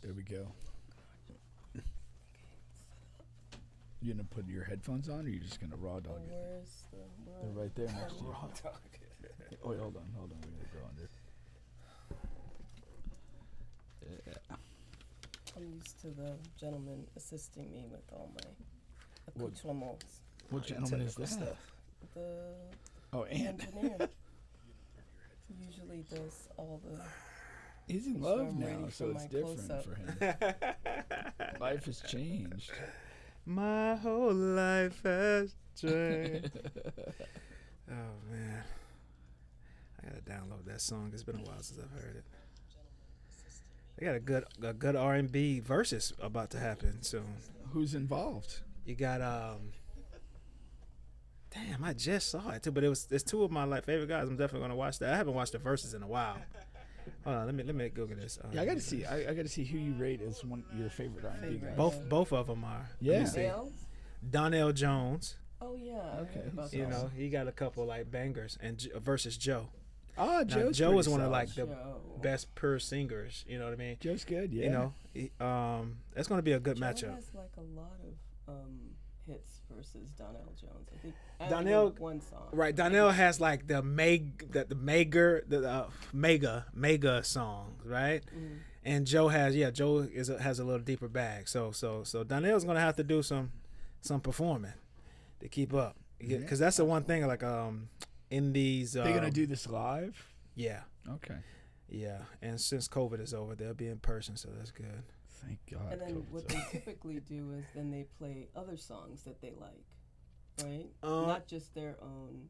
There we go. You gonna put your headphones on, or you just gonna raw dog it? Where's the? They're right there next to you. Raw dog. Oh, wait, hold on. We gotta go under. Yeah. I'm used to the gentleman assisting me with all my accoutrements. What gentleman is that? Stuff. The Engineer. usually does all the. He's in I'm love sure I'm now, ready so for it's my different close-up. for him. Life has changed. My whole life has changed. Oh man, I gotta download that song. It's been a while since I've heard it. They got a good R&B versus about to happen soon. Who's involved? You got damn, I just saw it too, but it's two of my favorite guys. I'm definitely gonna watch that. I haven't watched the verses in a while. Hold on, let me Google this. Yeah, I gotta see. I gotta see who you rate as one your favorite R&B guy. Both of them are. Yeah. Let me see. Donnell Jones. Oh yeah. I Okay. heard about You that. know, he got a couple like bangers, and versus Joe. Oh, Now, Joe's Joe pretty is one of solid. like the Joe. best pure singers. You know what I mean? Joe's good. Yeah. You know, that's going to be a good Joe matchup. has like a lot of hits versus Donnell Jones. I think I Donnell- only know one song. Right, Donnell has like the mega songs, right? Mm-hmm. And Joe has has a little deeper bag. So Donnell's going to have to do some performing to keep up. Because that's the one thing like in these They're gonna do this live. yeah. Okay. Yeah, and since COVID is over, they'll be in person, so that's good. Thank God. And then COVID's what over. they typically do is then they play other songs that they like, right? Not just their own.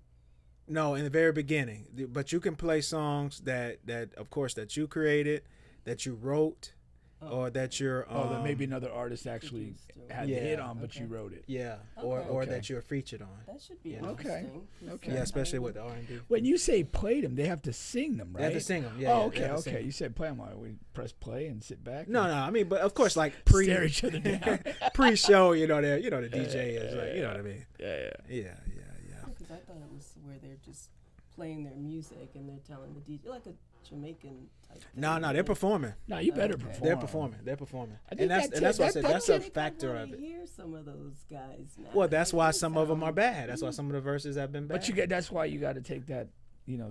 No, in the very beginning, but you can play songs that of course that you created, that you wrote, or that you're that maybe another artist actually had the hit on, but you wrote it. yeah, Okay. or Okay. that you're featured on. That should be You know? interesting. 'cause Okay. Yeah, especially I with the R&B. When you say played them, they have to sing them, right? They have to sing them. Yeah. Oh, yeah, they okay, have to sing okay. 'em. You said play them. We press play and sit back. No, and I mean, but of course, like stare each other down. pre-show, the DJ is like, you know what I mean? Yeah. Yeah. Because I thought it was where they're just playing their music and they're telling the DJ like a Jamaican type. No, they're performing. No, you better Okay. perform. They're performing. They're performing. I think And that's why I said that's a factor I of it. hear some of those guys now. Well, that's They why do some of them are sound- bad. That's why some of the verses have been bad. But that's why you got to take that,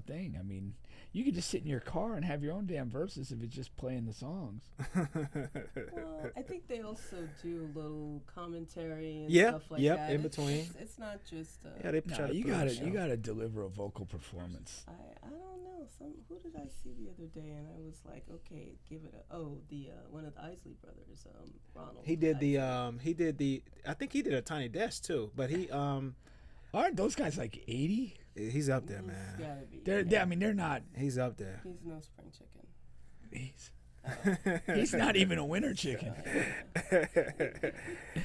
thing. I mean, you could just sit in your car and have your own damn verses if it's just playing the songs. Well, I think they also do a little commentary and Yeah, stuff like yep, that. in between. It's not just. Yeah, they No, try to you put on gotta a show. you gotta deliver a vocal performance. I don't know. Who did I see the other day? And I was like, okay, give it one of the Isley brothers, Ronald. He did Isley. I think he did a Tiny Desk too, but he Aren't those guys like 80? he's up there, He's man. gotta be. They're not. He's up there. He's no spring chicken. He's not even a winter chicken.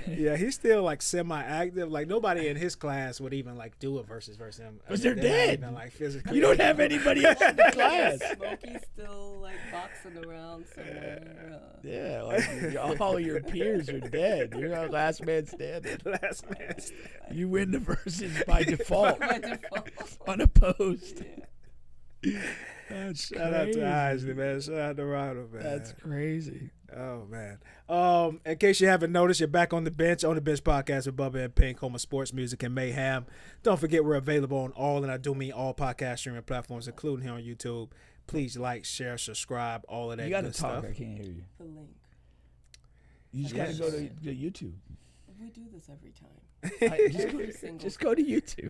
Yeah, he's still like semi-active. Like nobody in his class would even like do a versus him. Because they're not dead. even, like, physically. You don't have anybody else in the class. Smokey's still like boxing around somewhere. Yeah, like all your peers are dead. You're not last man standing. Last man. You win the verses by default, By default. unopposed. Yeah. That's Shout out to crazy. Isley, man. Shout out to Ronald, man. That's crazy. Oh man. In case you haven't noticed, you're back on the bench podcast with Bubba and Pink, home of sports, music, and mayhem. Don't forget we're available on all, and I do mean all podcast streaming platforms, including here on YouTube. Please like, share, subscribe, all of that You got to good talk. stuff. I can't hear you. The link. You just got to go to YouTube. We do this every time. Every single Just go to YouTube.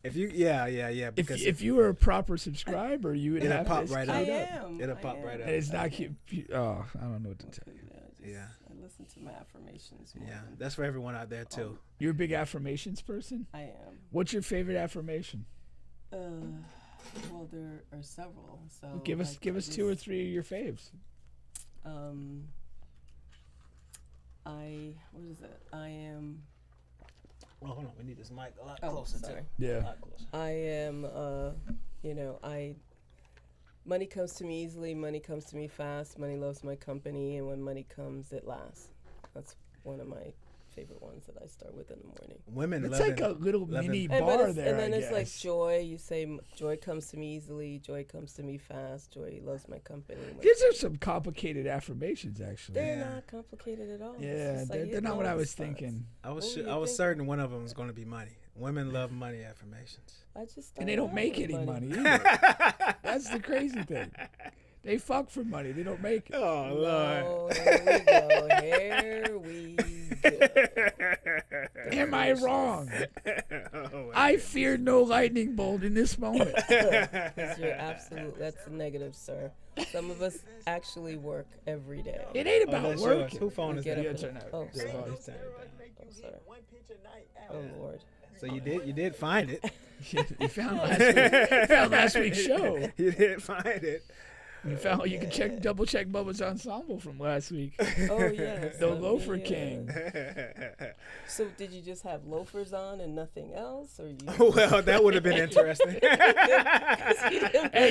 If you, yeah, because If you were a proper subscriber, you would It'll have pop this right queued up. up. am. It'll I pop am. right up. And it's not cute. Oh, I don't know what to tell you. Yeah. I listen to my affirmations. More Yeah, than that's for everyone out there too. You're a big affirmations person? I am. What's your favorite affirmation? Well, there are several. So Give us two or three of your faves. What is it? I am. Well, hold on, we need this mic a lot Oh, closer sorry. too. A Yeah. lot closer. I am. Money comes to me easily. Money comes to me fast. Money loves my company, and when money comes, it lasts. That's one of my favorite ones that I start with in the morning. Women It's love like a little mini And, bar there. and then I it's like guess. joy. You say joy comes to me easily. Joy comes to me fast. Joy loves my company. These are some complicated affirmations, actually. They're not complicated at all. It's Yeah, just like they're hitting not what all I the was spots. thinking. I was What were you I was thinking? certain one of them was going to be money. Women love money affirmations. I just And they don't make any money either. That's the crazy thing. They fuck for money. They don't make it. Oh No, here we go. Am I wrong? Oh, I fear no lightning bolt in this moment. That's a negative, sir. Some of us actually work every day. It ain't about that's yours. working. Who phone We is get that? up Yeah, and- turn out. Oh, Yeah, sorry. He's turning it down. Oh, sorry. Oh, Lord. So you did find it. You found last week's show. You did find it. You can double check Bubba's ensemble from last week. Oh, yes. The let me, Loafer King. So did you just have loafers on and nothing else, or you? Well, that would have been interesting. Hey,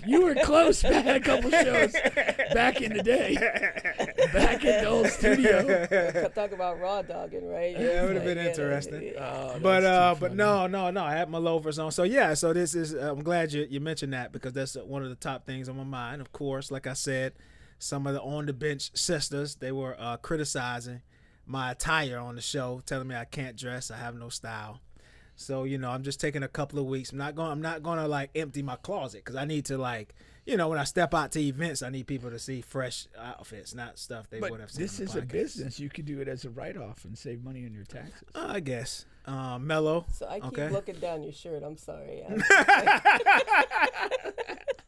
you were close back a couple shows back in the day. Back in the old studio. Talk about raw dogging, right? Yeah, it would have been interesting. Oh, But that's too but no, I had my loafers on. So yeah, so this is I'm glad you mentioned that because that's one of the top things on my mind. Of course, like I said, some of the on the bench sisters, they were criticizing my attire on the show, telling me I can't dress, I have no style. So I'm just taking a couple of weeks. I'm not gonna like empty my closet because I need to like when I step out to events, I need people to see fresh outfits, not stuff they would have But seen. this on is the a podcast. business. You could do it as a write-off and save money on your taxes. I guess. Mellow. So I keep Okay. looking down your shirt. I'm sorry.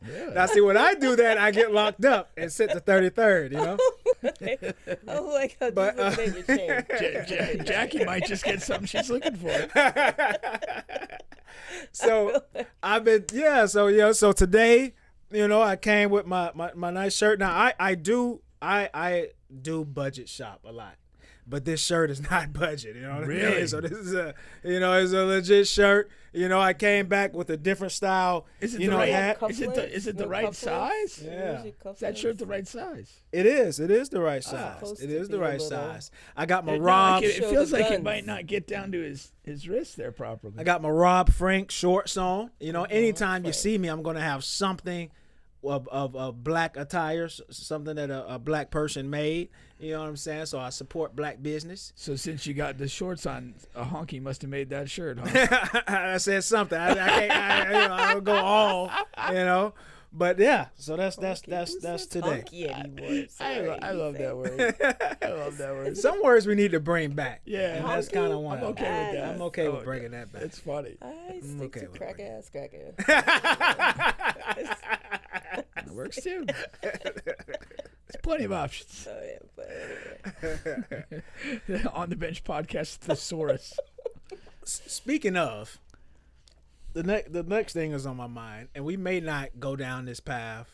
Really? Now see when I do that, I get locked up and sent to 33rd. Oh my God! But, Just looking at your chain. Jackie might just get something she's looking for. So I've been so today I came with my nice shirt. Now I do budget shop a lot, but this shirt is not budget. You know what I Really? mean? So this is it's a legit shirt. I came back with a different style. Is it you the know, right? hat. Is it the right size? Yeah. Is that shirt the right size? It is the right size. supposed It to is be the a right little- size. I got my It, Rob. it Show feels the like it guns. might not get down to his wrist there properly. I got my Rob Frank shorts on. Anytime you Frank. see me, I'm gonna have something of black attire, something that a black person made. You know what I'm saying? So I support black business. So since you got the shorts on, a honky must have made that shirt, huh? I said something. I can't. I don't go all. But yeah. So that's today. I love that word. I love that word. Some words we need to bring back. Yeah, and that's kind of one. I'm of okay them. with that. I'm okay with Oh, bringing that back. It's funny. I stick okay to with crack it. ass. It works too. There's plenty of options. Oh yeah, but anyway. On the Bench podcast, thesaurus. Speaking of, the next thing is on my mind, and we may not go down this path,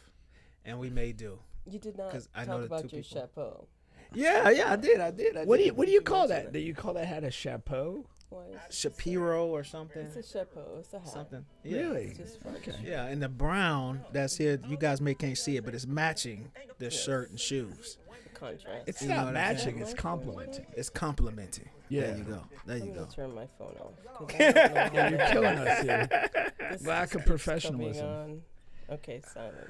and we may do. You did not 'Cause I talk know the about two your people. chapeau. Yeah, I did. What do you call that? Do you call that hat a chapeau? Why is Shapiro or something? It's a chapeau. It's a hat. Something. Yeah. Really? It's just fun. Okay. Yeah, and the brown that's here, you guys can't see it, but it's matching the shirt and shoes. Contrast. It's You know not what I'm matching. saying? It's complimenting. It's complimenting. Yeah. There you go. There you I'm go. gonna turn my phone off. 'Cause I don't know how You're killing us here. this Lack just of keeps professionalism. coming on. Okay, silent.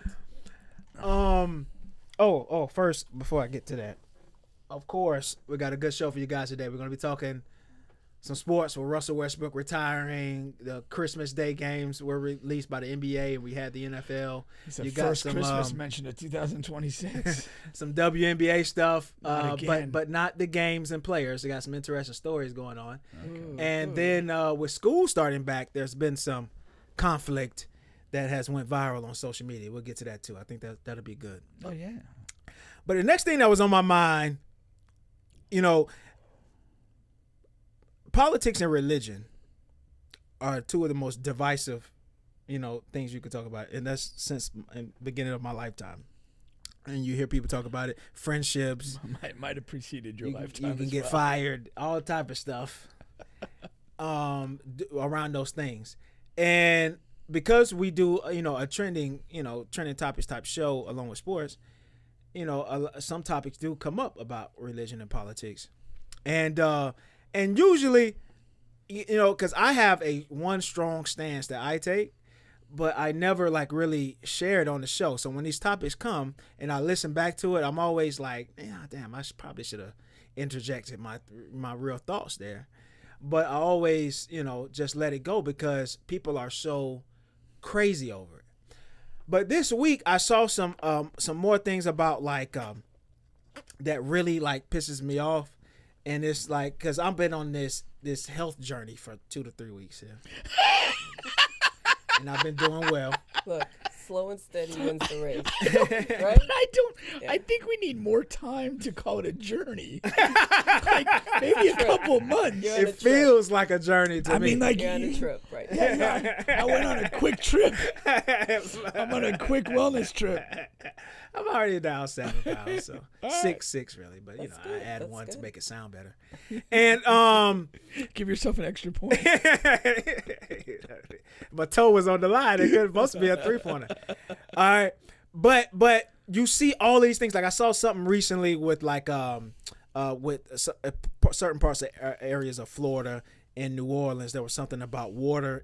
First, before I get to that, of course, we got a good show for you guys today. We're going to be talking some sports with Russell Westbrook retiring. The Christmas Day games were released by the NBA, and we had the NFL. It's the You got first some, Christmas mention of 2026. Some WNBA stuff, Not again. but not the games and players. They got some interesting stories going on. Mm. And then with school starting back, there's been some conflict that has went viral on social media. We'll get to that too. I think that'll be good. Oh yeah. But the next thing that was on my mind, politics and religion are two of the most divisive, things you could talk about. And that's since the beginning of my lifetime. And you hear people talk about it, friendships. Might have preceded your You lifetime. can as get well. fired, all type of stuff around those things. And because we do, a trending topics type show along with sports, some topics do come up about religion and politics. And usually, because I have one strong stance that I take, but I never like really share it on the show. So when these topics come and I listen back to it, I'm always like, damn, I probably should have interjected my real thoughts there. But I always, just let it go because people are so crazy over it. But this week I saw some more things about like that really like pisses me off, and it's like because I've been on this health journey for 2 to 3 weeks here. And I've been doing well. Look, slow and steady wins the race. Right? I think we need more time to call it a journey. Like maybe a couple months. It feels like a journey to me. I mean, like you're on a trip, right? Yeah, I went on a quick trip. I'm on a quick wellness trip. I'm already down 7 pounds, so Right. 6 really, but That's I good. add That's one to good. make it sound better. And Give yourself an extra point. my toe was on the line. It could supposed to be a 3-pointer. All right, but you see all these things. Like I saw something recently with like certain parts of areas of Florida and New Orleans. There was something about water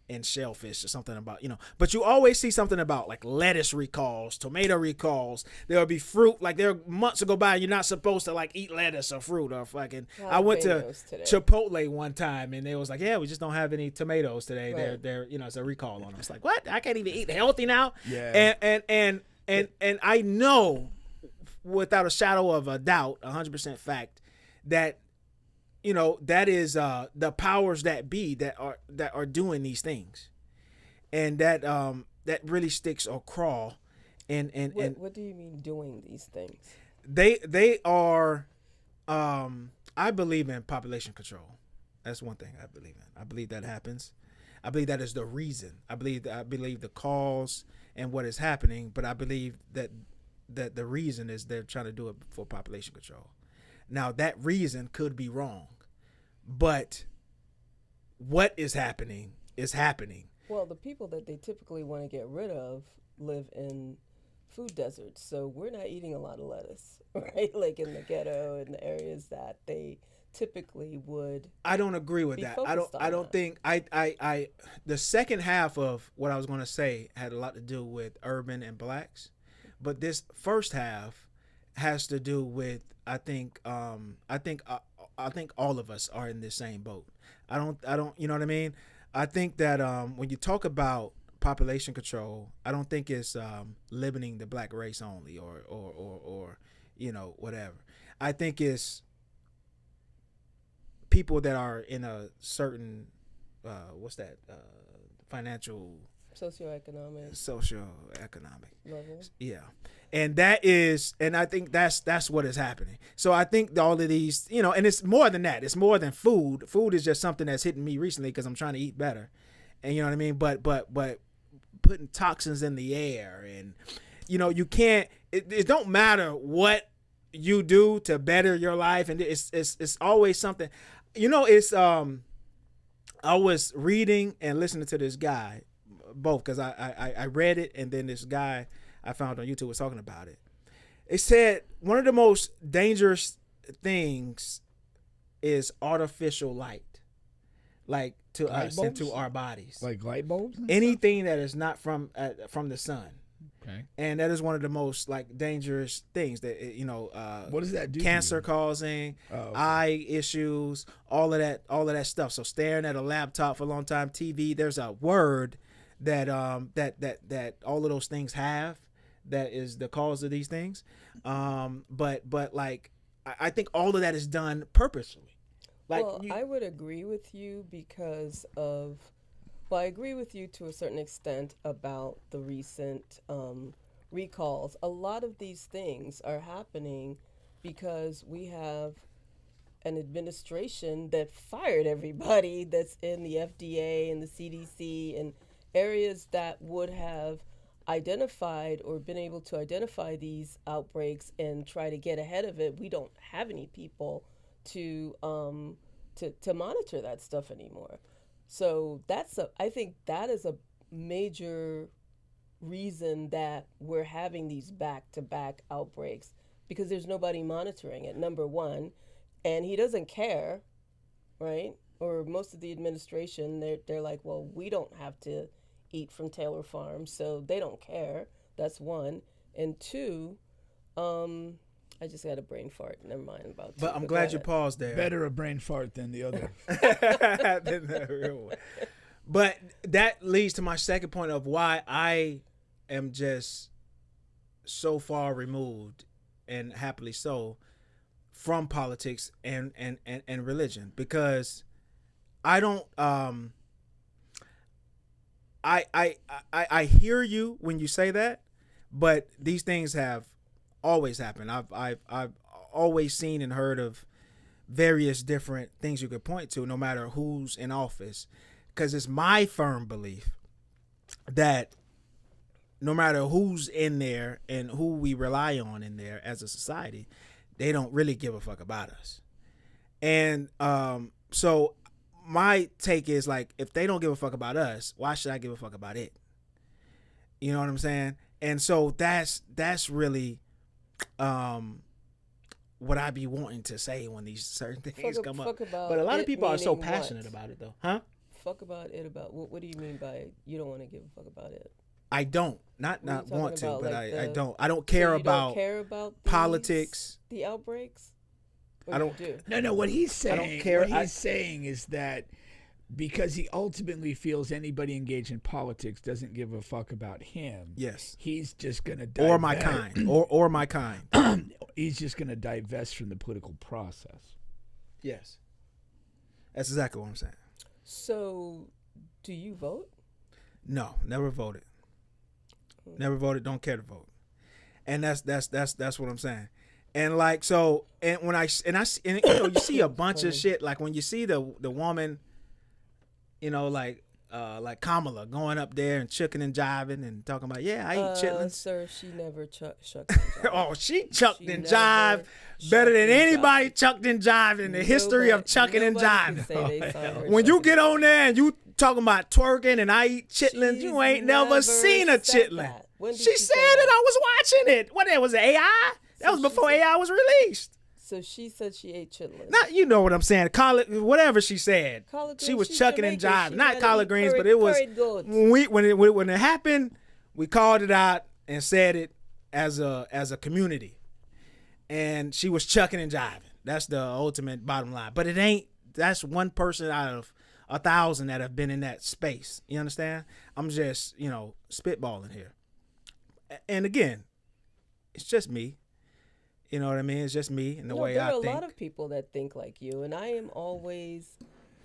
and shellfish or something about, but you always see something about like lettuce recalls, tomato recalls. There'll be fruit, like there are months to go by and you're not supposed to like eat lettuce or fruit or fucking. I went to Chipotle one time and they was like, yeah, we just don't have any tomatoes today. Right. They're it's a recall on them. It's like, what? I can't even eat healthy now. Yeah. And I know without a shadow of a doubt, 100% fact, that that is the powers that be that are doing these things, and that really sticks or crawl. And what do you mean doing these things? They are, I believe in population control. That's one thing I believe in. I believe that happens. I believe that is the reason. I believe the cause and what is happening, but I believe that the reason is they're trying to do it for population control. Now that reason could be wrong, but what is happening is happening. Well, the people that they typically want to get rid of live in food deserts, so we're not eating a lot of lettuce, right? Like in the ghetto and the areas that they typically would. I don't agree with that. I don't think I the second half of what I was going to say had a lot to do with urban and blacks, but this first half has to do with I think all of us are in the same boat. I don't you know what I mean? I think that when you talk about population control, I don't think it's limiting the black race only or whatever. I think it's people that are in a certain financial socioeconomic level. Yeah. And I think that's what is happening. So I think all of these, and it's more than that. It's more than food. Food is just something that's hitting me recently because I'm trying to eat better. And you know what I mean? But putting toxins in the air and, you can't, it don't matter what you do to better your life. And it's always something, I was reading and listening to this guy, both because I read it and then this guy I found on YouTube was talking about it. It said one of the most dangerous things is artificial light, like to Light us bulbs? and to our bodies. Like light bulbs? Anything that is not from the sun. Okay. And that is one of the most like dangerous things that what does that do? Cancer causing, eye issues, all of that stuff. So staring at a laptop for a long time, TV. There's a word that that all of those things have that is the cause of these things. But like I think all of that is done purposely. Like I would agree with you because of. Well, I agree with you to a certain extent about the recent recalls. A lot of these things are happening because we have an administration that fired everybody that's in the FDA and the CDC and areas that would have identified or been able to identify these outbreaks and try to get ahead of it. We don't have any people to monitor that stuff anymore. So I think that is a major reason that we're having these back-to-back outbreaks because there's nobody monitoring it, number one. and he doesn't care, right? Or most of the administration, they're like, well, we don't have to eat from Taylor Farm, so they don't care. That's one. And two, I just got a brain fart. Never mind about. But I'm glad you paused there. Better a brain fart than the other. Than the real one. But that leads to my second point of why I am just so far removed, and happily so, from politics and religion, because I don't I hear you when you say that, but these things have always happened. I've always seen and heard of various different things you could point to, no matter who's in office, because it's my firm belief that no matter who's in there and who we rely on in there as a society, they don't really give a fuck about us. And so my take is, like, if they don't give a fuck about us, why should I give a fuck about it? You know what I'm saying? And so that's really what I be wanting to say when these certain things come up. But a lot of people are so passionate about it, though. Huh? Fuck about it about what do you mean by you don't want to give a fuck about it? I don't. Not want to, about, but like I don't. I don't care so you about don't care about politics. The outbreaks? Or I don't do? No, what he's saying. I don't care. What he's saying is that because he ultimately feels anybody engaged in politics doesn't give a fuck about him. Yes. He's just gonna or my kind. or my kind. He's just gonna divest from the political process. Yes. That's exactly what I'm saying. So, do you vote? No, never voted. Never voted. Don't care to vote. And that's what I'm saying. And like, so, and when I you know, you see a bunch of shit, like when you see the woman, you know, like Kamala going up there and chucking and jiving and talking about, yeah, I eat chitlins. Sir, she never chucked and jived. Oh, she chucked and jived better than anybody chucked and jived in the history of chucking and jiving. When you get on there and you talking about twerking and I eat chitlins, you ain't never seen a chitlin. She said it. I was watching it. What, it was AI? That was before AI was released. So she said she ate chitlins. Not, you know what I'm saying. Collard, whatever she said. She was chucking and jiving. Not collard greens, but it was when it happened, we called it out and said it as a community. And she was chucking and jiving. That's the ultimate bottom line. But it ain't. That's one person out of 1,000 that have been in that space. You understand? I'm just, spitballing here. And again, it's just me. You know what I mean? It's just me and the way I think. There are a lot of people that think like you, and I am always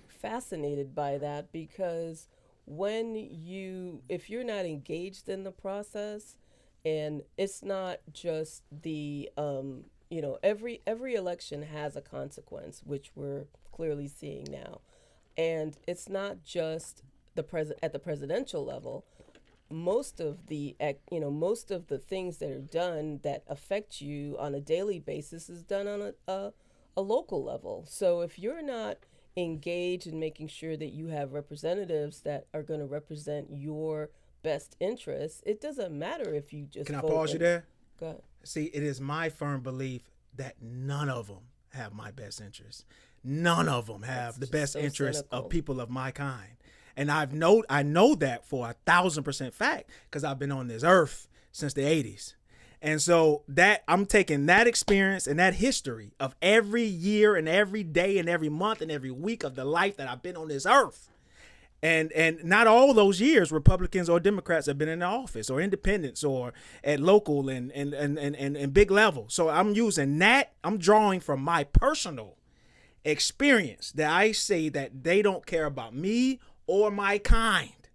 fascinated by that, because if you're not engaged in the process, and it's not just the, every election has a consequence, which we're clearly seeing now. And it's not just at the presidential level. Most of the things that are done that affect you on a daily basis is done on a local level. So if you're not engaged in making sure that you have representatives that are going to represent your best interests, it doesn't matter if you just Can I pause you there? Go ahead. See, it is my firm belief that none of them have my best interests. None of them have the best interests of people of my kind. And I know that for 1,000% fact, because I've been on this earth since the 80s. And so that I'm taking that experience and that history of every year and every day and every month and every week of the life that I've been on this earth. And not all those years Republicans or Democrats have been in the office, or independents, or at local and big level. So I'm using that. I'm drawing from my personal experience that I say that they don't care about me or my kind.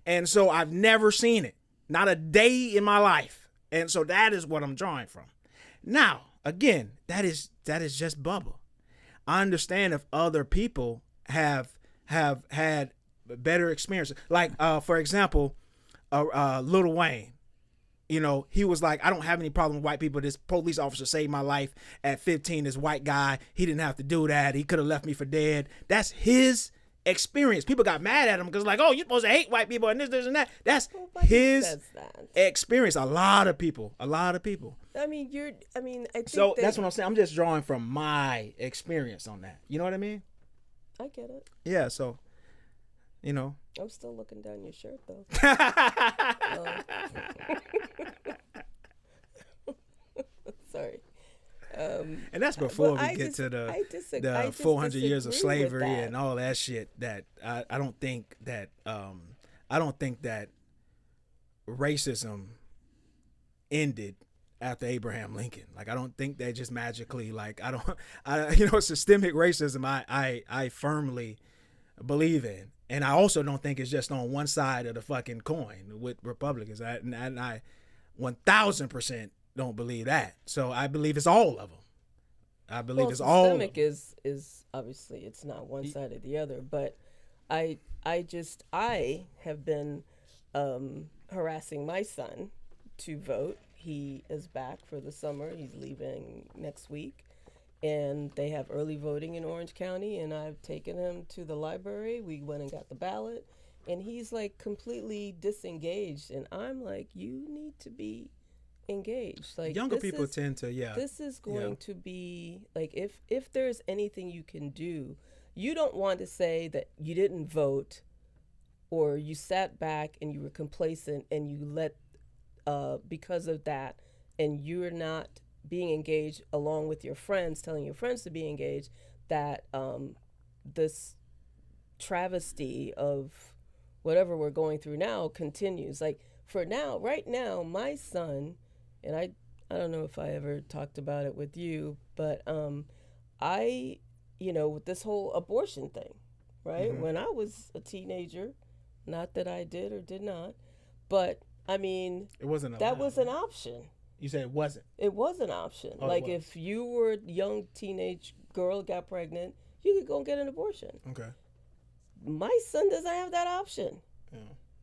And so I've never seen it, not a day in my life. And so that is what I'm drawing from. Now, again, that is just Bubba. I understand if other people have had better experiences. Like, for example, Lil Wayne. He was like, I don't have any problem with white people. This police officer saved my life at 15, this white guy. He didn't have to do that. He could have left me for dead. That's his experience. People got mad at him because like, oh, you're supposed to hate white people and this and that. That's Nobody his says that. experience. A lot of people. I mean, I think So that's what I'm saying. I'm just drawing from my experience on that. You know what I mean? I get it. Yeah. So, you know. I'm still looking down your shirt though. Sorry. And that's before we get to the 400 years of slavery and all that shit. That I don't think that racism ended after Abraham Lincoln. Like I don't think they just magically systemic racism. I firmly believe in, and I also don't think it's just on one side of the fucking coin with Republicans. And I 1000% don't believe that. So I believe it's all of them. I believe it's all. Systemic is obviously it's not one side or the other, but I have been harassing my son to vote. He is back for the summer. He's leaving next week, and they have early voting in Orange County. And I've taken him to the library. We went and got the ballot, and he's like completely disengaged. And I'm like, you need to be engaged. Like younger people tend to, this is going to be like if there's anything you can do, you don't want to say that you didn't vote or you sat back and you were complacent and you let because of that and you're not being engaged along with your friends, telling your friends to be engaged, that this travesty of whatever we're going through now continues. Like for now, right now, my son, and I don't know if I ever talked about it with you, but with this whole abortion thing, right? Mm-hmm. When I was a teenager, not that I did or did not, but I mean, it wasn't that was an option. You said it wasn't? It was an option. Oh, like if you were a young teenage girl, got pregnant, you could go and get an abortion. Okay. My son doesn't have that option. Yeah.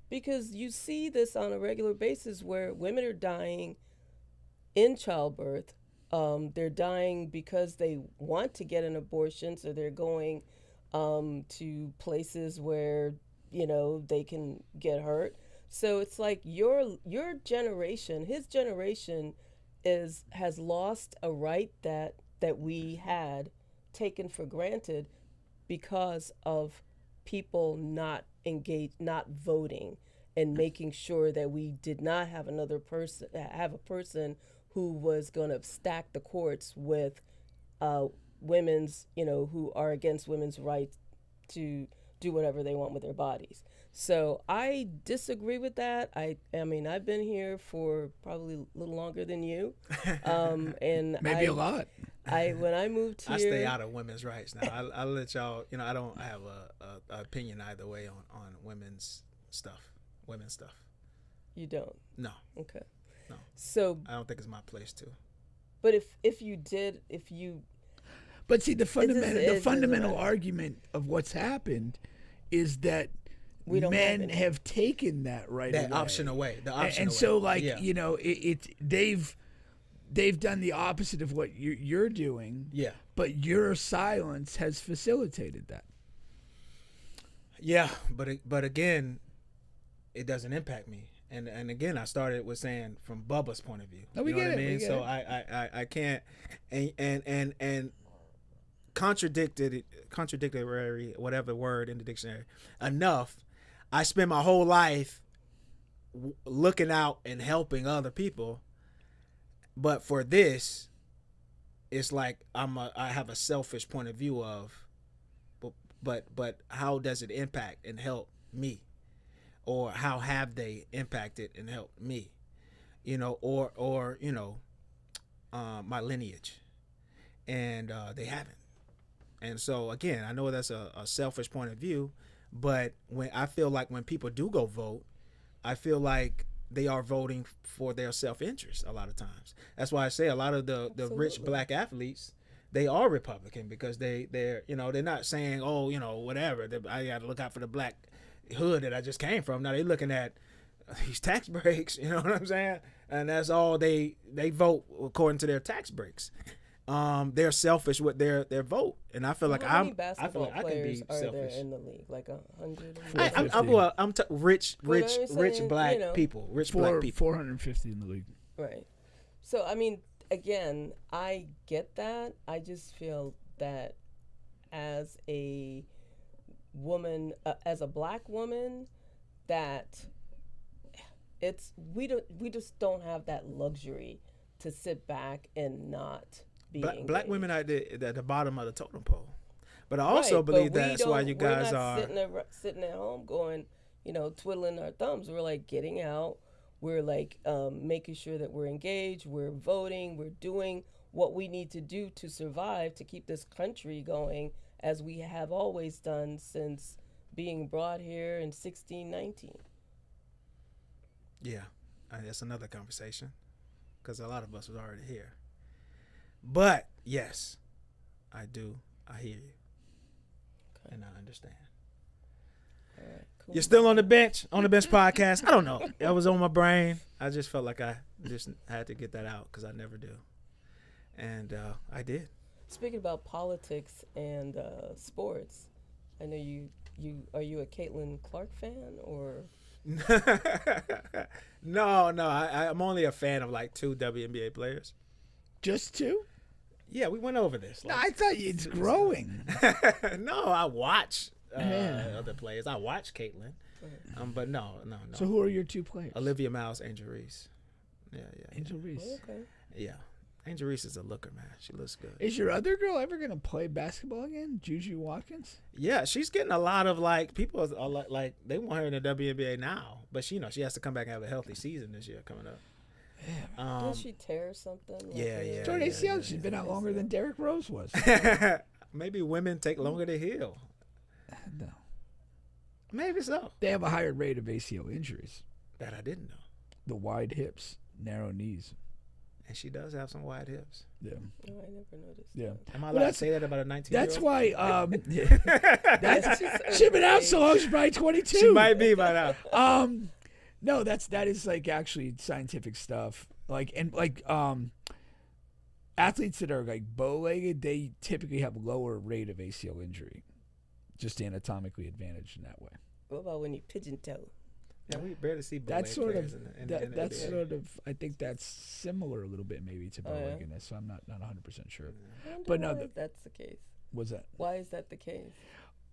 Because you see this on a regular basis where women are dying in childbirth. They're dying because they want to get an abortion, so they're going to places where, they can get hurt. So it's like your generation, his generation has lost a right that we had taken for granted because of people not engaged, not voting, and making sure that we did not have a person who was going to stack the courts with women's, who are against women's right to do whatever they want with their bodies. So I disagree with that. I mean, I've been here for probably a little longer than you, and maybe a lot. When I moved here, I stay out of women's rights now. I'll let y'all. I don't have a opinion either way on women's stuff. You don't? No. Okay. No. So I don't think it's my place to. But if you did. But see, the fundamental argument of what's happened is that men have taken that right away. That option away. And so, like, they've done the opposite of what you're doing. Yeah. But your silence has facilitated that. Yeah, but again, it doesn't impact me. And again, I started with saying from Bubba's point of view. No, we get it. So I can't and contradictory, whatever word in the dictionary, enough. I spend my whole life looking out and helping other people, but for this, it's like I have a selfish point of view of, but how does it impact and help me, or how have they impacted and helped me, or my lineage, and they haven't. And so again, I know that's a selfish point of view, but when people do go vote, I feel like they are voting for their self-interest a lot of times. That's why I say a lot of the rich black athletes, they are Republican because they're not saying, oh, whatever, I got to look out for the black hood that I just came from. Now they're looking at these tax breaks, you know what I'm saying? And that's all they vote according to their tax breaks. they're selfish with their vote, and I feel like How many I basketball feel like I can players be are selfish. there in the league? Like 100? I'm rich saying, black you know, people, black people. 450 in the league. Right. So, I mean, again, I get that. I just feel that as a woman, as a black woman, that we just don't have that luxury to sit back and not be Black women are at the bottom of the totem pole. But I Right, also but believe we that's why you we're guys not are. sitting at home going, twiddling our thumbs. We're like getting out. We're like making sure that we're engaged. We're voting. We're doing what we need to do to survive, to keep this country going, as we have always done since being brought here in 1619. Yeah, that's another conversation, because a lot of us was already here. But yes, I do. I hear you, and I understand. All right, cool. You're still on the bench podcast. I don't know. It was on my brain. I just felt like I just had to get that out because I never do, and I did. Speaking about politics and sports, I know you are you a Caitlin Clark fan or? No. I'm only a fan of like 2 WNBA players. Just 2? Yeah, we went over this. No, I thought it's growing. No, I watch other players. I watch Caitlin, but no. So who are your 2 players? Olivia Miles, Angel Reese. Yeah. Angel Reese. Oh, okay. Yeah. Angel Reese is a looker, man. She looks good. Is your other girl ever going to play basketball again? Juju Watkins? Yeah, she's getting a lot of people are like they want her in the WNBA now, but she has to come back and have a healthy season this year coming up. Yeah. Did she tear something? Yeah. Jordan ACL, she's been out longer than Derrick Rose was. Maybe women take longer to heal. No. Maybe so. They have a higher rate of ACL injuries. That I didn't know. The wide hips, narrow knees. And she does have some wide hips. Yeah. Oh, I never noticed. Yeah. Am I allowed to say that about a 19-year-old? That's why. She's been out so long. She's probably 22. She might be by now. No, that is like actually scientific stuff. Athletes that are like bow-legged, they typically have a lower rate of ACL injury, just anatomically advantaged in that way. What about when you pigeon toe? Yeah, we barely see bow-legged That's sort of players in the that's NBA. sort of. I think that's similar a little bit maybe to bow-leggedness. So I'm not 100% sure. I wonder But no, why that's the case. Was that? Why is that the case?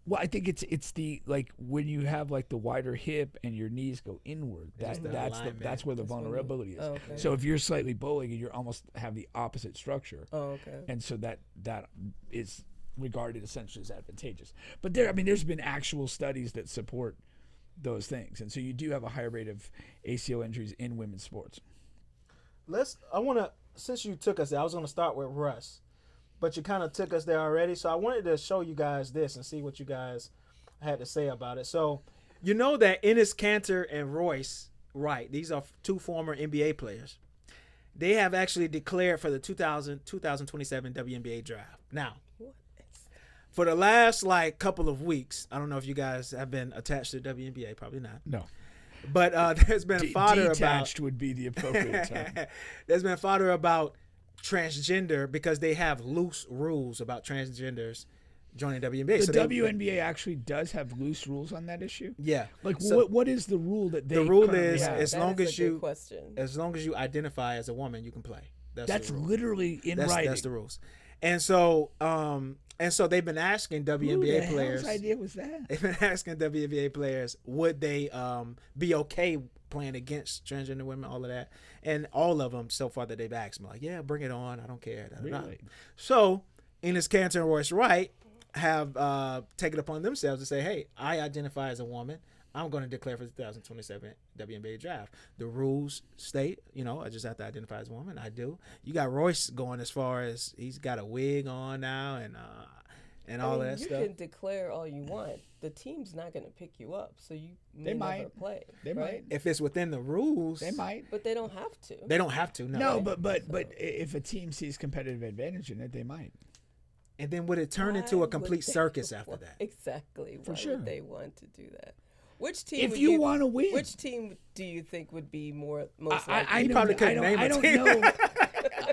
Well, I think it's the like when you have like the wider hip and your knees go inward. That's where the vulnerability is. Oh, okay. So if you're slightly bow-legged, you almost have the opposite structure. Oh, okay. And so that is regarded essentially as advantageous. But there's been actual studies that support those things, and so you do have a higher rate of ACL injuries in women's sports. Since you took us there, I was going to start with Russ, but you kind of took us there already. So I wanted to show you guys this and see what you guys had to say about it. So you know that Enes Kanter and Royce Wright, these are 2 former NBA players. They have actually declared for the 2027 WNBA draft. Now, for the last couple of weeks, I don't know if you guys have been attached to WNBA, probably not. No. But there's been fodder detached would be the appropriate term. There's been fodder about transgender because they have loose rules about transgenders joining WNBA. The WNBA actually does have loose rules on that issue. Yeah. Like what is the rule that they? The rule currently is have? as long as you identify as a woman, you can play. That's literally in writing. That's the rules. And so they've been asking WNBA players. Whose idea was that? They've been asking WNBA players, would they be okay playing against transgender women, all of that, and all of them so far that they've asked me, like, yeah, bring it on, I don't care. Really? So Enes Kanter and Royce Wright have taken it upon themselves to say, hey, I identify as a woman. I'm going to declare for the 2027 WNBA draft. The rules state, I just have to identify as a woman. I do. You got Royce going as far as he's got a wig on now and all that stuff. You can declare all you want. The team's not going to pick you up, so you may never play. They might. If it's within the rules. They might. But they don't have to. They don't have to, no. No, but if a team sees competitive advantage in it, they might. And then would it turn into a complete circus after that? Exactly. Why would they want to do that? Which team? If you want to win, which team do you think would be most likely? I probably couldn't name a team.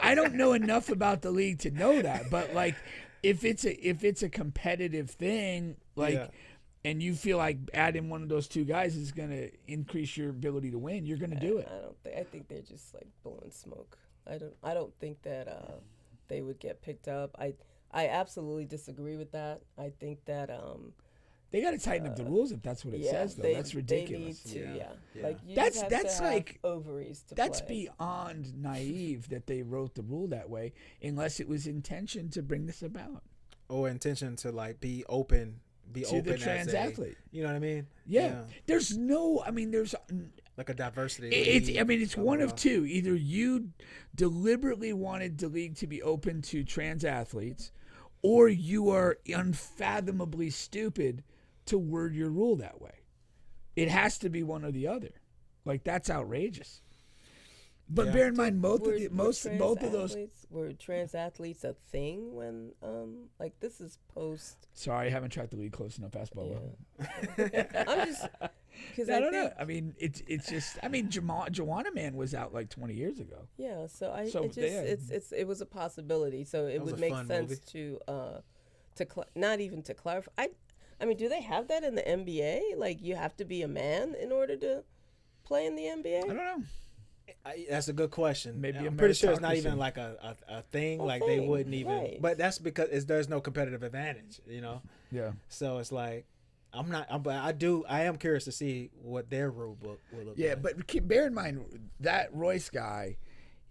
I don't know enough about the league to know that, but like if it's a competitive thing, like. Yeah. And you feel like adding one of those two guys is going to increase your ability to win, you're going to do it. I think they're just like blowing smoke. I don't think that they would get picked up. I absolutely disagree with that. I think that They got to tighten up the rules if that's what it says, though. That's ridiculous. They need to, Yeah. Like you That's just have to have like ovaries to that's play. beyond naive that they wrote the rule that way, unless it was intention to bring this about. Or intention to like be open. To the trans athlete. You know what I mean? Yeah. There's no, I mean, there's like a diversity. It's one of two. Either you deliberately wanted the league to be open to trans athletes, or you are unfathomably stupid to word your rule that way. It has to be one or the other. Like, that's outrageous. But bear in mind, both of those. Were trans athletes a thing when, like, this is post? Sorry, I haven't tracked the league close enough. Ask Bubba. Yeah. I'm just because I don't know. I mean, it's just. I mean, Joanna Man was out like 20 years ago. Yeah, it was a possibility. So it would make sense movie. Not even to clarify. I mean, do they have that in the NBA? Like, you have to be a man in order to play in the NBA? I don't know. That's a good question. Maybe I'm pretty sure it's not even like a thing. They wouldn't even. Right. But that's because there's no competitive advantage. You know. Yeah. So it's like but I am curious to see what their rule book will look like. Yeah, but bear in mind that Royce guy,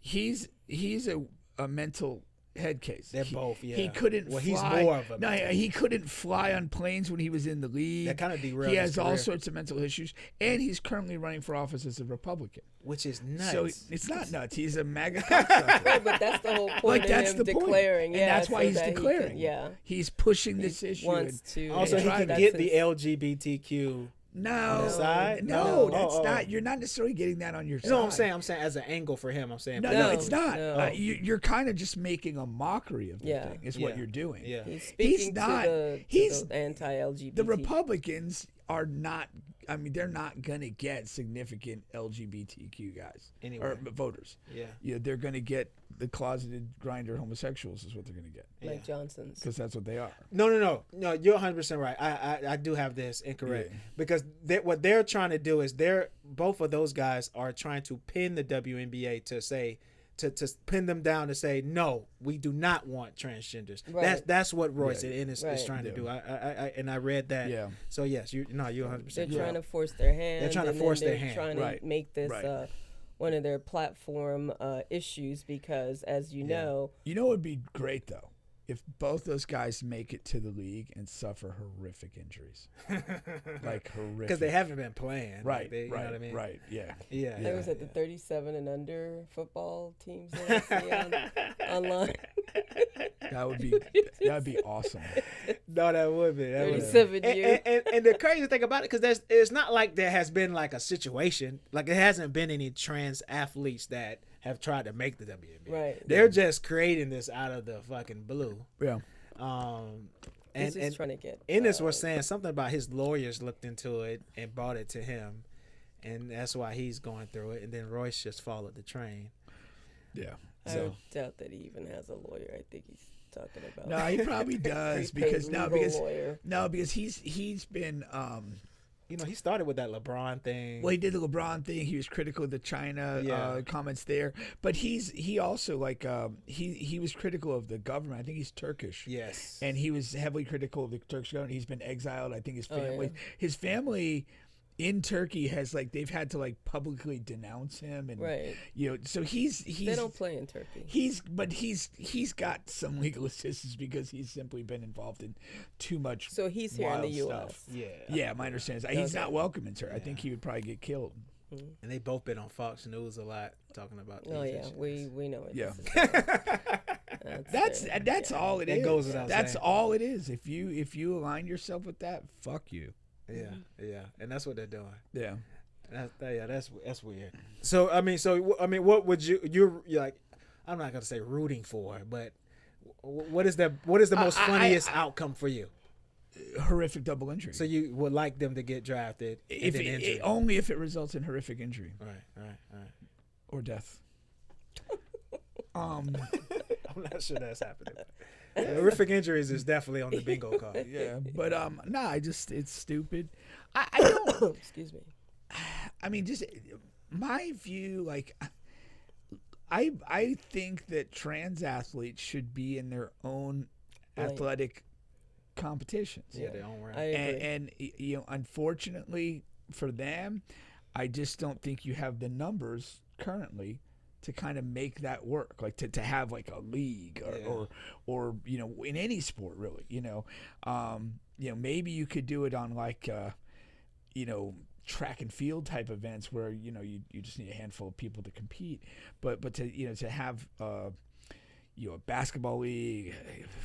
he's a mental head case. They're both. Yeah. He couldn't. Well, fly. he's more of a. No, he couldn't fly on planes when he was in the league. That kind of derailed. He has all sorts of mental issues, and he's currently running for office as a Republican. Which is nuts. So it's not nuts. He's a MAGA cocksucker. Right, but that's the whole point Like, of that's him the declaring. point. And that's why he's declaring. He's pushing this issue. Wants to. Also, he can get the LGBTQ. No, on the side? No, that's not. You're not necessarily getting that on your side. You know what I'm saying? I'm saying as an angle for him. I'm saying. No, it's not. No. You're kind of just making a mockery of the thing. Is what you're doing. Yeah. He's speaking to the anti-LGBT. The Republicans are not. I mean, they're not gonna get significant LGBTQ guys or voters. Yeah. They're gonna get the closeted grinder homosexuals is what they're gonna get. Like Johnson's. Because that's what they are. No. You're 100% right. I do have this incorrect because what they're trying to do is both of those guys are trying to pin the WNBA to say. To pin them down to say no, we do not want transgenders. Right. That's what Royce is trying to do. I read that. Yeah. So yes, you're 100%. They're trying to force their hand. They're trying to force their hand. Trying to make this one of their platform issues because, as you know, it would be great though if both those guys make it to the league and suffer horrific injuries, like horrific, because they haven't been playing. Right. You know what I mean? Right. Yeah. There was at the 37 and under football teams that I see online. That would be awesome. No, that would be. 37 years. And the crazy thing about it, because it's not like there has been like a situation, like it hasn't been any trans athletes that have tried to make the WNBA. Right. They're just creating this out of the fucking blue. Yeah. He's just trying to get. Ennis was saying something about his lawyers looked into it and brought it to him, and that's why he's going through it. And then Royce just followed the train. Yeah. I doubt that he even has a lawyer. I think he's talking about. No, he probably does because he's been. He started with that LeBron thing. Well, he did the LeBron thing. He was critical of the China comments there, but he also he was critical of the government. I think he's Turkish. Yes, and he was heavily critical of the Turkish government. He's been exiled. I think his family in Turkey has they've had to publicly denounce him, and so he's they don't play in Turkey. He's got some legal assistance because he's simply been involved in too much. So he's here in the U.S. Stuff. Yeah. My understanding is he's not welcome in Turkey. I think he would probably get killed. And they both been on Fox News a lot talking about. We know it. Yeah. That's all it is. That goes without That's saying. all it is. If you align yourself with that, fuck you. Yeah, and that's what they're doing. Yeah, that's weird. So I mean, what would you're like? I'm not gonna say rooting for, but what is the most funniest outcome for you? Horrific double injury. So you would like them to get drafted only if it results in horrific injury. Right. Or death. Um, I'm not sure that's happening. Horrific injuries is definitely on the bingo card. yeah, but it's stupid. I don't. Excuse me. I mean, just my view, like, I think that trans athletes should be in their own athletic competitions. Yeah, their own round. I agree. And you know, unfortunately for them, I just don't think you have the numbers currently to kind of make that work, like to have like a league or you know, in any sport really, you know, maybe you could do it on like you know, track and field type events where, you know, you just need a handful of people to compete, but to, you know, to have you know, a basketball league,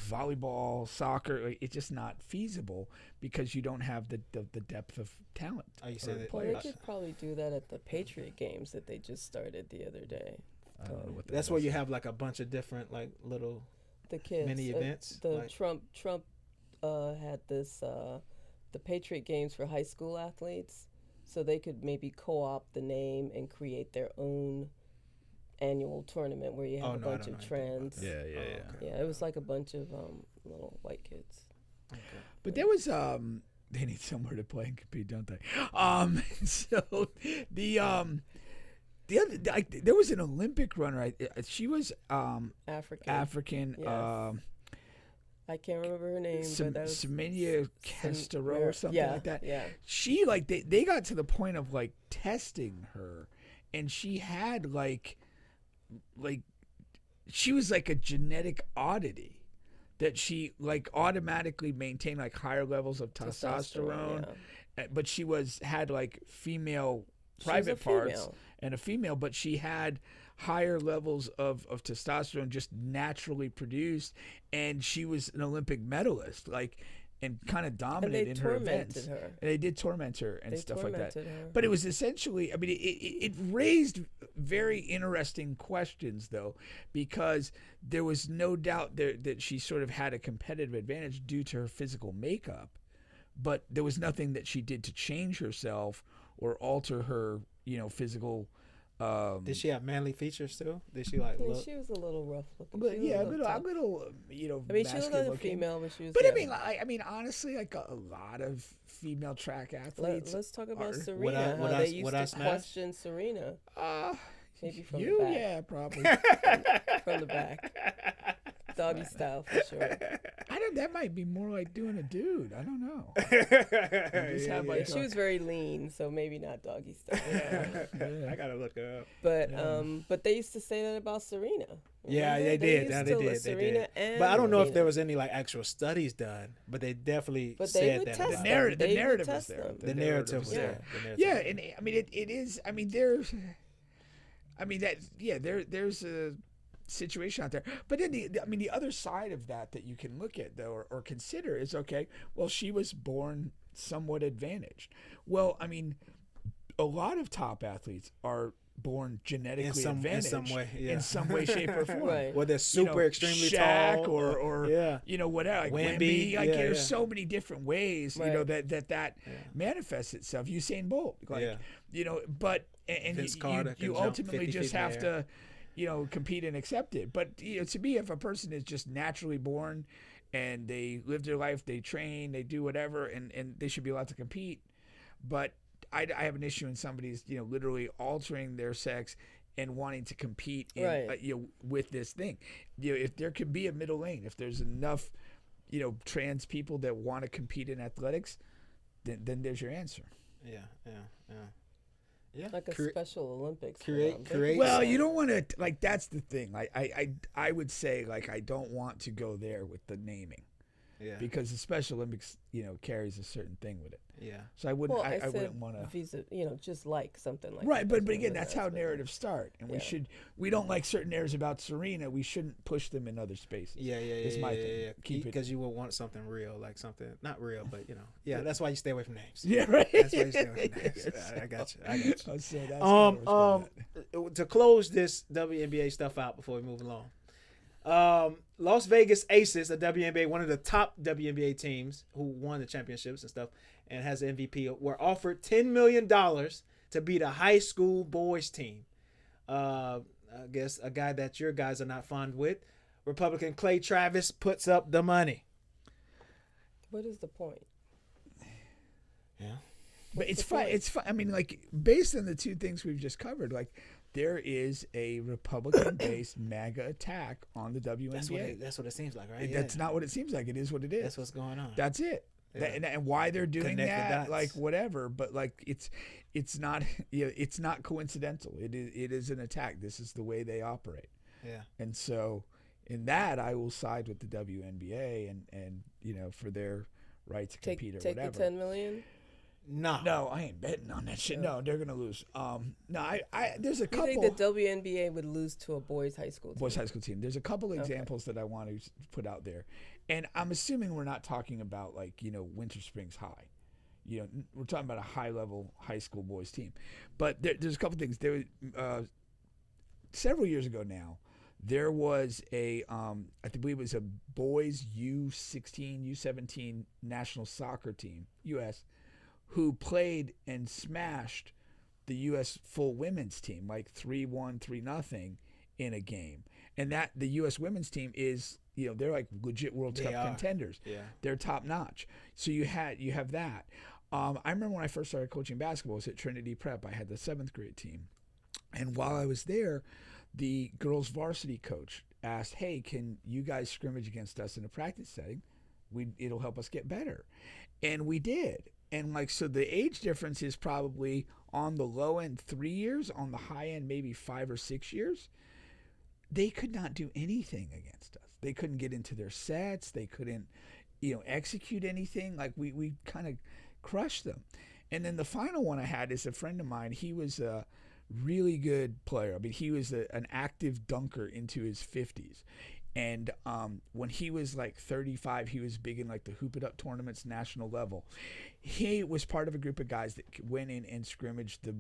volleyball, soccer, like, it's just not feasible because you don't have the depth of talent. Are you saying that? Well, they could probably do that at the Patriot games that they just started the other day. I don't know what That's where you have like a bunch of different like little The kids, mini events. The like, Trump had this the Patriot games for high school athletes, so they could maybe co-opt the name and create their own annual tournament where you have a bunch of trans. Yeah. Yeah, it was like a bunch of little white kids. okay. But there was they need somewhere to play and compete, don't they? So the other, like, there was an Olympic runner. She was African. Yes. I can't remember her name, but that was Semenya Castro or something like that. Yeah. She, like, they got to the point of like testing her, and she had like she was like a genetic oddity that she like automatically maintained like higher levels of testosterone. But she had like female private parts and a female, but she had higher levels of testosterone just naturally produced, and she was an Olympic medalist, like, and kind of dominated in her events. Her. And they did torment her and stuff like that. Her. But it was essentially, I mean, it raised very interesting questions, though, because there was no doubt that she sort of had a competitive advantage due to her physical makeup, but there was nothing that she did to change herself or alter her, you know, physical. Did she have manly features too? Did she like look? She was a little rough looking. But yeah, a little, you know. I mean, she looked like a looking. female, but she was. But I mean, honestly, like a lot of female track athletes. Let's talk about are, Serena. How they used to question Serena. Maybe from the back. Yeah, probably from the back. Doggy style for sure. That might be more like doing a dude. I don't know. She was very lean, so maybe not doggy style. I gotta look her up. But they used to say that about Serena. Yeah, they did. Serena and but I don't know if there was any like actual studies done, but they definitely said that. The narrative was there. The narrative was there. Yeah, and I mean it is. I mean there's a situation out there, but then the other side of that you can look at though or consider is, okay, well, she was born somewhat advantaged. Well, I mean, a lot of top athletes are born genetically advantaged in some way, shape, or form. Right. Well, they're super extremely Shaq tall, or you know, whatever, like Wemby. Like there's so many different ways, you know, that manifests itself. Usain Bolt, like you know, but and you ultimately just have to, you know, compete and accept it. But you know, to me, if a person is just naturally born and they live their life, they train, they do whatever, and they should be allowed to compete. But I have an issue in somebody's, you know, literally altering their sex and wanting to compete in, you know, with this thing. You know, if there could be a middle lane, if there's enough, you know, trans people that want to compete in athletics, then there's your answer. Yeah, like a Special Olympics. Create. Well, you don't want to, like, that's the thing. I would say, like, I don't want to go there with the naming. Yeah. Because the Special Olympics, you know, carries a certain thing with it. Yeah. So I wouldn't. Well, I wouldn't want to. You know, just like something like. Right, but again, that's how narratives start, and we don't like certain narratives about Serena. We shouldn't push them in other spaces. Yeah. Is my thing. Because you will want something real, like something not real, but you know. Yeah, that's why you stay away from names. Yeah, right. That's why you stay away from names. I got you. To close this WNBA stuff out before we move along. Las Vegas Aces, a WNBA, one of the top WNBA teams who won the championships and stuff and has an MVP, were offered $10 million to beat a high school boys team. I guess a guy that your guys are not fond with, Republican Clay Travis puts up the money. What is the point? Yeah. But it's fine. It's fine. I mean, like, based on the two things we've just covered, like, there is a Republican-based MAGA attack on the WNBA. That's what it seems like, right? That's not what it seems like. It is what it is. That's what's going on. That's it. Yeah. And why they're doing Connect the that, dots. like, whatever. But, like, it's not, it's not coincidental. It is an attack. This is the way they operate. Yeah. And so, in that, I will side with the WNBA and for their right to compete or whatever. Take the $10 million. No, I ain't betting on that shit. No, they're gonna lose. There's a You couple. think the WNBA would lose to a boys' high school team? Boys high school team. There's a couple examples that I want to put out there, and I'm assuming we're not talking about Winter Springs High. We're talking about a high level high school boys team, but there's a couple things. There several years ago now, there was I believe it was a boys U16, U17 national soccer team, U.S., who played and smashed the U.S. full women's team, like 3-1, 3-0 in a game. And that the U.S. women's team is, they're like legit World Cup contenders. Yeah. They're top notch. So you have that. I remember when I first started coaching basketball, I was at Trinity Prep. I had the 7th grade team. And while I was there, the girls varsity coach asked, hey, can you guys scrimmage against us in a practice setting? It'll help us get better. And we did. And so the age difference is probably on the low end 3 years, on the high end maybe 5 or 6 years. They could not do anything against us. They couldn't get into their sets. They couldn't, execute anything. Like we kind of crushed them. And then the final one I had is a friend of mine. He was a really good player. I mean, he was an active dunker into his 50s. And when he was like 35, he was big in like the Hoop It Up tournaments, national level. He was part of a group of guys that went in and scrimmaged the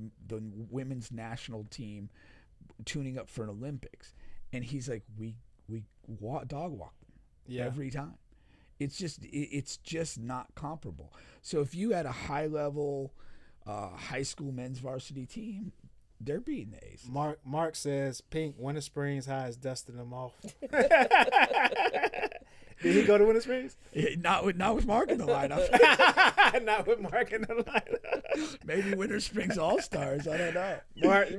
women's national team, tuning up for an Olympics. And he's like, we dog walk them every time. It's just not comparable. So if you had a high level high school men's varsity team, they're beating the Aces. Mark says Pink Winter Springs High is dusting them off. Did he go to Winter Springs? Not with Mark in the lineup. Not with Mark in the lineup. Maybe Winter Springs All Stars. I don't know.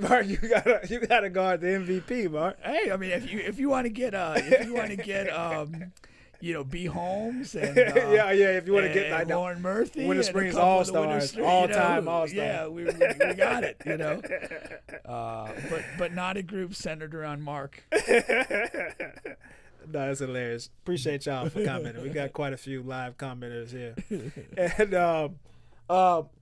Mark, you gotta guard the MVP, Mark. Hey, I mean, if you want to get B. Holmes and if you want to get like Lauren Murphy, Winter Springs All Stars, all-time All-Stars. Yeah, we got it, but not a group centered around Mark. No, that's hilarious. Appreciate y'all for commenting. We got quite a few live commenters here. And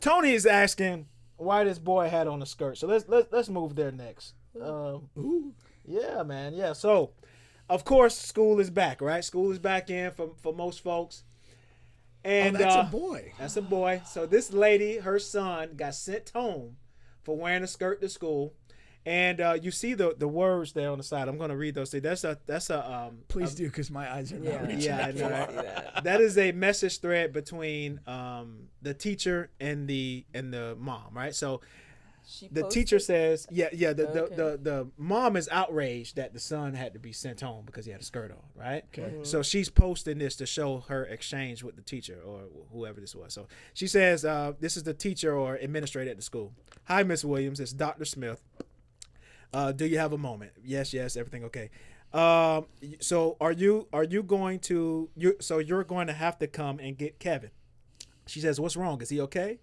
Tony is asking why this boy had on a skirt. So let's move there next. Yeah, man. Yeah. So, of course, school is back, right? School is back in for most folks. And that's a boy. That's a boy. So this lady, her son, got sent home for wearing a skirt to school. And you see the words there on the side. I'm going to read those. See, that's a please do, because my eyes are not reaching I that know, far. right? That is a message thread between the teacher and the mom, right? So the teacher says, the mom is outraged that the son had to be sent home because he had a skirt on, right? Okay. Mm-hmm. So she's posting this to show her exchange with the teacher or whoever this was. So she says, this is the teacher or administrator at the school. Hi, Miss Williams. It's Dr. Smith. Do you have a moment? Yes, everything okay. So you're going to have to come and get Kevin. She says, what's wrong? Is he okay?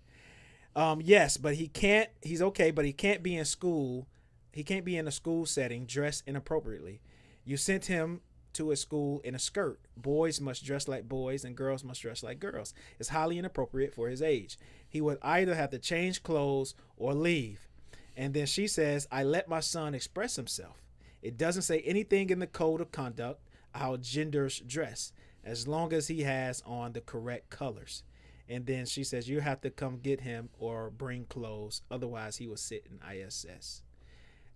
Yes, but he's okay, but he can't be in school. He can't be in a school setting dressed inappropriately. You sent him to a school in a skirt. Boys must dress like boys and girls must dress like girls. It's highly inappropriate for his age. He would either have to change clothes or leave. And then she says, I let my son express himself. It doesn't say anything in the code of conduct how genders dress, as long as he has on the correct colors. And then she says, you have to come get him or bring clothes. Otherwise, he will sit in ISS.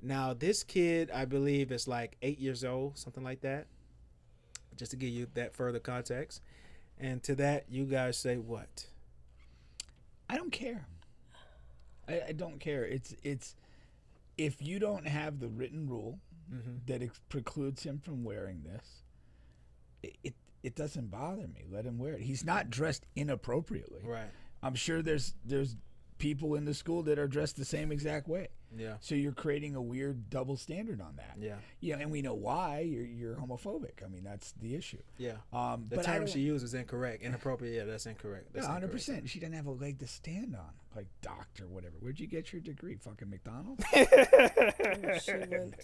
Now, this kid, I believe, is like 8 years old, something like that, just to give you that further context. And to that, you guys say what? I don't care. I don't care. It's if you don't have the written rule that precludes him from wearing this, it doesn't bother me. Let him wear it. He's not dressed inappropriately. Right. I'm sure there's people in the school that are dressed the same exact way. Yeah. So you're creating a weird double standard on that. Yeah. Yeah, and we know why. You're homophobic. I mean, that's the issue. Yeah. The but term she used was incorrect. Inappropriate. Yeah, that's incorrect. That's 100%. She didn't have a leg to stand on, like doctor, whatever. Where'd you get your degree? Fucking McDonald's. She went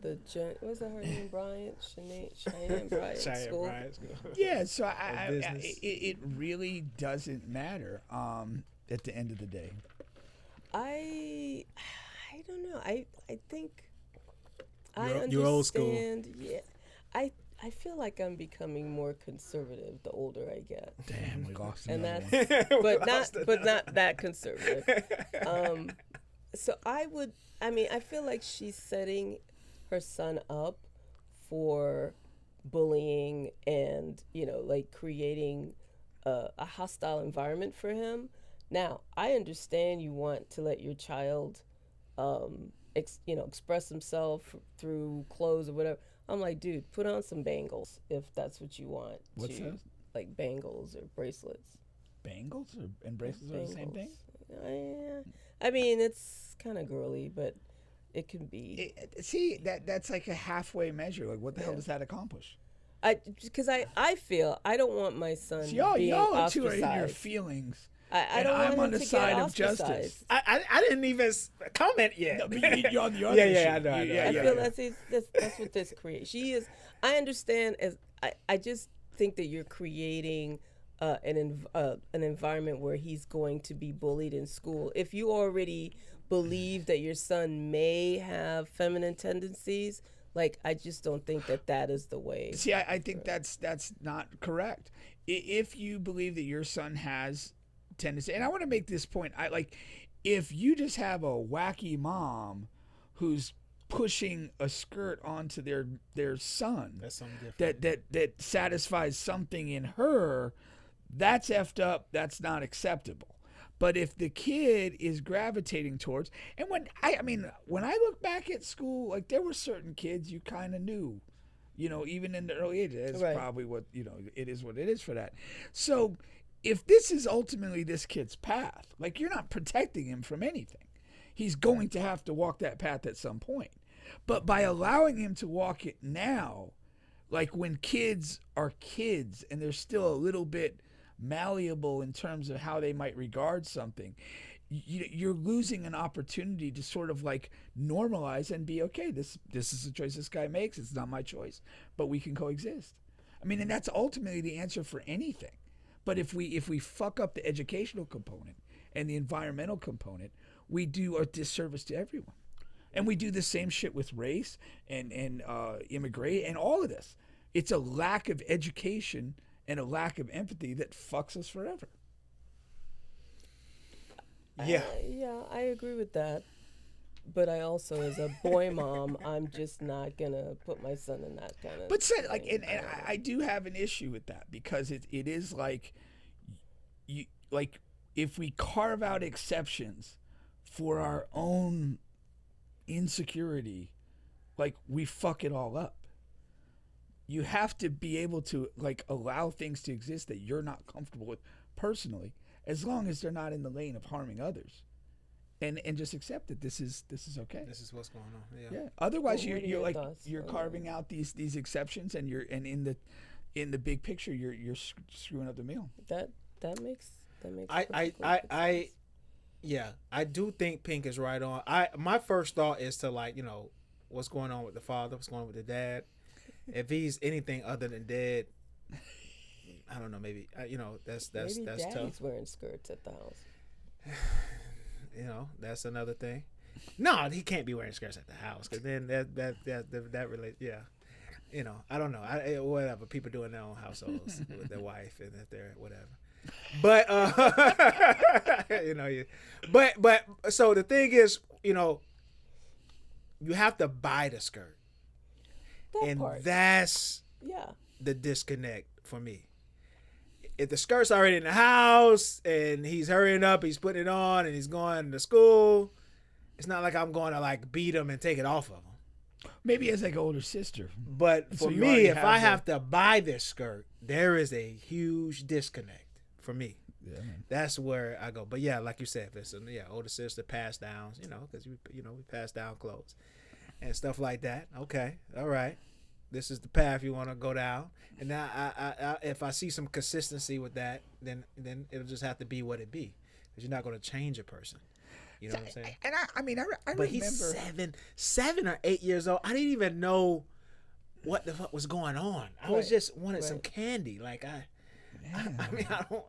to what was that her name? Bryant, Cheyenne Bryant School. Bryant School. Yeah. So it really doesn't matter. At the end of the day, I don't know. I think I understand. You're old school. Yeah, I feel like I'm becoming more conservative the older I get. damn, we lost And another that's one. but not that conservative. So I feel like she's setting her son up for bullying and like creating a hostile environment for him. Now, I understand you want to let your child, express himself through clothes or whatever. I'm like, dude, put on some bangles if that's what you want. What's that? Like bangles or bracelets. Bangles and bracelets are the same thing? I mean, it's kind of girly, but it can be. See, that's like a halfway measure. Like, what the hell does that accomplish? Because I feel I don't want my son See, y'all being are ostracized. too in your feelings. I don't want I'm him on the to side get of justice. I didn't even comment yet. No, but you're on the other issue. I know. I feel that's what this creates. I understand. I just think that you're creating an environment where he's going to be bullied in school. If you already believe that your son may have feminine tendencies, like, I just don't think that is the way. See, I think that's not correct. If you believe that your son has tendency, and I want to make this point, if you just have a wacky mom who's pushing a skirt onto their son, That's something different. that satisfies something in her, that's effed up. That's not acceptable. But if the kid is gravitating towards, and when I look back at school, like, there were certain kids you kind of knew, even in the early ages. That's Right. probably what, it is what it is for that. So if this is ultimately this kid's path, like, you're not protecting him from anything. He's going to have to walk that path at some point. But by allowing him to walk it now, like, when kids are kids and they're still a little bit malleable in terms of how they might regard something, you're losing an opportunity to sort of like normalize and be okay. This is the choice this guy makes. It's not my choice, but we can coexist. I mean, and that's ultimately the answer for anything. But if we fuck up the educational component and the environmental component, we do a disservice to everyone. And we do the same shit with race and immigration and all of this. It's a lack of education and a lack of empathy that fucks us forever. Yeah. I agree with that. But I also, as a boy mom, I'm just not gonna put my son in that kind of. But and I do have an issue with that, because it is like, you, like, if we carve out exceptions for our own insecurity, like, we fuck it all up. You have to be able to, like, allow things to exist that you're not comfortable with personally, as long as they're not in the lane of harming others, and just accept that this is okay. This is what's going on. Yeah. Otherwise, What are you're your like thoughts? you're carving out these exceptions, and in the big picture, you're screwing up the meal. That makes. I do think Pink is right on. My first thought is to, like, what's going on with the father, what's going on with the dad. If he's anything other than dead, I don't know. Maybe that's Maybe tough. Daddy's wearing skirts at the house. That's another thing. No, he can't be wearing skirts at the house, because then that relates. Yeah, I don't know. Whatever, people do in their own households with their wife, and if they're whatever. But but so the thing is, you have to buy the skirt, That part. that's Yeah. the disconnect for me. If the skirt's already in the house and he's hurrying up, he's putting it on, and he's going to school, it's not like I'm going to, like, beat him and take it off of him. Maybe as like an older sister. But So for you me, already if have I the- have to buy this skirt, there is a huge disconnect for me. Yeah, man. That's where I go. But yeah, like you said, if it's older sister pass downs, because we pass down clothes and stuff like that. Okay, all right, this is the path you want to go down. And now, I if I see some consistency with that, then it'll just have to be what it be, because you're not going to change a person. You know what I'm saying? And I mean, I But remember. he's 7 or 8 years old. I didn't even know what the fuck was going on. I was just wanted some candy. Like I mean, I don't.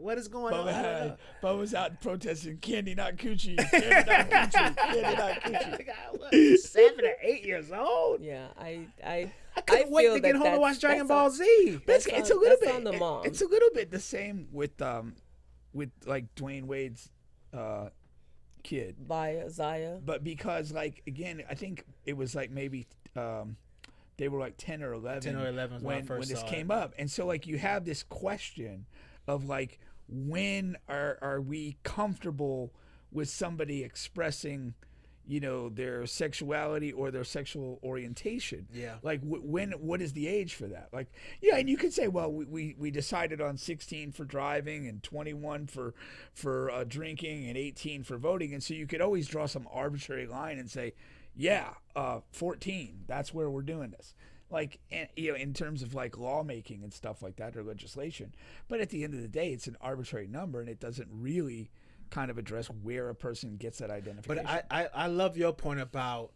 What is going on? I don't know. Bubba was out protesting candy, not coochie. Candy, not coochie. Candy, not coochie. What, 7 or 8 years old. Yeah, I couldn't wait feel to get that home to watch that's Dragon Ball Z. But it's a little that's bit on the mom. It's a little bit the same with like Dwayne Wade's kid. Via Zaya. But because like again, I think it was like maybe they were like 10 or 11. 10 or 11 was when I first this saw came it. up, and so like you have this question of like when are we comfortable with somebody expressing, their sexuality or their sexual orientation? Yeah. Like what is the age for that? Like, yeah, and you could say, well, we decided on 16 for driving and 21 for drinking and 18 for voting, and so you could always draw some arbitrary line and say, yeah, 14. That's where we're doing this. Like, in terms of like lawmaking and stuff like that or legislation. But at the end of the day, it's an arbitrary number, and it doesn't really kind of address where a person gets that identification. But I love your point about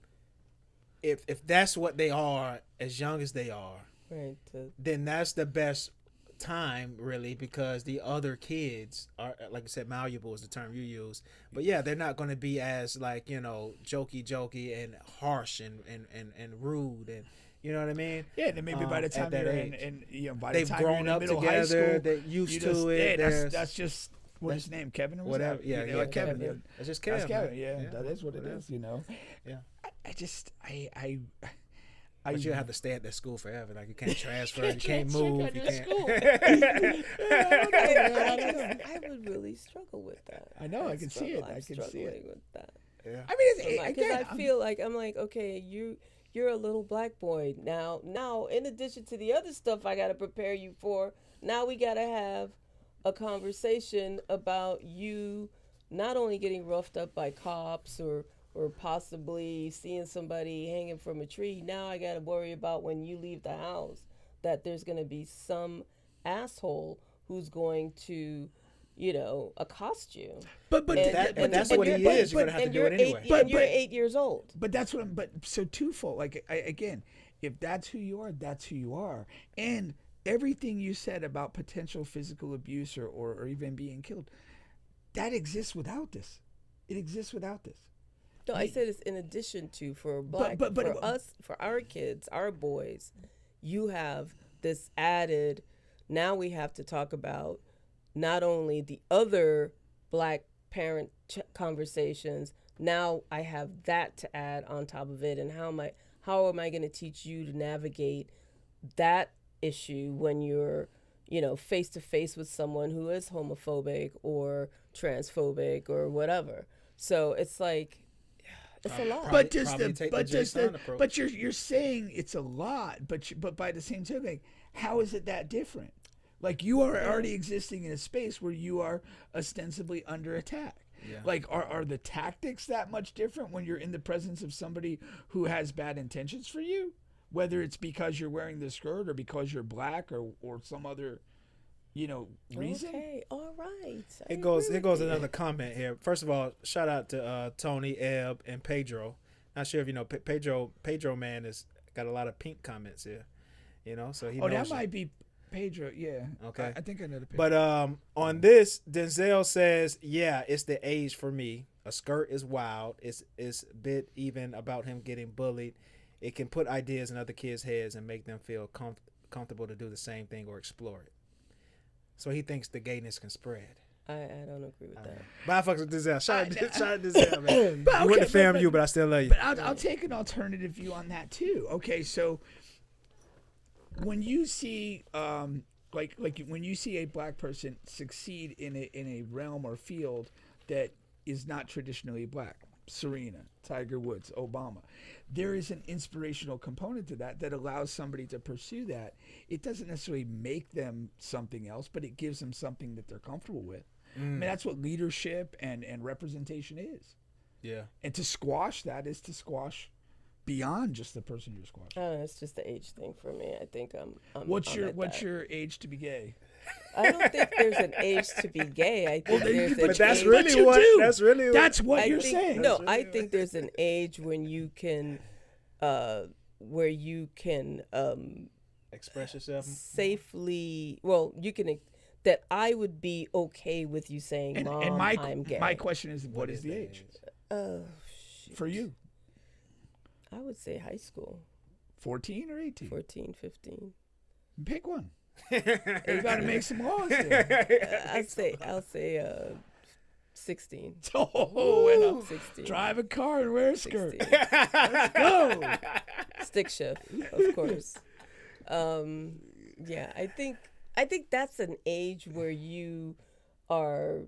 if that's what they are as young as they are, Right. then that's the best time really, because the other kids are, like I said, malleable is the term you use, but yeah, they're not going to be as like jokey and harsh and rude, and you know what I mean. Yeah, and then maybe by the time that you're age, by they've the time you're grown in up middle high together, school, they're used you to just, it. Yeah, that's just what's his name, Kevin or Whatever. that? Yeah, like Kevin. Kevin. Yeah. That's just That's Kevin. Kevin. Yeah, that is what it is. Yeah. I But you have to stay at that school forever. Like you can't transfer, you can't move, you can't. I would really struggle with that. I know, I can see it. I'm I can see struggling it. with that. Yeah. I mean, Because again, I feel like I'm like, okay, you're a little black boy now. In addition to the other stuff I got to prepare you for, now we got to have a conversation about you not only getting roughed up by cops or possibly seeing somebody hanging from a tree. Now I got to worry about when you leave the house that there's going to be some asshole who's going to, accost you. But that's what he is. You're gonna have to do it anyway. But you're 8 years old. But that's what I'm. But so twofold. Like again, if that's who you are, that's who you are. And everything you said about potential physical abuse or even being killed, that exists without this. It exists without this. No, I said it's in addition to for us, for our kids, our boys, you have this added. Now we have to talk about not only the other black parent conversations. Now I have that to add on top of it, and how am I going to teach you to navigate that issue when you're face to face with someone who is homophobic or transphobic or whatever. So it's like. It's a lot. But you're saying it's a lot, but by the same token, how is it that different? Like you are already existing in a space where you are ostensibly under attack. Yeah. Like are the tactics that much different when you're in the presence of somebody who has bad intentions for you? Whether it's because you're wearing the skirt or because you're black or some other reason. Okay, all right. It goes another comment here. First of all, shout out to Tony, Eb, and Pedro. Not sure if you know Pedro man has got a lot of pink comments here. So he knows. That might be Pedro, yeah. Okay. I think I know the Pedro. But on this, Denzel says, yeah, it's the age for me. A skirt is wild. It's a bit even about him getting bullied. It can put ideas in other kids' heads and make them feel comfortable to do the same thing or explore it. So he thinks the gayness can spread. I don't agree with that. But I fucks with Denzel. Shout out Denzel, man. You wouldn't fam you, but I still love you. But I'll take an alternative view on that too. Okay, so when you see like when you see a black person succeed in a realm or field that is not traditionally black, Serena, Tiger Woods, Obama. There is an inspirational component to that allows somebody to pursue that. It doesn't necessarily make them something else, but it gives them something that they're comfortable with. I mean, that's what leadership and representation is. Yeah. And to squash that is to squash beyond just the person you're squashing. Oh, it's just the age thing for me. I think I'm What's at that. your age to be gay? I don't think there's an age to be gay. I think there's an But that's age. really you what. do. That's what I you're think, saying. No, That's I really think there's an age when you can, where you can express yourself. safely. Well, you can. That I would be okay with you saying, "Mom, And I'm gay." my question is, what is the age Shoot. for you? I would say high school, 14 or 18? 14, 15. Pick one. You got to make some laws there. I'll say 16. Oh, and 16. drive a car and wear a skirt. 16. Let's go. Stick shift, of course. Yeah, I think that's an age where you are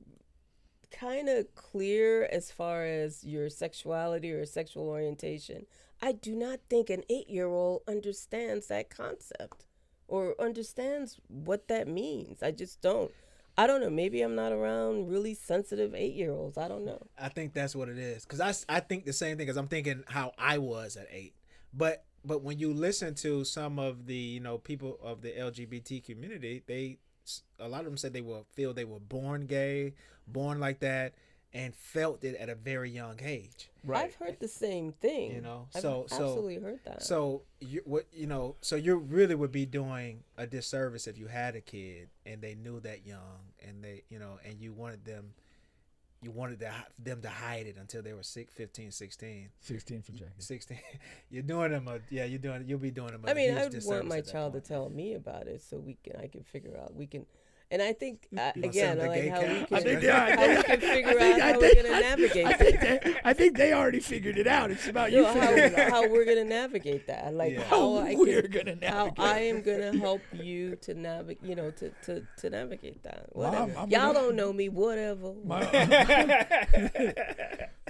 kind of clear as far as your sexuality or sexual orientation. I do not think an 8-year-old understands that concept or understands what that means. I just don't. I don't know. Maybe I'm not around really sensitive 8-year-olds. I don't know. I think that's what it is. Because I think the same thing. Because I'm thinking how I was at 8. But when you listen to some of the people of the LGBT community, a lot of them said they were born gay, born like that, and felt it at a very young age. Right. I've heard the same thing. I've absolutely heard that. So you really would be doing a disservice if you had a kid and they knew that young, and they and you wanted them to hide it until they were 15, 16. 16 for Jackie. 16. You'll be doing them. I mean, I would want my child to tell me about it so I can figure out. And I think again, I like how we can figure out how we're gonna navigate that. I think they already figured it out. It's about you figuring it out. How we're gonna navigate that. Like how I am gonna help you to navigate. To navigate that. Whatever. Y'all don't know me. Whatever.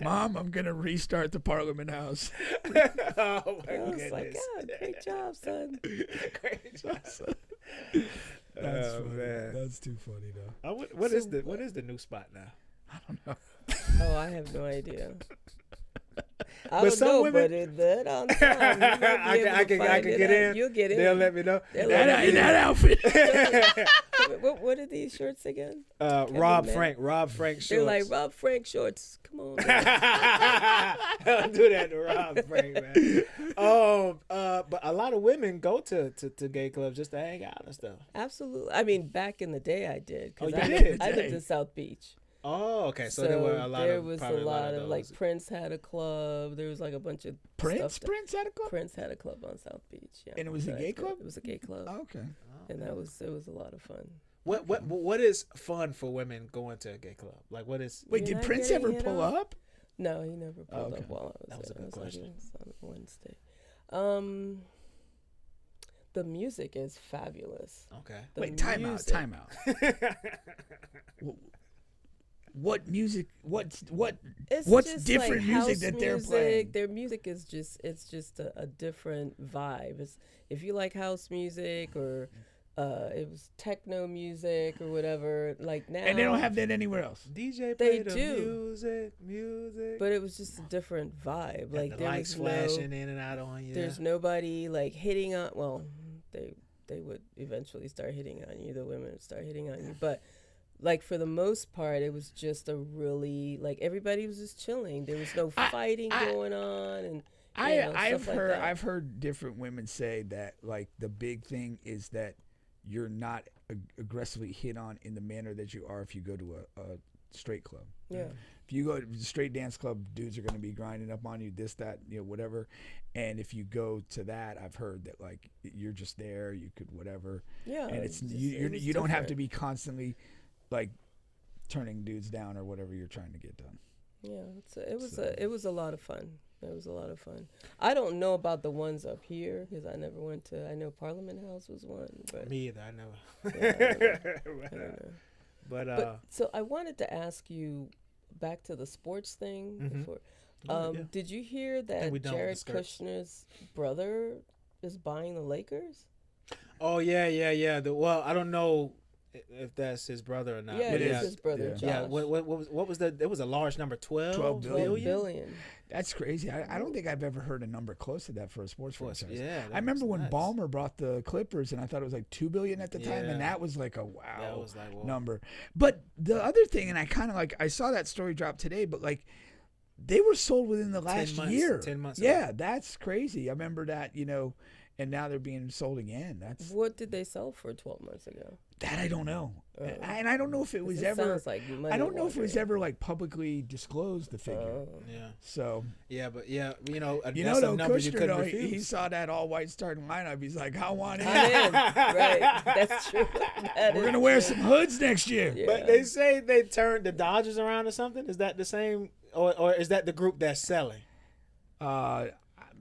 Mom, I'm gonna restart the Parliament House. Oh my goodness! It's like, God, great job, son. Great job, son. That's funny. Man. That's too funny though. What is the new spot now? I don't know. Oh, I have no idea. I don't know, but that on time. I can get in. You'll get in. They'll let me know. In that outfit. What are these shorts again? Rob Frank shorts. They're like Rob Frank shorts. Come on. Don't do that to Rob Frank, man. But a lot of women go to gay clubs just to hang out and stuff. Absolutely. I mean, back in the day, I did. Oh, you I did? I lived in South Beach. Oh, okay. So there were a lot of like Prince had a club. There was like a bunch of Prince stuff had a club. Prince had a club on South Beach. Yeah. And it was a gay club. It was a gay club. Oh, okay. And it was a lot of fun. What is fun for women going to a gay club? Like what is? Wait, did Prince ever pull up? No, he never pulled up while I was there. That was a good question. On Wednesday. The music is fabulous. Okay. Wait, time out. What music? What's different music that they're playing? Their music is just a different vibe. If you like house music or it was techno music or whatever, like now. And they don't have that anywhere else. DJ They play the do. music. But it was just a different vibe. Got Like the there lights was flashing in and out on you. There's nobody like hitting on. Well, they would eventually start hitting on you. The women would start hitting on you, but. Like for the most part, it was just a really like everybody was just chilling. There was no fighting going on, and I've heard different women say that like the big thing is that you're not aggressively hit on in the manner that you are if you go to a straight club. Yeah. If you go to a straight dance club, dudes are going to be grinding up on you, this, that, whatever. And if you go to that, I've heard that like you're just there, you could whatever. Yeah. And you don't have to be constantly like turning dudes down or whatever you're trying to get done. Yeah, it was a lot of fun. It was a lot of fun. I don't know about the ones up here because I never went to. I know Parliament House was one, but me either. I never. I don't know. But so I wanted to ask you back to the sports thing. Mm-hmm. Before, Yeah. Did you hear that we done with the Jared skirts. Kushner's brother is buying the Lakers? Oh yeah. Well, I don't know if that's his brother or not. Yeah, but it is yeah, his brother, Yeah. yeah. Josh. What was the? It was a large number. 12 12 12 billion. billion. That's crazy. I don't think I've ever heard a number close to that for a sports franchise. Yeah, I remember was when nuts. Ballmer brought the Clippers, and I thought it was like $2 billion at the time, Yeah. and that was like a wow That was like, whoa. number. But the other thing, and I kind of like, I saw that story drop today, but like they were sold within the last 10 months, year. 10 months Yeah, that's crazy. I remember that, and now they're being sold again. That's What did they sell for 12 months ago? that I don't know, Oh. and I don't know if it was This ever. sounds like money I don't know if it was laundering. ever like publicly disclosed the figure. Oh. Yeah, So but yeah, that's though, a number you Kushner, couldn't though, he refuse. saw that all white starting lineup. He's like, I want it. I'm in. Right. That's true. That We're is gonna wear true. some hoods next year. Yeah. But they say they turned the Dodgers around or something. Is that the same, or is that the group that's selling?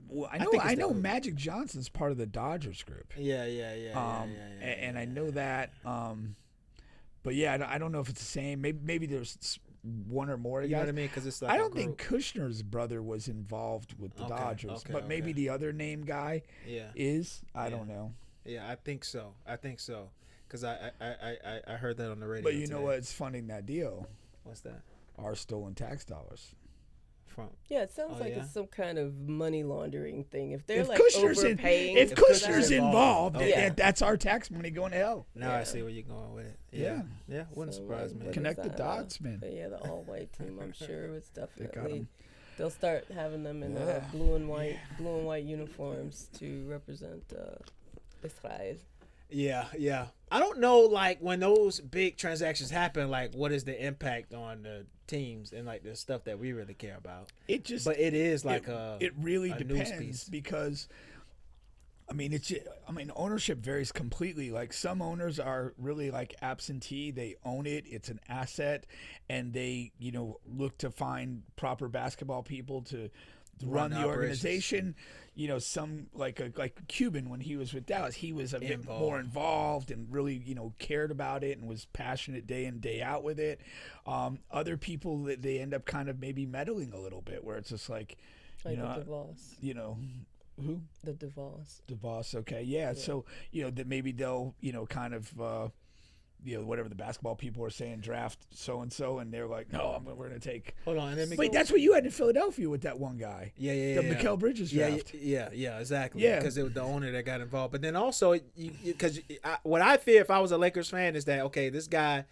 Well, I think it's know the- Magic Johnson's part of the Dodgers group. Yeah. And I know that. But yeah, I don't know if it's the same. Maybe there's one or more You know guys. what I mean? Because it's like I a don't think group. Kushner's brother was involved with the Okay, Dodgers, okay, but maybe okay. the other name guy Yeah, is. I Yeah. don't know. yeah. I think so. Because I heard that on the radio. But you know today. what's funding that deal? What's that Our stolen tax dollars. from? Yeah, it sounds Oh, like yeah? it's some kind of money laundering thing. If they're If like Kushner's overpaying, if If for Kushner's that- involved, Okay. Yeah. that's our tax money going to hell. Now I Yeah. see where you're going with it. Yeah. Yeah. Wouldn't So, surprise like, me. what Connect is the that, dots, man. But yeah, the all-white team, I'm sure was got definitely. 'em. They'll start having them in Yeah. blue and white uniforms to represent Israel. Yeah. I don't know, like, when those big transactions happen, like, what is the impact on the teams and, like, the stuff that we really care about? It just But it is like it really a news depends piece. because ownership varies completely. Like some owners are really like absentee, they own it, it's an asset, and they look to find proper basketball people to run the operations. organization. Some like Cuban, when he was with Dallas, he was a bit more involved and really cared about it and was passionate day in day out with it. Other people, that they end up kind of maybe meddling a little bit, where it's just like Like the DeVos. Who? The DeVos. DeVos, okay, yeah. So that maybe they'll kind of whatever the basketball people are saying, draft so and so, and they're like, no, we're gonna take. Hold on, and then Wait, that's what you had in Philadelphia with that one guy. yeah. The Mikal Bridges draft. Yeah, exactly. Yeah. Because it was the owner that got involved. But then also, because what I fear if I was a Lakers fan is that, okay, these guys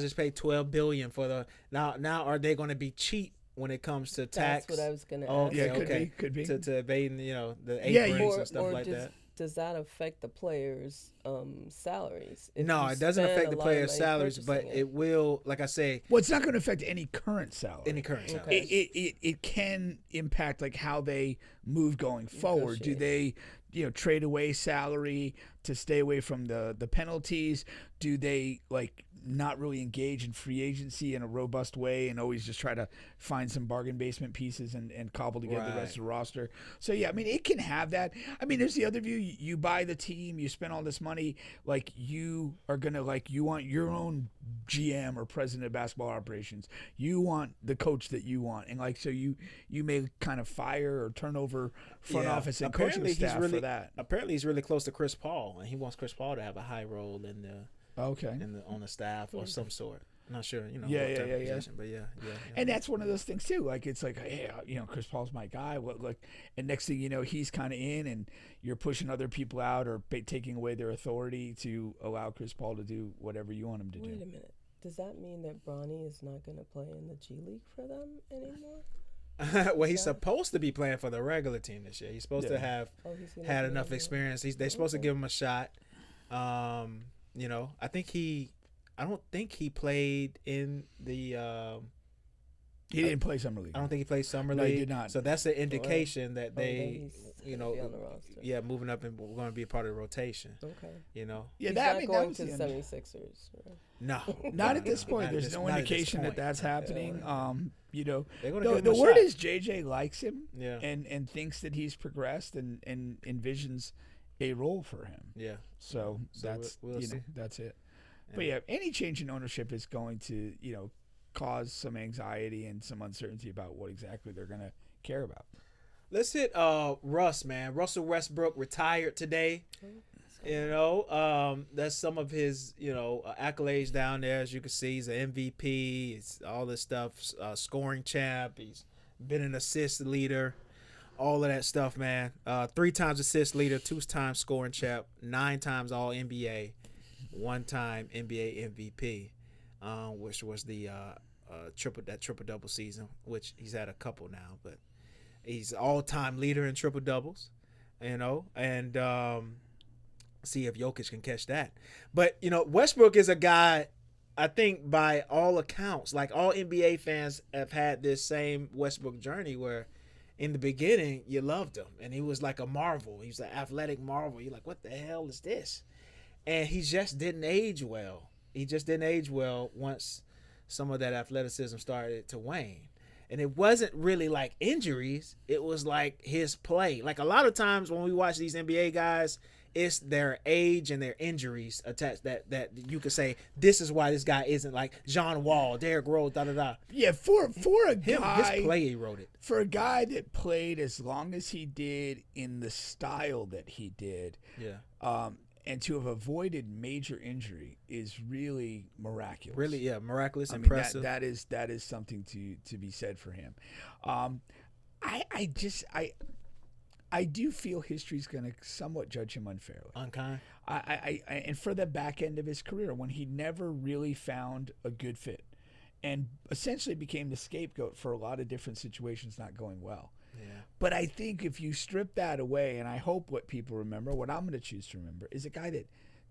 just paid $12 billion for the now are they going to be cheap when it comes to tax? That's what I was going to Oh, ask. Yeah, okay. could be. To evading the Yeah, aprons and stuff like that. Does that affect the players' salaries? If No, you it doesn't spend affect a the lot of players' money salaries, but purchasing it will, like I say, Well, it's not going to affect any current salary. any current Okay. salaries. It can impact like how they move going forward. Do they trade away salary to stay away from the penalties? Do they like not really engage in free agency in a robust way and always just try to find some bargain basement pieces and cobble together the rest of the roster? So yeah, it can have that. There's the other view. You buy the team, you spend all this money, like you are gonna you want your own GM or president of basketball operations. You want the coach that you want, and so you may kind of fire or turn over front office and coaching staff for that. Apparently, he's really close to Chris Paul, and he wants Chris Paul to have a high role in the Okay. on the staff or some sort. I'm not sure, Yeah, what type yeah, of yeah. position, but yeah. And that's one of those things too. Like it's like, hey, Chris Paul's my guy. And next thing you know, he's kind of in, and you're pushing other people out or taking away their authority to allow Chris Paul to do whatever you want him to Wait do. a minute. Does that mean that Bronny is not going to play in the G League for them anymore? Well, he's supposed to be playing for the regular team this year. He's supposed to have He's gonna had play enough in the- experience. They're supposed to give him a shot. I don't think he played in the. He didn't play summer league. I don't think he played summer No, league. he did not. So that's an indication that then they, he's gonna be on the roster. moving up and going to be a part of the rotation. Okay. Yeah, He's that not that going was to the the end. 76ers. Right? No, Not at this point. Not at There's this- no not at this indication that point. that's happening. They're going to give The him a word shot. is JJ likes him, Yeah. and thinks that he's progressed and envisions a role for him. Yeah. So So that's we'll see. that's it. But yeah, any change in ownership is going to cause some anxiety and some uncertainty about what exactly they're going to care about. Let's hit Russ, man. Russell Westbrook retired today. You know, that's some of his, accolades down there. As you can see, he's an MVP. It's all this stuff, scoring champ. He's been an assist leader, all of that stuff, man. 3 times assist leader, 2 times scoring champ, 9 times All NBA, 1 time NBA MVP, which was the triple double season, which he's had a couple now, but he's all-time leader in triple doubles, and see if Jokic can catch that. But, Westbrook is a guy, I think by all accounts, like all NBA fans have had this same Westbrook journey where in the beginning you loved him and he was like a marvel. He was an athletic marvel. You're like, what the hell is this? And he just didn't age well. He just didn't age well once some of that athleticism started to wane. And it wasn't really like injuries. It was like his play. Like a lot of times when we watch these NBA guys, it's their age and their injuries attached that you could say this is why this guy isn't like John Wall, Derrick Rose, da. Yeah, for a guy, his play eroded. For a guy that played as long as he did in the style that he did, and to have avoided major injury is really miraculous. Really, yeah, miraculous, I mean, impressive. that is something to be said for him. I do feel history's going to somewhat judge him unfairly. Unkind. And for the back end of his career, when he never really found a good fit, and essentially became the scapegoat for a lot of different situations not going well. Yeah. But I think if you strip that away, and I hope what people remember, what I'm going to choose to remember, is a guy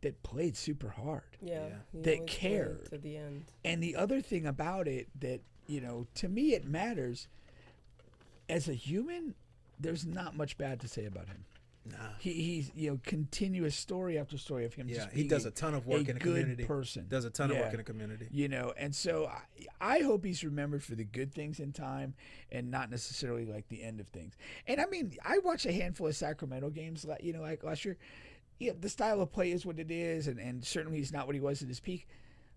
that played super hard. Yeah. That cared. To the end. And the other thing about it that, to me it matters, as a human, there's not much bad to say about him. Nah. He's continuous story after story of him. Yeah, just he does a ton of work in the community. Good person. Does a ton of work in the community. And so I hope he's remembered for the good things in time and not necessarily like the end of things. And I mean, I watched a handful of Sacramento games, like last year. Yeah, the style of play is what it is, and certainly he's not what he was at his peak.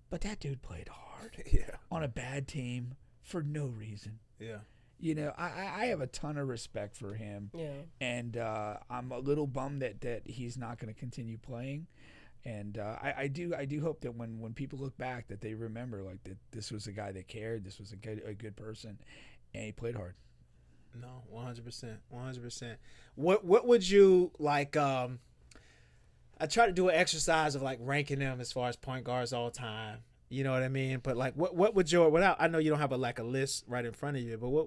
But that dude played hard. Yeah. On a bad team for no reason. Yeah. I have a ton of respect for him. Yeah. And I'm a little bummed that he's not going to continue playing. And I do hope that when people look back that they remember like that this was a guy that cared, this was a good person, and he played hard. No, 100%. What would you like? I try to do an exercise of like ranking them as far as point guards all time. You know what I mean? But like, what would your I know you don't have a list right in front of you, but what,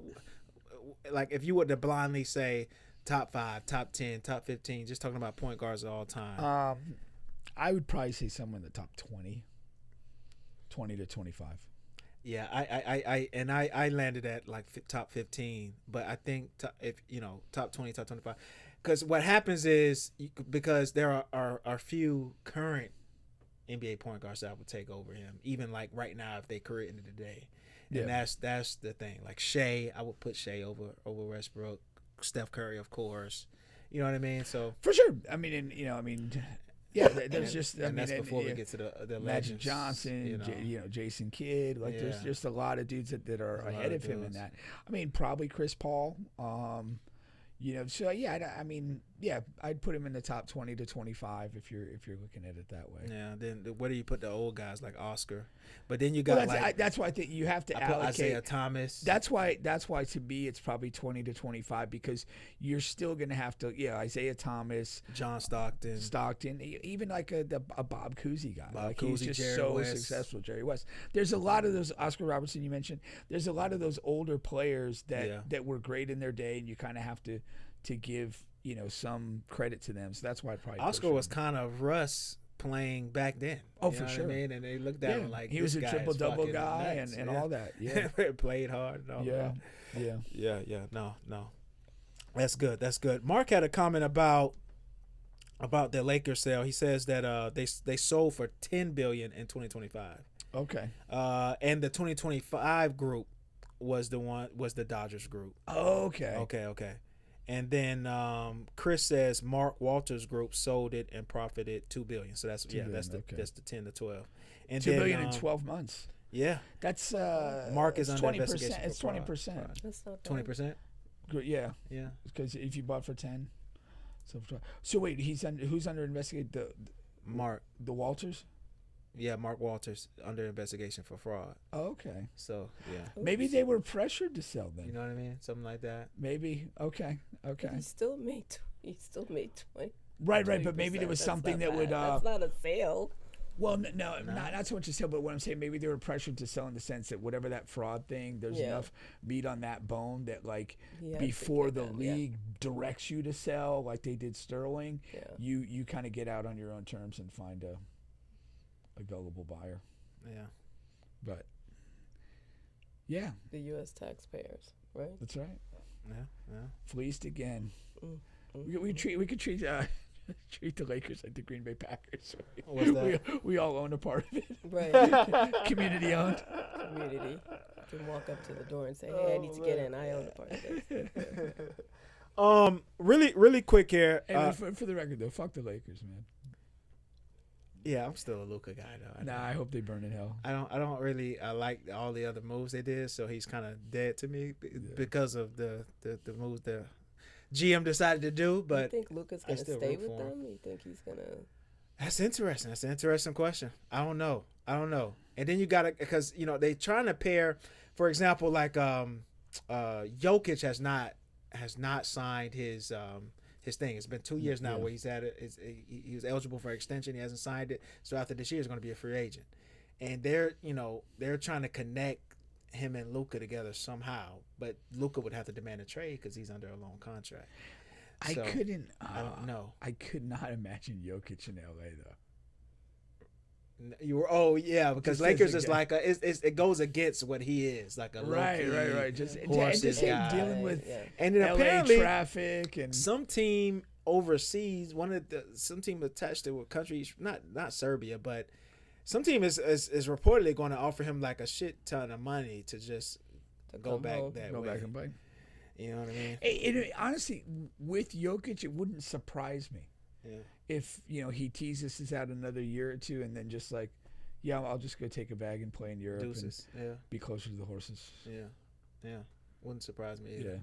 like, if you were to blindly say top 5, top 10, top 15, just talking about point guards of all time. I would probably say somewhere in the top 20 to 25. Yeah, I landed at like top 15, but I think top 20, top 25, because what happens is because there are few current NBA point guards that would take over him, even like right now if they career into today. And that's the thing. Like Shea, I would put Shea over Westbrook, Steph Curry, of course. You know what I mean? So for sure. I mean, yeah. There's that's before we get to the Magic legends, Johnson, Jason Kidd. Like there's just a lot of dudes that are ahead of him in that. I mean, probably Chris Paul. So I'd put him in the top 20 to 25 if you're looking at it that way. Yeah. Then where do you put the old guys like Oscar? But then you got that's why I think you have to allocate Isaiah Thomas. That's why to me it's probably 20 to 25 because you're still gonna have to Isaiah Thomas, John Stockton, even like a Bob Cousy guy. Cousy, he's just Jerry so West. successful. Jerry West. There's a lot of those Oscar Robertson you mentioned. There's a lot of those older players that were great in their day, and you kind of have to give some credit to them. So that's why I probably Oscar was kind of Russ playing back then. Oh, for sure. What I mean? And they looked at him like he was a triple-double guy nuts. and all that. Yeah, played hard. And all that. Yeah. No. That's good. Mark had a comment about the Lakers sale. He says that they sold for $10 billion in 2025. Okay. And the 2025 group was the Dodgers group. Okay. Okay. And then Chris says Mark Walters Group sold it and profited $2 billion. So that's the 10 to 12. And $2 billion in 12 months. Yeah. That's Mark is it's under 20%. investigation. It's 20%. That's not bad. 20%. Yeah, Yeah. because if you bought for 10, so wait, who's under investigation? Mark. The Walters. Yeah, Mark Walters under investigation for fraud. Oh, okay. So yeah, Maybe they were pressured to sell them. you know what I mean, something like that. Maybe. Okay. But he still made 20. Right. But maybe there was That's something not that would. bad. That's not a sale. Well, no, not so much a sale, but what I'm saying, maybe they were pressured to sell in the sense that whatever that fraud thing, there's enough meat on that bone that like before the league directs you to sell, like they did Sterling, you kind of get out on your own terms and find a gullible buyer. Yeah. But yeah, The U.S. taxpayers, right? that's right. Yeah. Fleeced again. We could treat the Lakers like the Green Bay Packers. What's that? We all own a part of it. Right. Community owned. Community. You can walk up to the door and say, "Hey, I need to get in. I own a part of this." Really quick here. Hey, for the record, though, fuck the Lakers, man. Yeah, I'm still a Luka guy though. I hope they burn in hell. I don't really like all the other moves they did, so he's kind of dead to me because of the moves the GM decided to do. But you think Luka's gonna stay with them? You think he's gonna? That's interesting. That's an interesting question. I don't know. And then you got to, because they trying to pair, for example, like Jokic has not signed his thing. It's been 2 years now where he's at it. He was eligible for extension. He hasn't signed it. So after this year, he's going to be a free agent. And they're trying to connect him and Luka together somehow. But Luka would have to demand a trade because he's under a long contract. So, I don't know. I could not imagine Jokic in LA though. Because Just Lakers as is a like it goes against what he is, like a right. Just horses him guy. dealing with And then LA apparently traffic and some team overseas, some team attached to a country, not Serbia, but some team is reportedly going to offer him like a shit ton of money to just go back home. that go way. back and bite. You know what I mean? Honestly, with Jokic, it wouldn't surprise me if he teases us out another year or two and then just like, I'll just go take a bag and play in Europe Deuces. and be closer to the horses. Yeah. Wouldn't surprise me either. Yeah.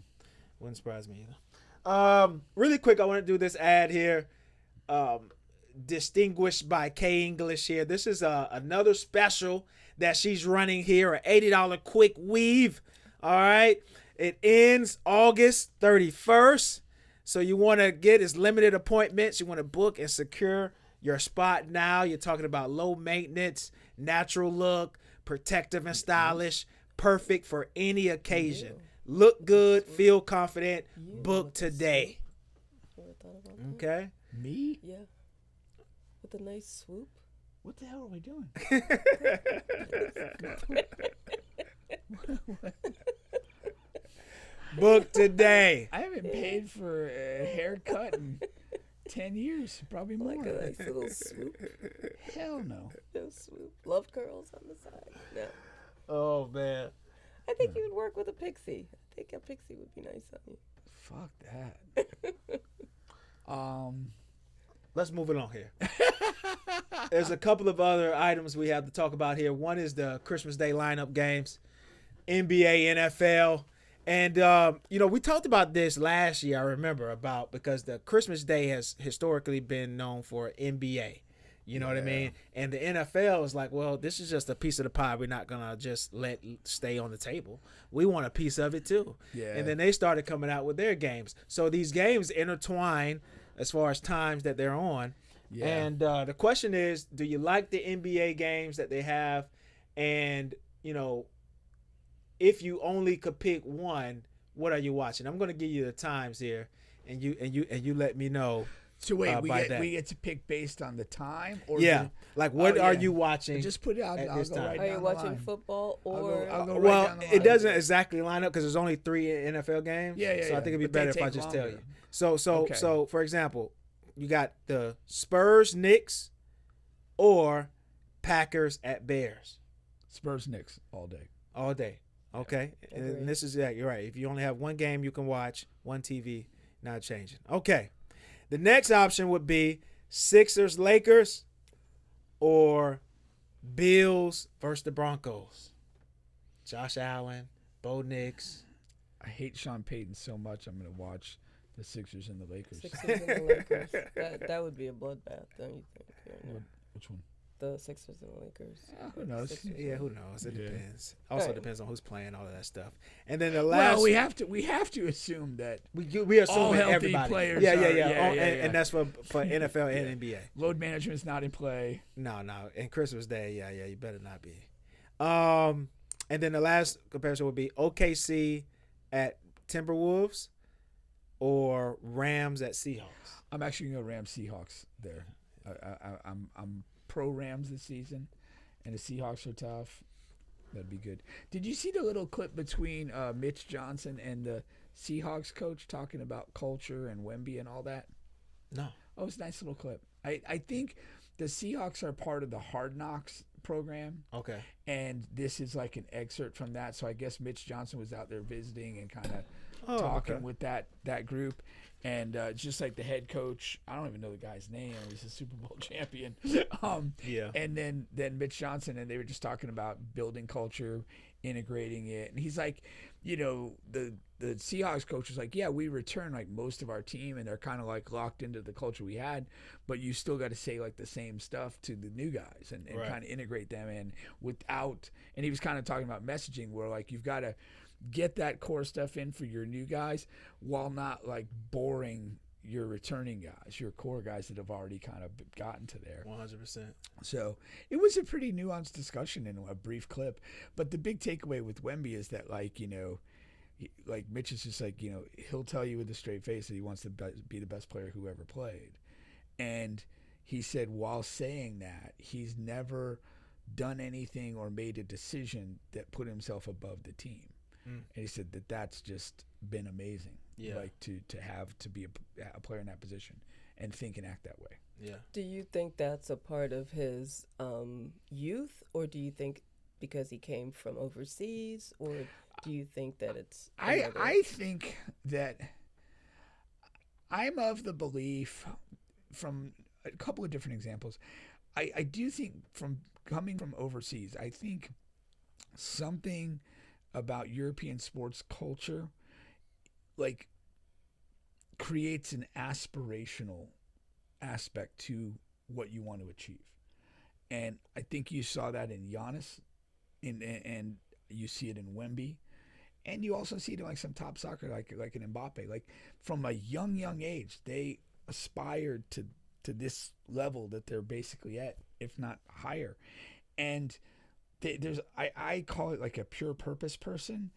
Wouldn't surprise me either. Really quick, I want to do this ad here. Distinguished by K English here. This is another special that she's running here, an $80 quick weave. All right. It ends August 31st. So you want to get his limited appointments. You want to book and secure your spot now. You're talking about low maintenance, natural look, protective and stylish, perfect for any occasion. Look good, feel confident, book today. Ever thought about that? Okay? Me? Yeah. With a nice swoop. What the hell are we doing? Book today. I haven't paid for a haircut in 10 years, probably more. Like a nice little swoop. Hell no. No swoop. Love curls on the side. No. Oh, man. I think you would work with a pixie. I think a pixie would be nice on you. Fuck that. Let's move it on here. There's a couple of other items we have to talk about here. One is the Christmas Day lineup games, NBA, NFL. And, we talked about this last year, I remember, because the Christmas Day has historically been known for NBA. You know what I mean? And the NFL is like, well, this is just a piece of the pie. We're not going to just let stay on the table. We want a piece of it, too. Yeah. And then they started coming out with their games. So these games intertwine as far as times that they're on. Yeah. And the question is, do you like the NBA games that they have? And, if you only could pick one, what are you watching? I'm going to give you the times here, and you let me know. So wait, we get to pick based on the time, or what are you watching? Just put it out. I'll go right Are you down watching the line. football or? I'll go right Well, down the it line. doesn't exactly line up because there's only 3 NFL games. Yeah. So I think it'd be But they better if I take just longer. tell you. Okay. So for example, you got the Spurs, Knicks, or Packers at Bears. Spurs, Knicks all day. All day. Okay. And this is you're right. If you only have one game you can watch, one TV, not changing. Okay. The next option would be Sixers, Lakers, or Bills versus the Broncos. Josh Allen, Bo Nix. I hate Sean Payton so much. I'm going to watch the Sixers and the Lakers. Sixers and the Lakers. That would be a bloodbath, don't you think? Which one? The Sixers and the Lakers. Who knows? Sixers Yeah, and- who knows? It Yeah. depends. Also Right. depends on who's playing, all of that stuff. And then the last, Well, we have to assume that we assume all that healthy everybody. players Yeah, are- yeah, yeah. yeah, Oh, yeah, and yeah. that's for NFL and NBA. load management is not in play. No. And Christmas Day, yeah, you better not be. And then the last comparison would be OKC at Timberwolves or Rams at Seahawks. I'm actually going to go Rams Seahawks there. I'm pro Rams this season, and the Seahawks are tough. That'd be good. Did you see the little clip between Mitch Johnson and the Seahawks coach talking about culture and Wemby and all that? No. Oh, it's a nice little clip. I think the Seahawks are part of the Hard Knocks program, Okay. and this is like an excerpt from that. So I guess Mitch Johnson was out there visiting and kind of Oh, talking okay. with that group. And just like the head coach, I don't even know the guy's name. He's a Super Bowl champion. Yeah. And then Mitch Johnson, and they were just talking about building culture, integrating it. And he's like, the Seahawks coach was like, yeah, we return like most of our team, and they're kind of like locked into the culture we had, but you still got to say like the same stuff to the new guys and Right. kind of integrate them in without. And he was kind of talking about messaging where like you've got to get that core stuff in for your new guys while not like boring your returning guys, your core guys that have already kind of gotten to there. 100%. So it was a pretty nuanced discussion in a brief clip. But the big takeaway with Wemby is that like Mitch is just like, he'll tell you with a straight face that he wants to be the best player who ever played. And he said while saying that, he's never done anything or made a decision that put himself above the team. And he said that's just been amazing. Yeah. Like to be a player in that position and think and act that way. Yeah. Do you think that's a part of his youth, or do you think because he came from overseas, or do you think that it's I think that I'm of the belief from a couple of different examples. I do think from coming from overseas, I think something about European sports culture like creates an aspirational aspect to what you want to achieve. And I think you saw that in Giannis and you see it in Wemby. And you also see it in like some top soccer, like an Mbappe. Like from a young age, they aspired to this level that they're basically at, if not higher. And I call it like a pure purpose person.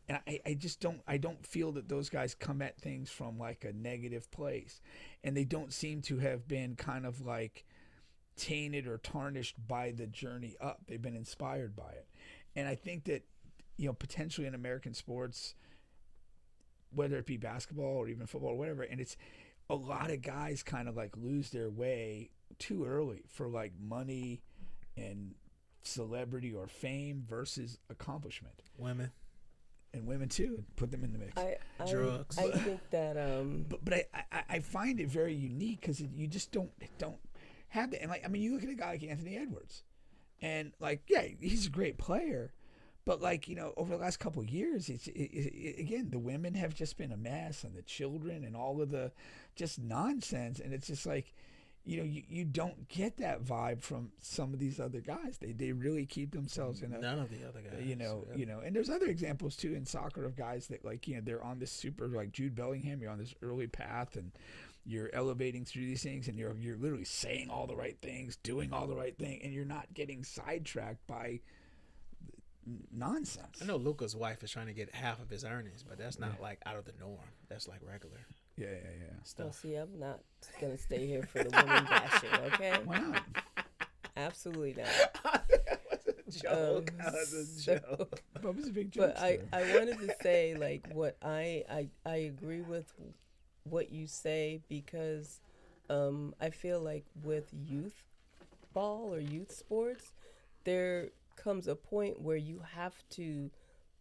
And I don't feel that those guys come at things from like a negative place. And they don't seem to have been kind of like tainted or tarnished by the journey up. They've been inspired by it. And I think that, potentially in American sports, whether it be basketball or even football or whatever, and it's a lot of guys kind of like lose their way too early for like money and celebrity or fame versus accomplishment. Women. And women too, put them in the mix. Drugs. I think that But I find it very unique because you just don't have that. And like, I mean, you look at a guy like Anthony Edwards, and like, yeah, he's a great player, but like, over the last couple of years, again, the women have just been a mess, and the children, and all of the just nonsense, and it's just like, you don't get that vibe from some of these other guys. They really keep themselves in a None of the other guys. And there's other examples too in soccer of guys that like, they're on this super, like Jude Bellingham, you're on this early path and you're elevating through these things and you're literally saying all the right things, doing all the right thing, and you're not getting sidetracked by nonsense. I know Luka's wife is trying to get half of his earnings, but that's not like out of the norm. That's like regular Yeah. well, stuff. see, I'm not gonna stay here for the women bashing, okay? Why not? Absolutely not. Joke. That was a joke. Bubba's a big joke. But I wanted to say like what I agree with what you say, because I feel like with youth ball or youth sports, there comes a point where you have to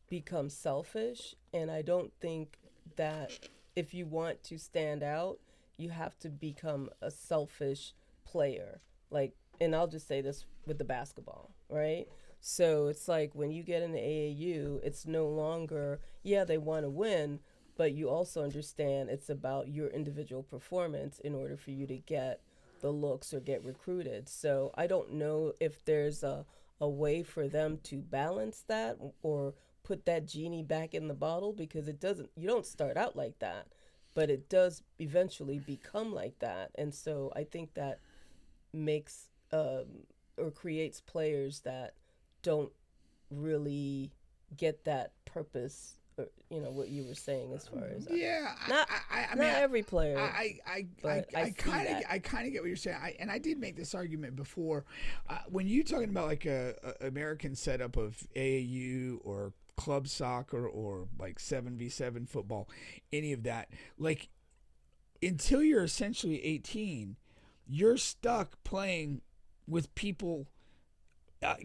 become selfish, and I don't think that if you want to stand out, you have to become a selfish player. Like, and I'll just say this with the basketball. right? So it's like when you get into AAU, it's no longer, yeah, they want to win, but you also understand it's about your individual performance in order for you to get the looks or get recruited. So I don't know if there's a way for them to balance that or put that genie back in the bottle, because it doesn't, you don't start out like that, but it does eventually become like that. And so I think that makes or creates players that don't really get that purpose, or, you know, what you were saying as far as not I not mean, every player. I but I see that. kind of get what you're saying. And I did make this argument before. When you're talking about like a American setup of AAU or club soccer or like 7v7 football, any of that, like until you're essentially 18, you're stuck playing with people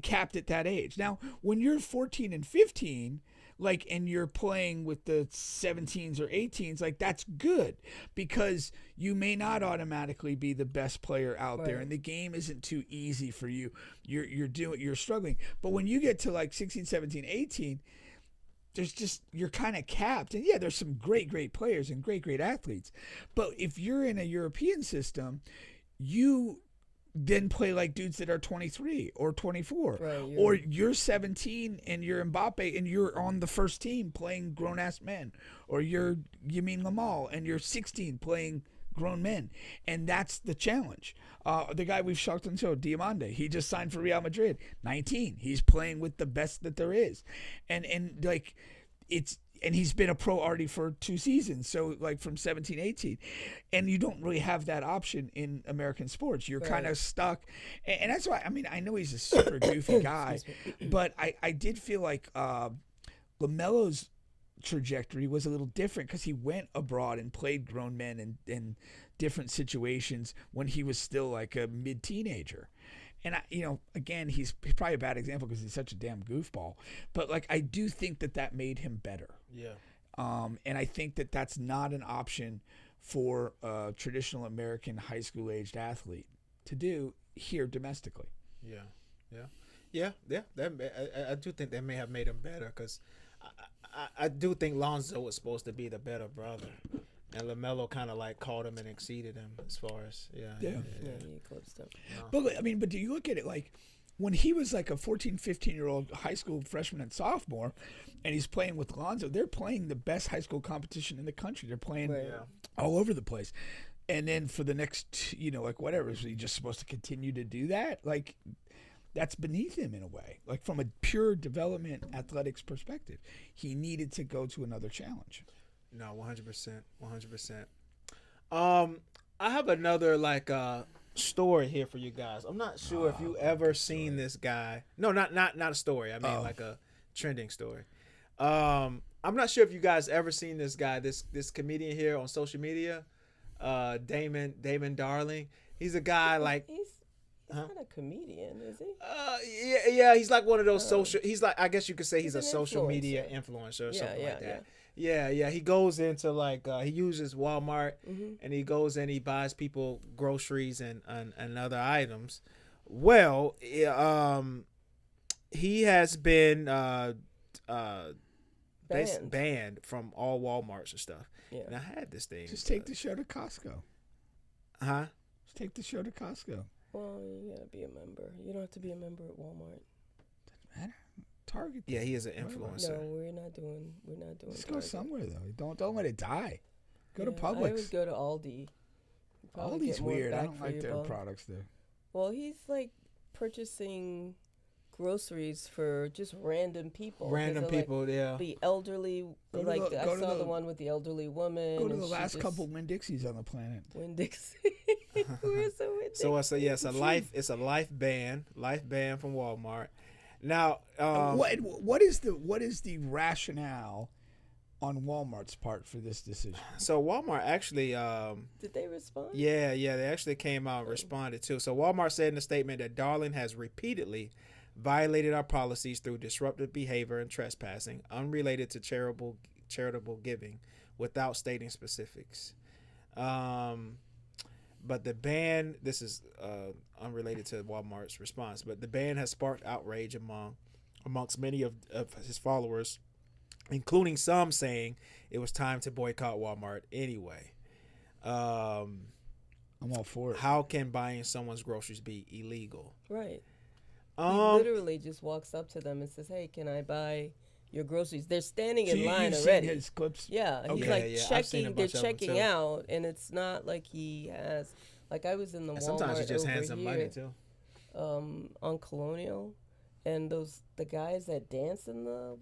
capped at that age. Now, when you're 14 and 15, like, and you're playing with the 17s or 18s, like, that's good because you may not automatically be the best player out there, and the game isn't too easy for you. You're struggling. But when you get to like 16, 17, 18, there's just, you're kind of capped. And yeah, there's some great players and great athletes. But if you're in a European system, you then play like dudes that are 23 or 24, or you're 17 and you're Mbappe and you're on the first team playing grown ass men, or you're Yamin Lamal and you're 16 playing grown men, and that's the challenge. The guy we've shocked on the show, Diamande, he just signed for Real Madrid, 19. He's playing with the best that there is, and like it's. And he's been a pro already for 2 seasons, so like from 17, 18. And you don't really have that option in American sports. You're kind of stuck. And that's why, I mean, I know he's a super goofy guy, but I did feel like LaMelo's trajectory was a little different because he went abroad and played grown men in different situations when he was still like a mid-teenager. And again, he's probably a bad example because he's such a damn goofball. But like, I do think that made him better. Yeah. And I think that that's not an option for a traditional American high school aged athlete to do here domestically. Yeah. I do think that may have made him better because I do think Lonzo was supposed to be the better brother. And LaMelo kind of like caught him and exceeded him as far as he eclipsed him. But I mean, but do you look at it like when he was like a 14, 15-year-old high school freshman and sophomore, and he's playing with Lonzo, they're playing the best high school competition in the country. They're playing all over the place. And then for the next, like whatever, is he just supposed to continue to do that? Like, that's beneath him in a way. Like from a pure development athletics perspective, he needed to go to another challenge. No, 100%. I have another like story here for you guys. I'm not sure if you ever seen this guy. No, not a story. I mean like a trending story. I'm not sure if you guys ever seen this guy, this comedian here on social media, Damon Darling. He's a guy like he's not a comedian, is he? Yeah, he's like one of those social. He's like, I guess you could say he's a social media influencer or something like that. Yeah. He goes into like he uses Walmart and he goes and he buys people groceries and other items. Well, he has been banned from all Walmarts and stuff. Yeah. And I had this thing. Just take the show to Costco. Huh? Just take the show to Costco. Well, you gotta be a member. You don't have to be a member at Walmart. Doesn't matter. Target. Yeah, he is an influencer. No, we're not doing. Just Target. go somewhere though. Don't let it die. Go to Publix. I would go to Aldi. Aldi's weird. I don't like their products there. Well, he's like purchasing groceries for just random people. Yeah. The elderly, I saw the one with the elderly woman. Go to the last couple Winn-Dixies on the planet. Winn-Dixie. Where's the Winn-Dixie? So it's a life ban from Walmart. Now, what is the rationale on Walmart's part for this decision? So Walmart actually did they respond? Yeah, they actually came out and responded too. So Walmart said in a statement that Darling has repeatedly violated our policies through disruptive behavior and trespassing unrelated to charitable giving without stating specifics. But the ban, this is unrelated to Walmart's response, but the ban has sparked outrage amongst many of his followers, including some saying it was time to boycott Walmart anyway. I'm all for it. How can buying someone's groceries be illegal? Right. He literally just walks up to them and says, "Hey, can I buy your groceries?" They're standing in line you've already. Seen his clips? Yeah, he's Okay. like I've seen a checking. They're bunch of them, checking too. out, and it's not like he has. Like I was in the And Walmart sometimes he just over hands them here, money too. on Colonial, and the guys that dance in the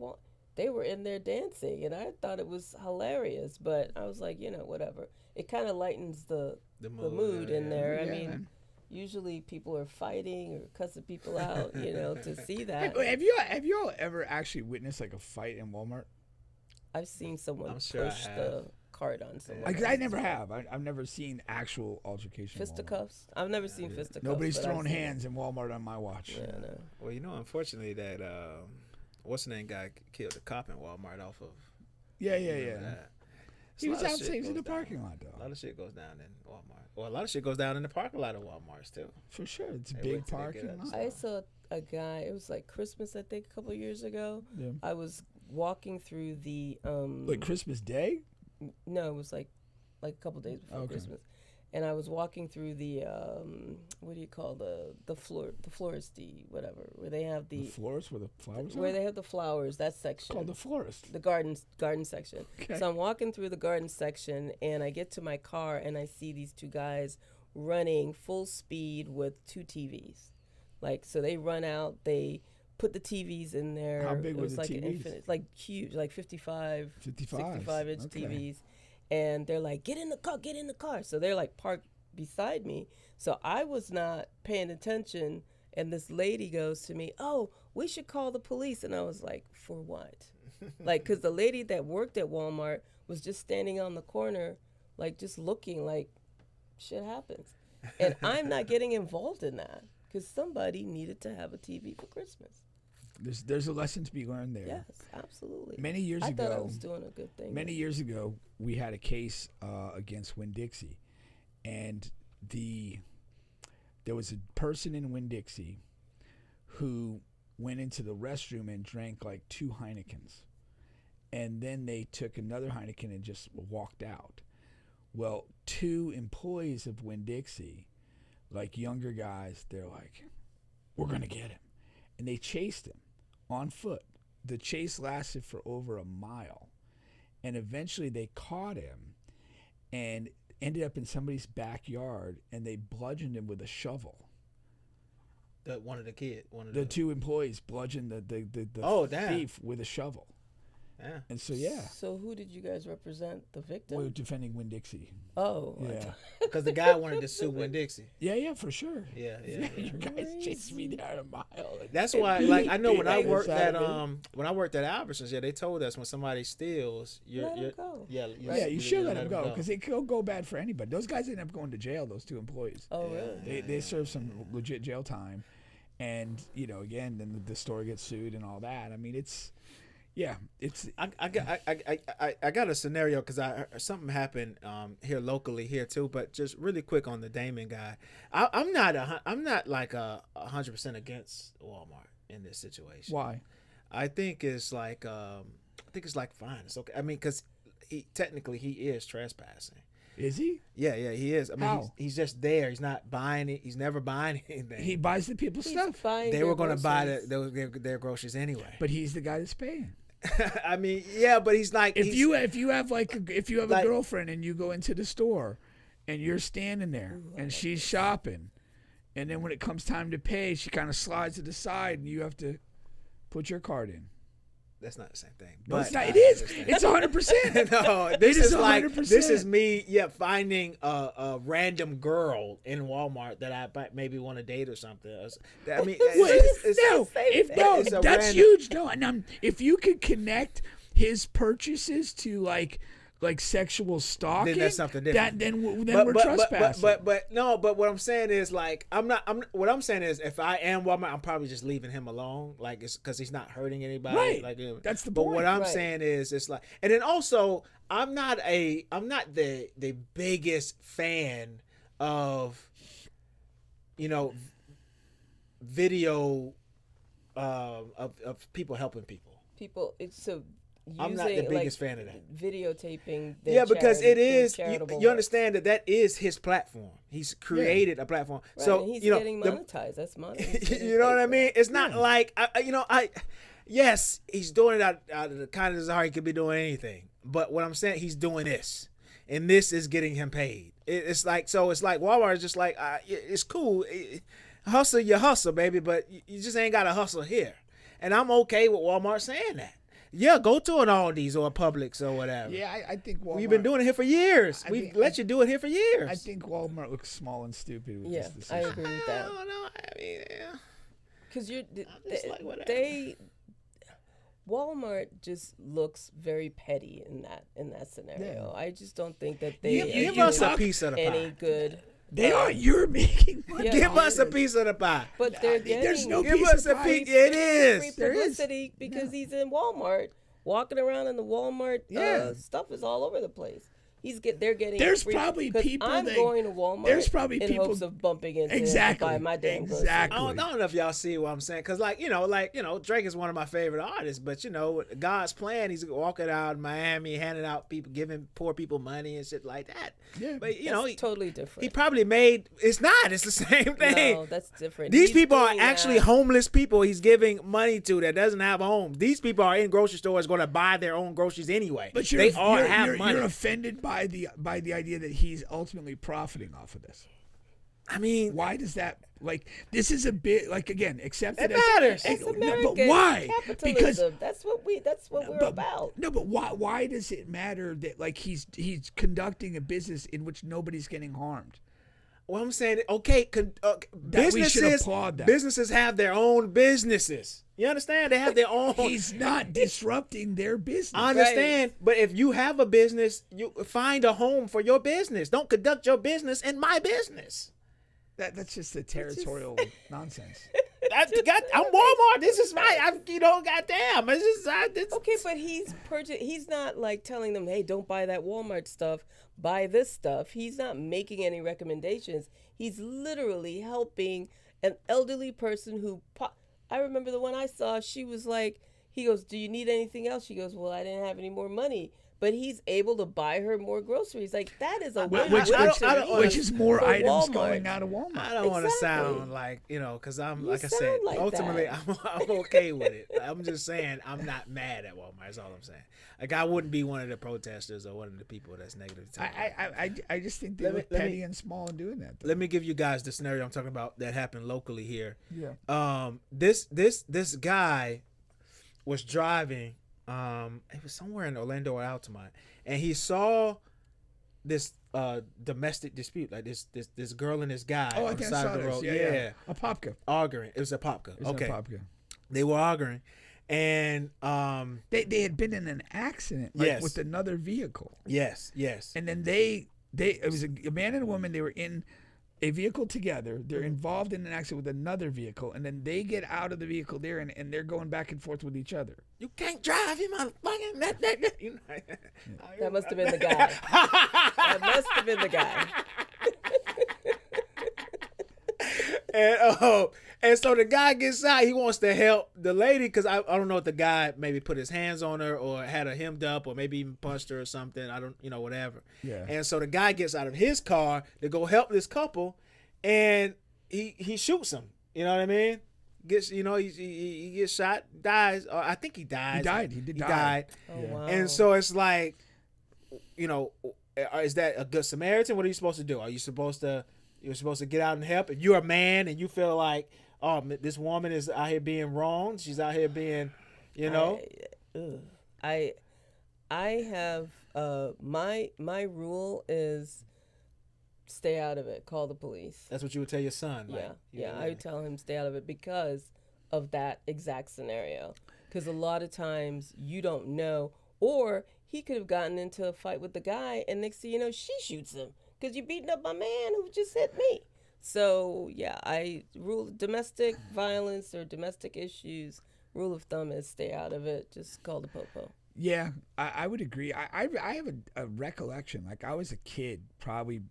they were in there dancing, and I thought it was hilarious. But I was like, whatever. It kind of lightens the mood in there. I Yeah, mean, man. usually people are fighting or cussing people out, to see that. Have you all ever actually witnessed like a fight in Walmart? I've seen someone I'm sure I push have. the cart on someone. Like, I else's never cart. have. I've never seen actual altercation. in Walmart. Fisticuffs? I've never seen fisticuffs. Nobody's but I've throwing seen hands in Walmart on my watch. it. Yeah, no. Well, unfortunately, that what's the name guy killed a cop in Walmart off of. Yeah. That. He was A lot of out shit saves in goes the down. parking lot, A though. lot of shit goes down in Walmart. Well, a lot of shit goes down in the parking lot of Walmart's too. For sure, it's a Hey, big wait till they parking get lot. I saw a guy, it was like Christmas, I think, a couple of years ago. Yeah. I was walking through the. Like Christmas Day? No, it was like a couple days before Okay. Christmas. And I was walking through the what do you call the floristy, whatever, where they have The the florist where the flowers where are? they have the flowers, that section. Called the florist. The garden section. Okay. So I'm walking through the garden section, and I get to my car, and I see these two guys running full speed with two TVs. Like, so they run out, they put the TVs in there. How big it were was the like TVs? an infinite, like huge, like 55, 55. 65-inch Okay. TVs. And they're like, get in the car. So they're like parked beside me. So I was not paying attention. And this lady goes to me, "Oh, we should call the police." And I was like, for what? Like, because the lady that worked at Walmart was just standing on the corner, like just looking like shit happens. And I'm not getting involved in that because somebody needed to have a TV for Christmas. There's a lesson to be learned there. Yes, absolutely. Many years I ago, thought I was doing a good thing. Many years ago, we had a case against Winn-Dixie, and there was a person in Winn-Dixie who went into the restroom and drank like 2 Heinekens, and then they took another Heineken and just walked out. Well, 2 employees of Winn-Dixie, like younger guys, they're like, "We're gonna get him," and they chased him on foot. The chase lasted for over a mile, and eventually they caught him and ended up in somebody's backyard, and they bludgeoned him with a shovel. The 2 employees bludgeoned the damn. thief with a shovel. Yeah. And so, yeah, So who did you guys represent? The victim? we were defending Winn-Dixie. Oh. Yeah. Because the guy wanted to sue Winn-Dixie. Yeah, for sure. Yeah. Your guys chased me down a mile. That's why, like, I know when I Like, worked at Saturday. Albertsons, they told us when somebody steals, Let him go. Yeah, you should let them go because it could go bad for anybody. Those guys ended up going to jail, those 2 employees. Oh, really? They served some legit jail time. And, again, then the store gets sued and all that. I mean, it's. I got a scenario because something happened here locally here too, but just really quick on the Damon guy. I'm not like 100% against Walmart in this situation. Why? I think it's like fine, it's okay. I mean, because technically he is trespassing. Is he? Yeah, he is. I mean, How? he's just there. He's not buying it. He's never buying anything. He buys the people's He's stuff. buying They their were going to buy groceries. their groceries anyway. But he's the guy that's paying. I mean, yeah, but he's like If you have a Like- girlfriend and you go into the store and you're standing there and she's shopping, and then when it comes time to pay, she kind of slides to the side and you have to put your card in. That's not the same thing. No, it's But not. I It is. understand. It's 100%. No, this It is is like 100%. this is me, finding a random girl in Walmart that I maybe want to date or something. I mean, it's a That's random- huge. No, and if you could connect his purchases to like sexual stalking, Then that's something different. Then we're trespassing. But what I'm saying is like what I'm saying is if I am Walmart, I'm probably just leaving him alone, like it's because he's not hurting anybody. Right. Like That's the But point. what I'm Right. saying is it's like, and then also I'm not the biggest fan of, video of people helping people. I'm not the biggest fan of that. Videotaping. Yeah, because it is. You understand that is his platform. He's created a platform. Right, so and he's getting monetized. That's money. You know what I mean? It's not like yes, he's doing it out of the kindness of his heart. He could be doing anything, but what I'm saying, he's doing this, and this is getting him paid. It's like Walmart is just like it's cool. Hustle your hustle, baby, but you just ain't got to hustle here. And I'm okay with Walmart saying that. Yeah, go to an Aldi's or a Publix or whatever. Yeah, I think Walmart. We've been doing it here for years. We've let you do it here for years. I think Walmart looks small and stupid with this decision. I agree with that. I don't know. I mean, because whatever. Walmart just looks very petty in that scenario. Yeah. I just don't think that they give us a piece of the any pie. good. They are. You're making money. Yeah, Give us a piece of the pie. But they're getting. There's no Give piece us of a pie. piece. It is. Free There is. publicity because he's in Walmart, walking around in the Walmart. Stuff is all over the place. They're getting. There's free, probably people I'm going to Walmart. There's probably in people hopes of bumping into exactly him to buy my damn groceries. I don't know if y'all see what I'm saying, because Drake is one of my favorite artists, but God's plan, he's walking out in Miami, handing out people, giving poor people money and shit like that. Yeah, but That's totally different. He probably made. It's not. It's the same thing. No, that's different. These He's people are doing actually that. homeless people. He's giving money to that doesn't have a home. These people are in grocery stores going to buy their own groceries anyway. But they all have money. You're offended by the idea that he's ultimately profiting off of this. I mean, why does that this is a bit again accepted it matters. It's but American why? capitalism. Because that's what we're about. No, but why does it matter that he's conducting a business in which nobody's getting harmed? Well, I'm saying, okay, we should applaud that. Businesses have their own businesses. You understand? They have their own. He's not disrupting their business. I understand, but if you have a business, you find a home for your business. Don't conduct your business in my business. That's just a territorial nonsense. I'm Walmart. This is goddamn. It's Okay, but he's not telling them, hey, don't buy that Walmart stuff, buy this stuff. He's not making any recommendations. He's literally helping an elderly person who, I remember the one I saw, she was like, he goes, do you need anything else? She goes, well, I didn't have any more money. But he's able to buy her more groceries. That is a which is more items Walmart. going out of Walmart. I don't want to sound because I'm You like I said, sound like ultimately that. I'm okay with it. I'm just saying I'm not mad at Walmart. That's all I'm saying. I wouldn't be one of the protesters or one of the people that's negative. I just think they look petty and small in doing that. Let me give you guys the scenario I'm talking about that happened locally here. Yeah. This guy was driving. It was somewhere in Orlando or Altamont, and he saw this domestic dispute, this girl and this guy on the side of the road. Yeah. A popka. Arguing. It was a popka. A popka. They were arguing, and they had been in an accident with another vehicle. Yes. And then it was a man and a woman. They were in a vehicle together. They're involved in an accident with another vehicle, and then they get out of the vehicle there, and they're going back and forth with each other. You can't drive, you motherfucking That must have been the guy. That must have been the guy. And so the guy gets out. He wants to help the lady because I don't know if the guy maybe put his hands on her or had her hemmed up or maybe even punched her or something. I don't, whatever. Yeah. And so the guy gets out of his car to go help this couple, and he shoots him. You know what I mean? He gets shot, dies. Or I think he died. He died. He did die. Died. Oh, wow. And so it's like, is that a good Samaritan? What are you supposed to do? You're supposed to get out and help. If you're a man and you feel like, oh, this woman is out here being wronged, she's out here being, I have my rule is stay out of it. Call the police. That's what you would tell your son. I would tell him stay out of it because of that exact scenario. Because a lot of times you don't know, or he could have gotten into a fight with the guy, and next thing you know, she shoots him because you're beating up my man who just hit me. So I rule domestic violence or domestic issues. Rule of thumb is stay out of it. Just call the popo. Yeah, I would agree. I have a recollection. Like I was a kid, probably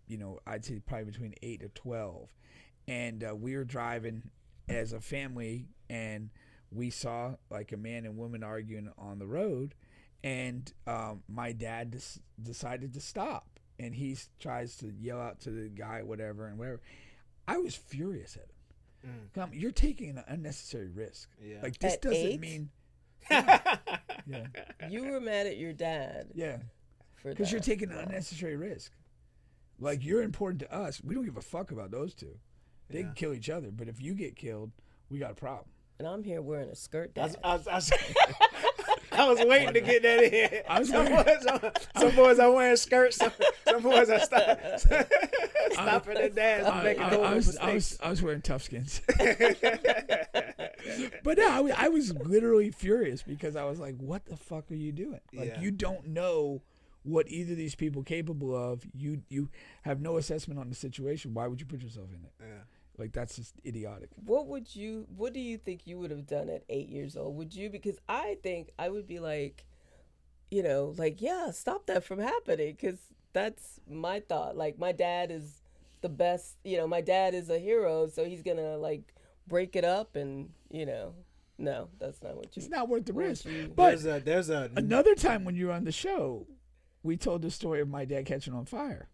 I'd say probably between 8 to 12, and we were driving as a family, and we saw like a man and woman arguing on the road, and my dad decided to stop, and he tries to yell out to the guy whatever and whatever. I was furious at him. You're taking an unnecessary risk. Yeah. Like this At doesn't 8? mean. Yeah. You were mad at your dad. Yeah. For Because you're that. taking an unnecessary risk. Like you're important to us. We don't give a fuck about those two. They can kill each other, but if you get killed, we got a problem. And I'm here wearing a skirt. Dad. I was waiting to get that in. Some boys are wearing skirts. Some boys are stopping their dads and making mistakes. I was wearing toughskins. But no, I was literally furious because I was like, what the fuck are you doing? Like you don't know what either of these people are capable of. You have no assessment on the situation. Why would you put yourself in it? Yeah. Like that's just idiotic. What do you think you would have done at 8 years old? Would you? Because I think I would be like, yeah, stop that from happening. Because that's my thought. Like my dad is the best. My dad is a hero, so he's gonna like break it up, and no, that's not what you. It's not worth the risk. you- But there's a another time when you were on the show, we told the story of my dad catching on fire.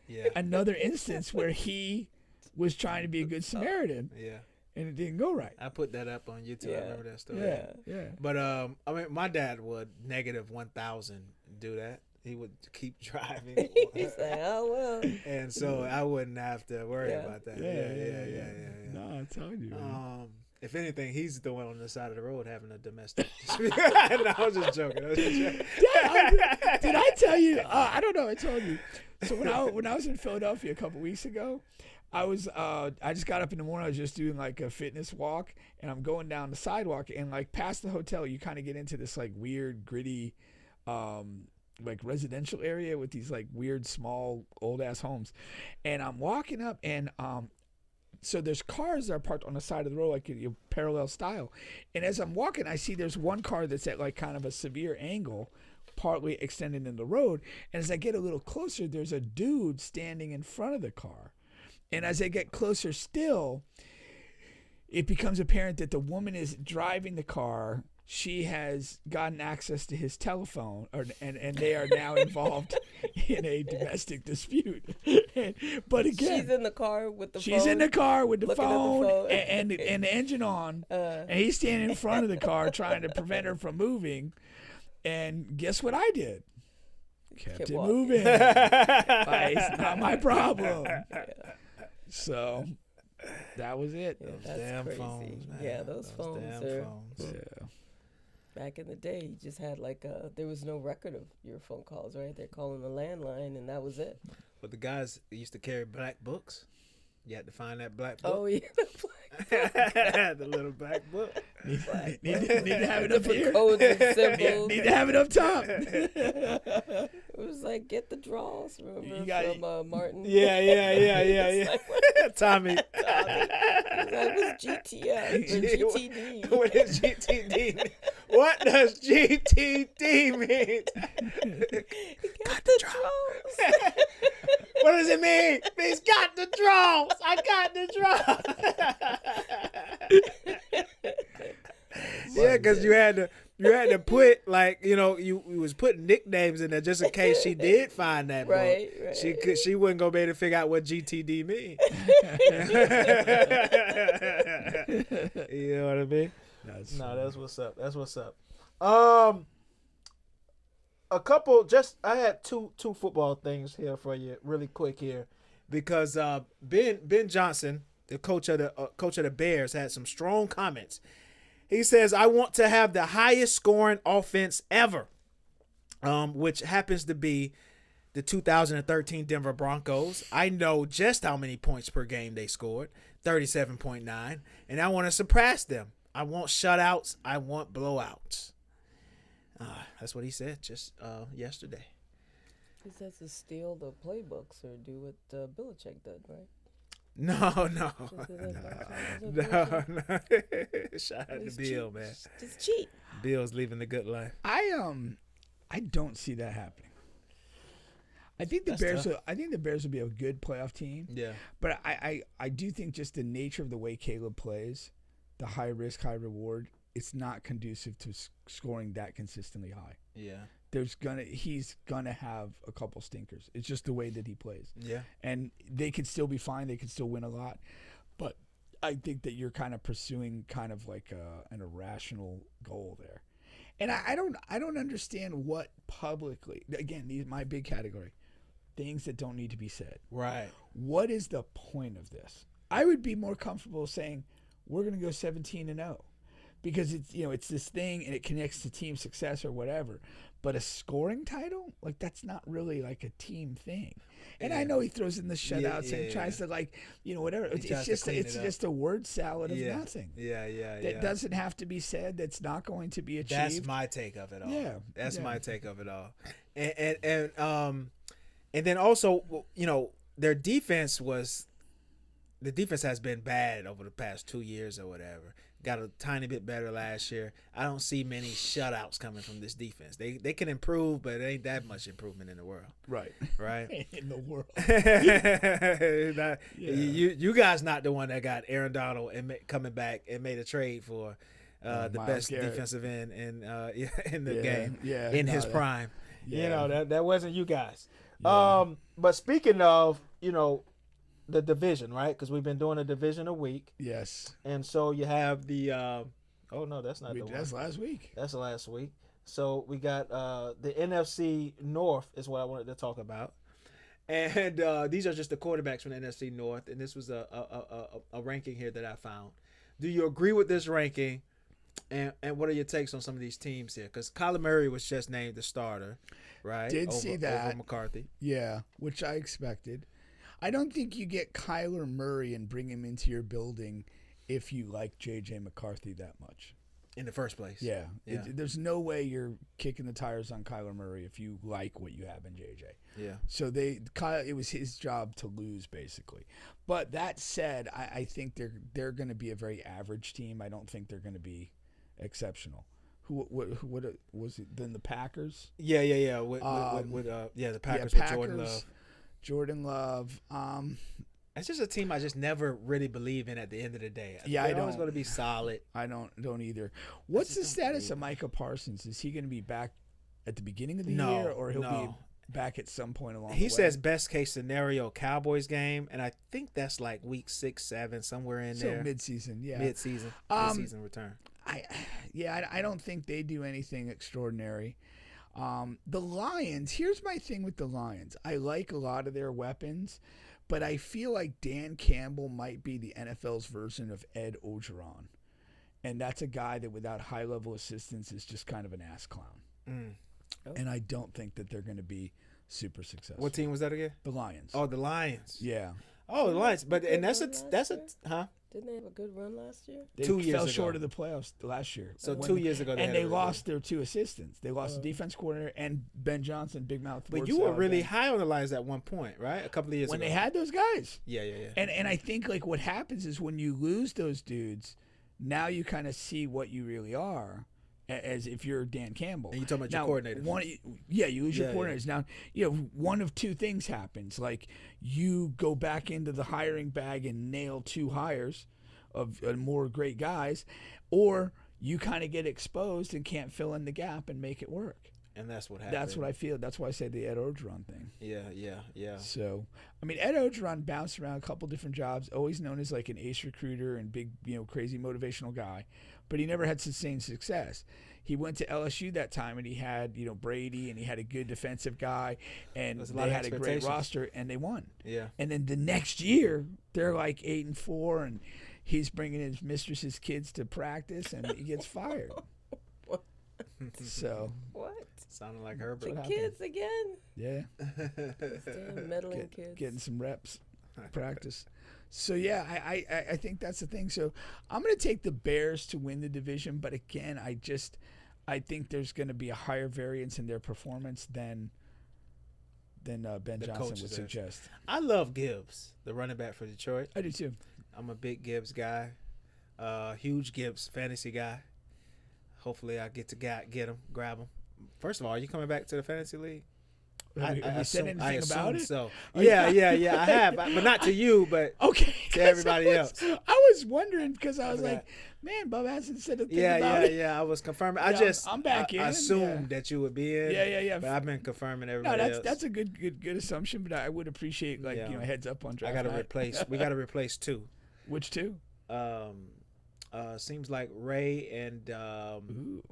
yeah. Another instance where he was trying to be a good Samaritan, Yeah. and it didn't go right. I put that up on YouTube. I remember that story. Yeah. But I mean, my dad would -1,000 do that. He would keep driving, He's like, oh well. and so I wouldn't have to worry about that. Yeah. No, I'm telling you. Man. If anything, he's the one on the side of the road having a domestic dispute. No, I was just joking. Did I tell you? I don't know. I told you. So when I was in Philadelphia a couple weeks ago, I just got up in the morning. I was just doing like a fitness walk, and I'm going down the sidewalk, and like past the hotel, you kind of get into this like weird, gritty, like residential area with these like weird, small, old ass homes, and I'm walking up, and so there's cars that are parked on the side of the road, like in parallel style, and as I'm walking, I see there's one car that's at like kind of a severe angle, partly extending in the road, and as I get a little closer, there's a dude standing in front of the car. And as I get closer still, it becomes apparent that the woman is driving the car. She has gotten access to his telephone, and they are now involved in a domestic dispute. But again, She's in the car with the phone. she's in the car with the looking at the phone, phone. and the engine on, and he's standing in front of the car trying to prevent her from moving. And guess what I did? Kept it walking. moving. It's not my problem. So that was it. Yeah, Those that's damn crazy. phones, man. Yeah, those phones damn are. phones. Yeah. Back in the day, you just had like there was no record of your phone calls, right? They're calling the landline, and that was it. But the guys used to carry black books. You had to find that black book. Oh yeah, The little black book. Need to have it up the here. codes and symbols. Need to have it up top. It was like get the draws. Remember You got from Martin? Yeah. Tommy. What's GTF? Or GTD? What is GTD mean? What does GTD mean? Got the draws. What does it mean? He's got the draws. I got the draws. Yeah, because you had to put like you was putting nicknames in there just in case she did find that book. Right. She wasn't gonna be able to figure out what GTD mean. You know what I mean? That's what's up. That's what's up. A couple. I had two football things here for you, really quick here, because Ben Johnson, the coach of the Bears, had some strong comments. He says, "I want to have the highest scoring offense ever," which happens to be the 2013 Denver Broncos. I know just how many points per game they scored, 37.9, and I want to surpass them. I want shutouts. I want blowouts. That's what he said just yesterday. He says to steal the playbooks or do what Belichick did, right? No. No. Shout out to Just Bill, cheat. man. Just cheat. Bill's living the good life. I don't see that happening. I think the That's Bears. tough. I think the Bears will be a good playoff team. Yeah. But I do think just the nature of the way Caleb plays, the high risk, high reward, it's not conducive to scoring that consistently high. Yeah. He's gonna have a couple stinkers. It's just the way that he plays. Yeah. And they could still be fine. They could still win a lot. But I think that you're kind of pursuing kind of like an irrational goal there. And I don't understand what publicly, again, these my big category, things that don't need to be said. Right. What is the point of this? I would be more comfortable saying we're going to go 17-0 because it's this thing and it connects to team success or whatever. But a scoring title, like that's not really like a team thing. And I know he throws in the shutouts and tries to whatever. It's just a word salad of nothing. That doesn't have to be said. That's not going to be achieved. That's my take of it all. Yeah, that's my take of it all. And then also, their defense has been bad over the past 2 years or whatever. Got a tiny bit better last year. I don't see many shutouts coming from this defense. They can improve, but it ain't that much improvement in the world. Right. In the world. You guys not the one that got Aaron Donald and coming back and made a trade for the Myles best Garrett. defensive end in the game in his prime. Yeah. That wasn't you guys. Yeah. But speaking of, the division, right? Because we've been doing a division a week. Yes. And so you have the oh no, that's not the one. That's last week. That's last week. So we got the NFC North is what I wanted to talk about. And these are just the quarterbacks from the NFC North, and this was a ranking here that I found. Do you agree with this ranking? And what are your takes on some of these teams here? Because Kyler Murray was just named the starter, right? See that. Over McCarthy. Yeah, which I expected. I don't think you get Kyler Murray and bring him into your building if you like J.J. McCarthy that much. In the first place. Yeah. There's no way you're kicking the tires on Kyler Murray if you like what you have in J.J. Yeah. So it was his job to lose, basically. But that said, I think they're going to be a very average team. I don't think they're going to be exceptional. What was it? Then the Packers? Yeah. With the Packers with Jordan Love. Jordan Love. It's just a team I just never really believe in at the end of the day. Yeah, They're always going to be solid. I don't either. What's the status of Micah Parsons? Is he going to be back at the beginning of the year, or he'll be back at some point along the way? He says best case scenario Cowboys game, and I think that's like week 6, 7, somewhere in there. So mid-season, yeah. Mid-season return. I don't think they do anything extraordinary. The Lions, here's my thing with the Lions. I like a lot of their weapons, but I feel like Dan Campbell might be the NFL's version of Ed Orgeron. And that's a guy that without high-level assistance is just kind of an ass clown. And I don't think that they're going to be super successful. What team was that again? The Lions. Oh, the Lions. Yeah. Oh, the Lions. But and that's a huh? Didn't they have a good run last year? They 2 years fell ago. short of the playoffs last year. So 2 years ago, they lost their 2 assistants. They lost the defense coordinator and Ben Johnson, big mouth. But you were really high on the Lions at one point, right? A couple of years when ago. they had those guys. Yeah. And I think like what happens is when you lose those dudes, now you kind of see what you really are. As if you're Dan Campbell. And you're talking about your coordinators. You lose your coordinators. Now, one of two things happens. Like you go back into the hiring bag and nail 2 hires of more great guys, or you kind of get exposed and can't fill in the gap and make it work. And that's what happened. That's what I feel. That's why I say the Ed Orgeron thing. Yeah. So, I mean, Ed Orgeron bounced around a couple different jobs, always known as like an ace recruiter and big, crazy motivational guy, but he never had sustained success. He went to LSU that time and he had, Brady and he had a good defensive guy and they had a great roster and they won. Yeah. And then the next year they're like 8-4 and he's bringing his mistress's kids to practice and he gets fired. So what? Sounding like Herbert. The kids again? Yeah. Damn meddling kids. Getting some reps, practice. So yeah, I think that's the thing. So I'm going to take the Bears to win the division, but again, I think there's going to be a higher variance in their performance than Ben The Johnson coach would says. suggest. I love Gibbs, the running back for Detroit. I do too. I'm a big Gibbs guy, huge Gibbs fantasy guy. Hopefully, I get to get him, grab him. First of all, are you coming back to the fantasy league? Have you said anything about it? So. Are Yeah, I have, but not to you, but Okay. to everybody else. I was wondering because I was forgot. like, man, Bubba hasn't said a thing about it. Yeah. I was confirming. Yeah, I'm back in. I assumed that you would be in. Yeah. But I've been confirming No, everybody else. that's a good assumption, but I would appreciate heads up on draft. I got to night. replace. We got to replace 2. Which two? Seems like Ray and Ooh.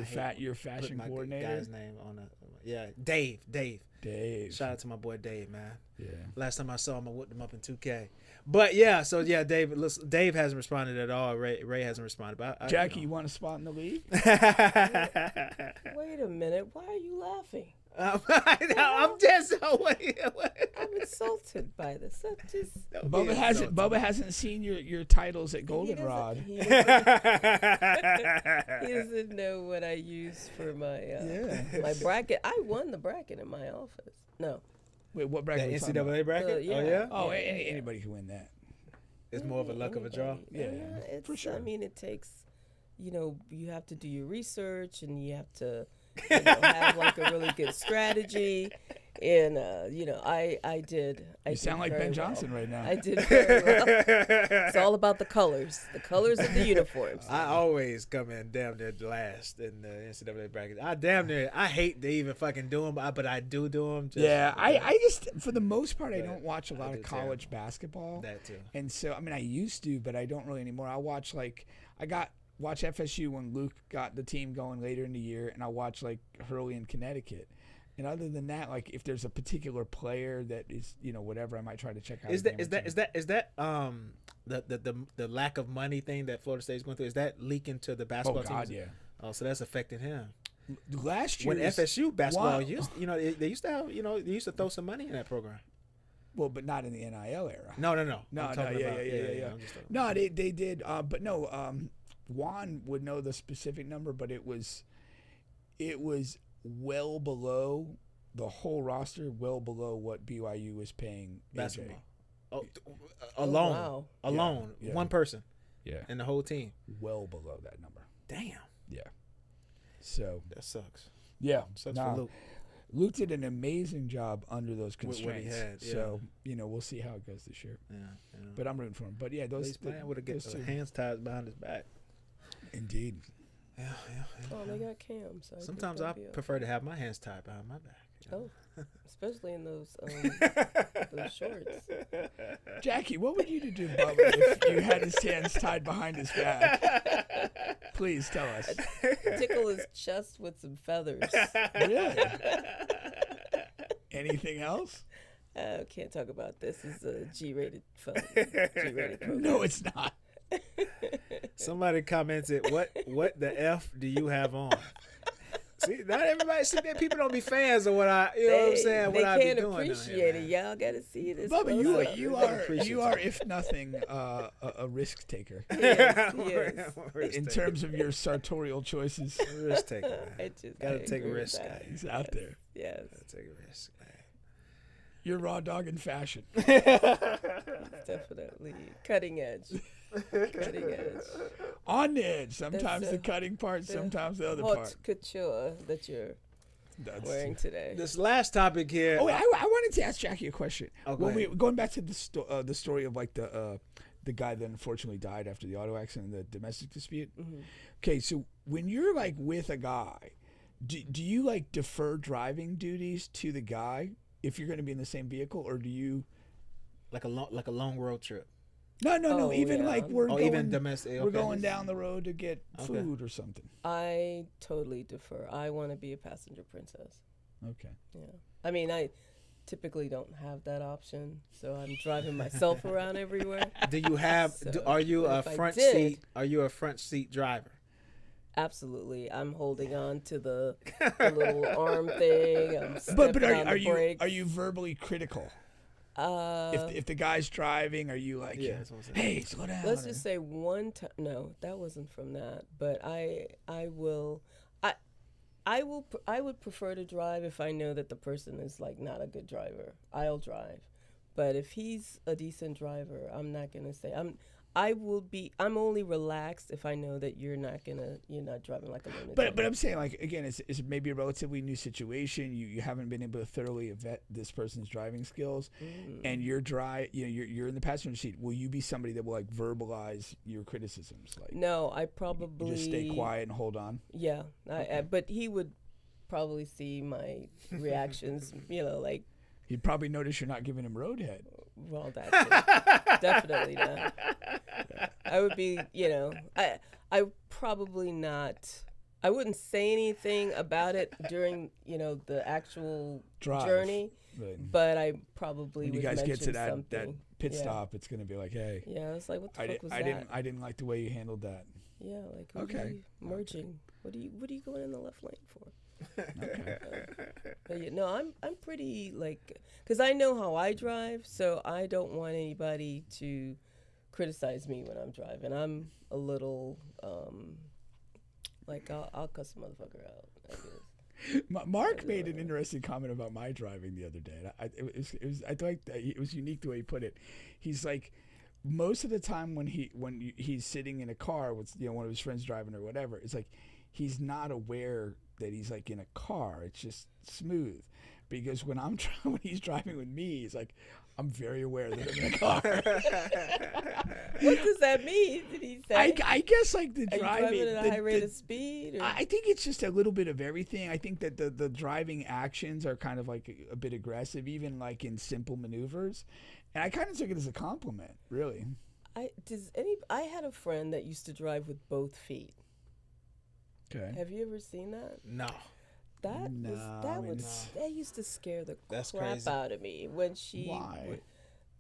fuck, Your fashion my coordinator. guy's name on Dave. Dave. Shout out to my boy Dave, man. Yeah. Last time I saw him, I whooped him up in 2K. But yeah, so yeah, Dave hasn't responded at all. Ray hasn't responded. But Jackie, you want a spot in the league? Wait a minute. Why are you laughing? I'm just I'm insulted by this. That just Bubba hasn't seen your titles at Goldenrod. He doesn't know what I use for my my bracket. I won the bracket in my office. No. Wait, what The bracket? we talking about? NCAA bracket? yeah. Oh yeah. Oh, anybody can win that. It's more of a luck of a draw. Yeah, it's, for sure. I mean, it takes, you have to do your research and you have to have like a really good strategy. And, I did. You sound like Ben Johnson right now. I did very well. It's all about the colors of the uniforms. I always come in damn near last in the NCAA bracket. I hate to even fucking do them, but I do them. I just, for the most part, I don't watch a lot I of do college basketball. That too. And so, I mean, I used to, but I don't really anymore. I watch watch FSU when Luke got the team going later in the year, and I watch like Hurley in Connecticut. And other than that, like if there's a particular player that is, whatever, I might try to check out. Is that the lack of money thing that Florida State is going through? Is that leaking to the basketball God, teams? yeah. Oh, so that's affecting him. Last year, When FSU basketball Wow. they used to have, they used to throw some money in that program. well, but not in the NIL era. No. No, I'm yeah. talking about- I'm just talking No, they did, but no. Juan would know the specific number, but it was well below the whole roster, well below what BYU was paying basketball. AJ. Oh, alone, wow. Yeah. one person, Yeah, and the whole team. well below that number. Damn, Yeah. So that sucks. yeah, Sucks nah, for Luke. Luke did an amazing job under those With what he constraints. had, So we'll see how it goes this year. Yeah. But I'm rooting for him. But yeah, At those least man would have those got two. hands tied behind his back. Indeed. Yeah. Oh, they got Cam. So Sometimes I prefer to have my hands tied behind my back. Oh, especially in those shorts. Jackie, what would you do, Bubba, if you had his hands tied behind his back? Please tell us. Tickle his chest with some feathers. Really? Anything else? Can't talk about this. It's a G-rated film. G-rated program. No, it's not. Somebody commented, "What the f do you have on?" See, not everybody. See that people don't be fans of what I, what I'm saying. What I be can't doing. appreciate it. Y'all got to see this. Bubba, close-up. you are, if nothing, a risk taker Yes. in terms of your sartorial choices. Risk taker. Man. I just Gotta I take a agree with risk. that. He's out there. Yes. Gotta take a risk, man. You're raw dog in fashion. Definitely cutting edge. Cutting edge. On the edge. Sometimes That's, the cutting part, sometimes the other Haute part. couture that you're wearing today. This last topic here. Oh, I wanted to ask Jackie a question. Oh, go ahead. Going back to the story of like the guy that unfortunately died after the auto accident, the domestic dispute. Mm-hmm. Okay, so when you're like with a guy, do you like defer driving duties to the guy if you're going to be in the same vehicle, or do you like a long road trip. No. Oh, Even yeah. like we're going, even domestic. we're okay. going down the road to get food or something. I totally defer. I want to be a passenger princess. Okay. Yeah. I mean, I typically don't have that option, so I'm driving myself around everywhere. Do you have? So, are you a if I front did- seat? Are you a front seat driver? Absolutely. I'm holding on to the little arm thing. I'm But stepping on are the you brakes. verbally critical? Uh, If the guy's driving, are you like, Yeah, that's what I'm saying. hey, slow down? let's just say one time. No, that wasn't from that. But I will. I would prefer to drive if I know that the person is like not a good driver. I'll drive. But if he's a decent driver, I'm not going to say I'm only relaxed if I know that you're not driving like a lunatic. But I'm saying, like, again, it's maybe a relatively new situation. You haven't been able to thoroughly vet this person's driving skills, and you're you're in the passenger seat. Will you be somebody that will like verbalize your criticisms? Like, no, I probably you just stay quiet and hold on. Yeah, but he would probably see my reactions. Like. He'd probably notice you're not giving him roadhead. Well, that's definitely not. I would be, I probably not. I wouldn't say anything about it during, the actual journey. Right. But I probably when would you guys mention get to that something. pit stop, it's gonna be like, hey. Yeah, I was like, what the fuck was that? I didn't like the way you handled that. Yeah, like okay, merging. What are you going in the left lane for? Okay. But no, I'm pretty because I know how I drive, so I don't want anybody to criticize me when I'm driving. I'm a little I'll cuss a motherfucker out, I guess. Mark made an interesting comment about my driving the other day. I thought it was unique the way he put it. He's like, most of the time when he's sitting in a car with one of his friends driving or whatever, it's like he's not aware that he's like in a car. It's just smooth. Because when he's driving with me, he's like, I'm very aware that I'm in a car. What does that mean? Did he say? I guess like the Are driving. you driving at a high rate of speed? Or? I think it's just a little bit of everything. I think that the driving actions are kind of like a bit aggressive, even like in simple maneuvers. And I kind of took it as a compliment, really. I had a friend that used to drive with both feet. Okay. Have you ever seen that? No. That used to scare the crap crazy. out of me when she. Why?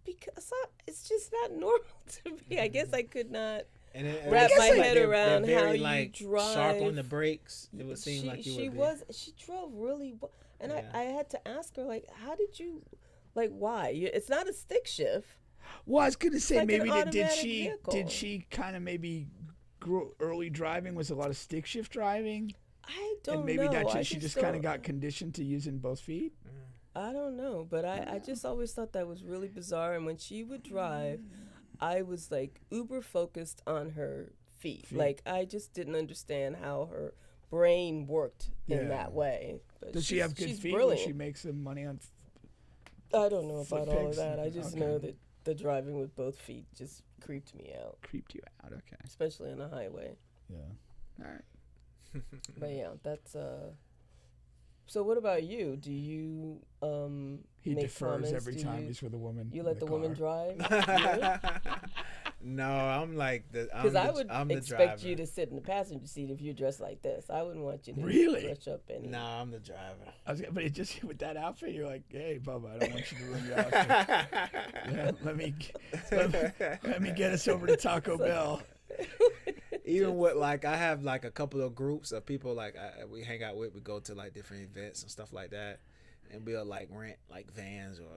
Because it's just not normal to me. I guess I could not wrap my head around how you drive. Sharp on the brakes. It would seem like you would be. She drove really well, and I had to ask her how did you, why? It's not a stick shift. Well, I was gonna say like maybe did vehicle. she kind of maybe grow early driving? Was a lot of stick shift driving? I don't know. And maybe that she just kind of got conditioned to using both feet? I don't know, but I just always thought that was really bizarre. And when she would drive, I was uber focused on her feet. I just didn't understand how her brain worked in that way. But Does she have good feet brilliant. when she makes some money on I don't know about all of that. I just know that the driving with both feet just creeped me out. Creeped you out, okay. Especially on the highway. Yeah. All right. But yeah, that's So what about you? Do you he make defers comments? every time he's with a woman. You let the woman drive? No, I'm like because I would expect driver. you to sit in the passenger seat if you're dressed like this. I wouldn't want you to brush up any. No, I'm the driver. But it just with that outfit, you're like, hey, Bubba, I don't want you to ruin your outfit. Let me get us over to Taco Bell. Even with I have a couple of groups of people we hang out with. We go to different events and stuff like that, and we'll rent vans or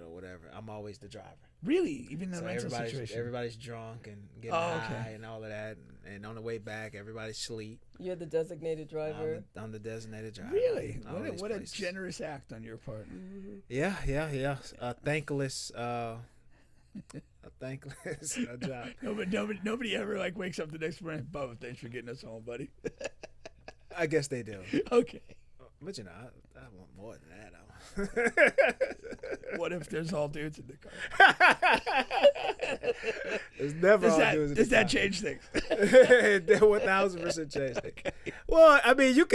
whatever. I'm always the driver. Really, even in the rental situation. Everybody's drunk and getting high and all of that, and on the way back, everybody's asleep. You're the designated driver. I'm the designated driver. Really? What a generous act on your part. Mm-hmm. Yeah. A thankless job. Nobody ever wakes up the next morning. Bubba, thanks for getting us home, buddy. I guess they do. Okay. But I want more than that. What if there's all dudes in the car? There's never all dudes in the car. Does that change things? 1,000% change things. Well, I mean, you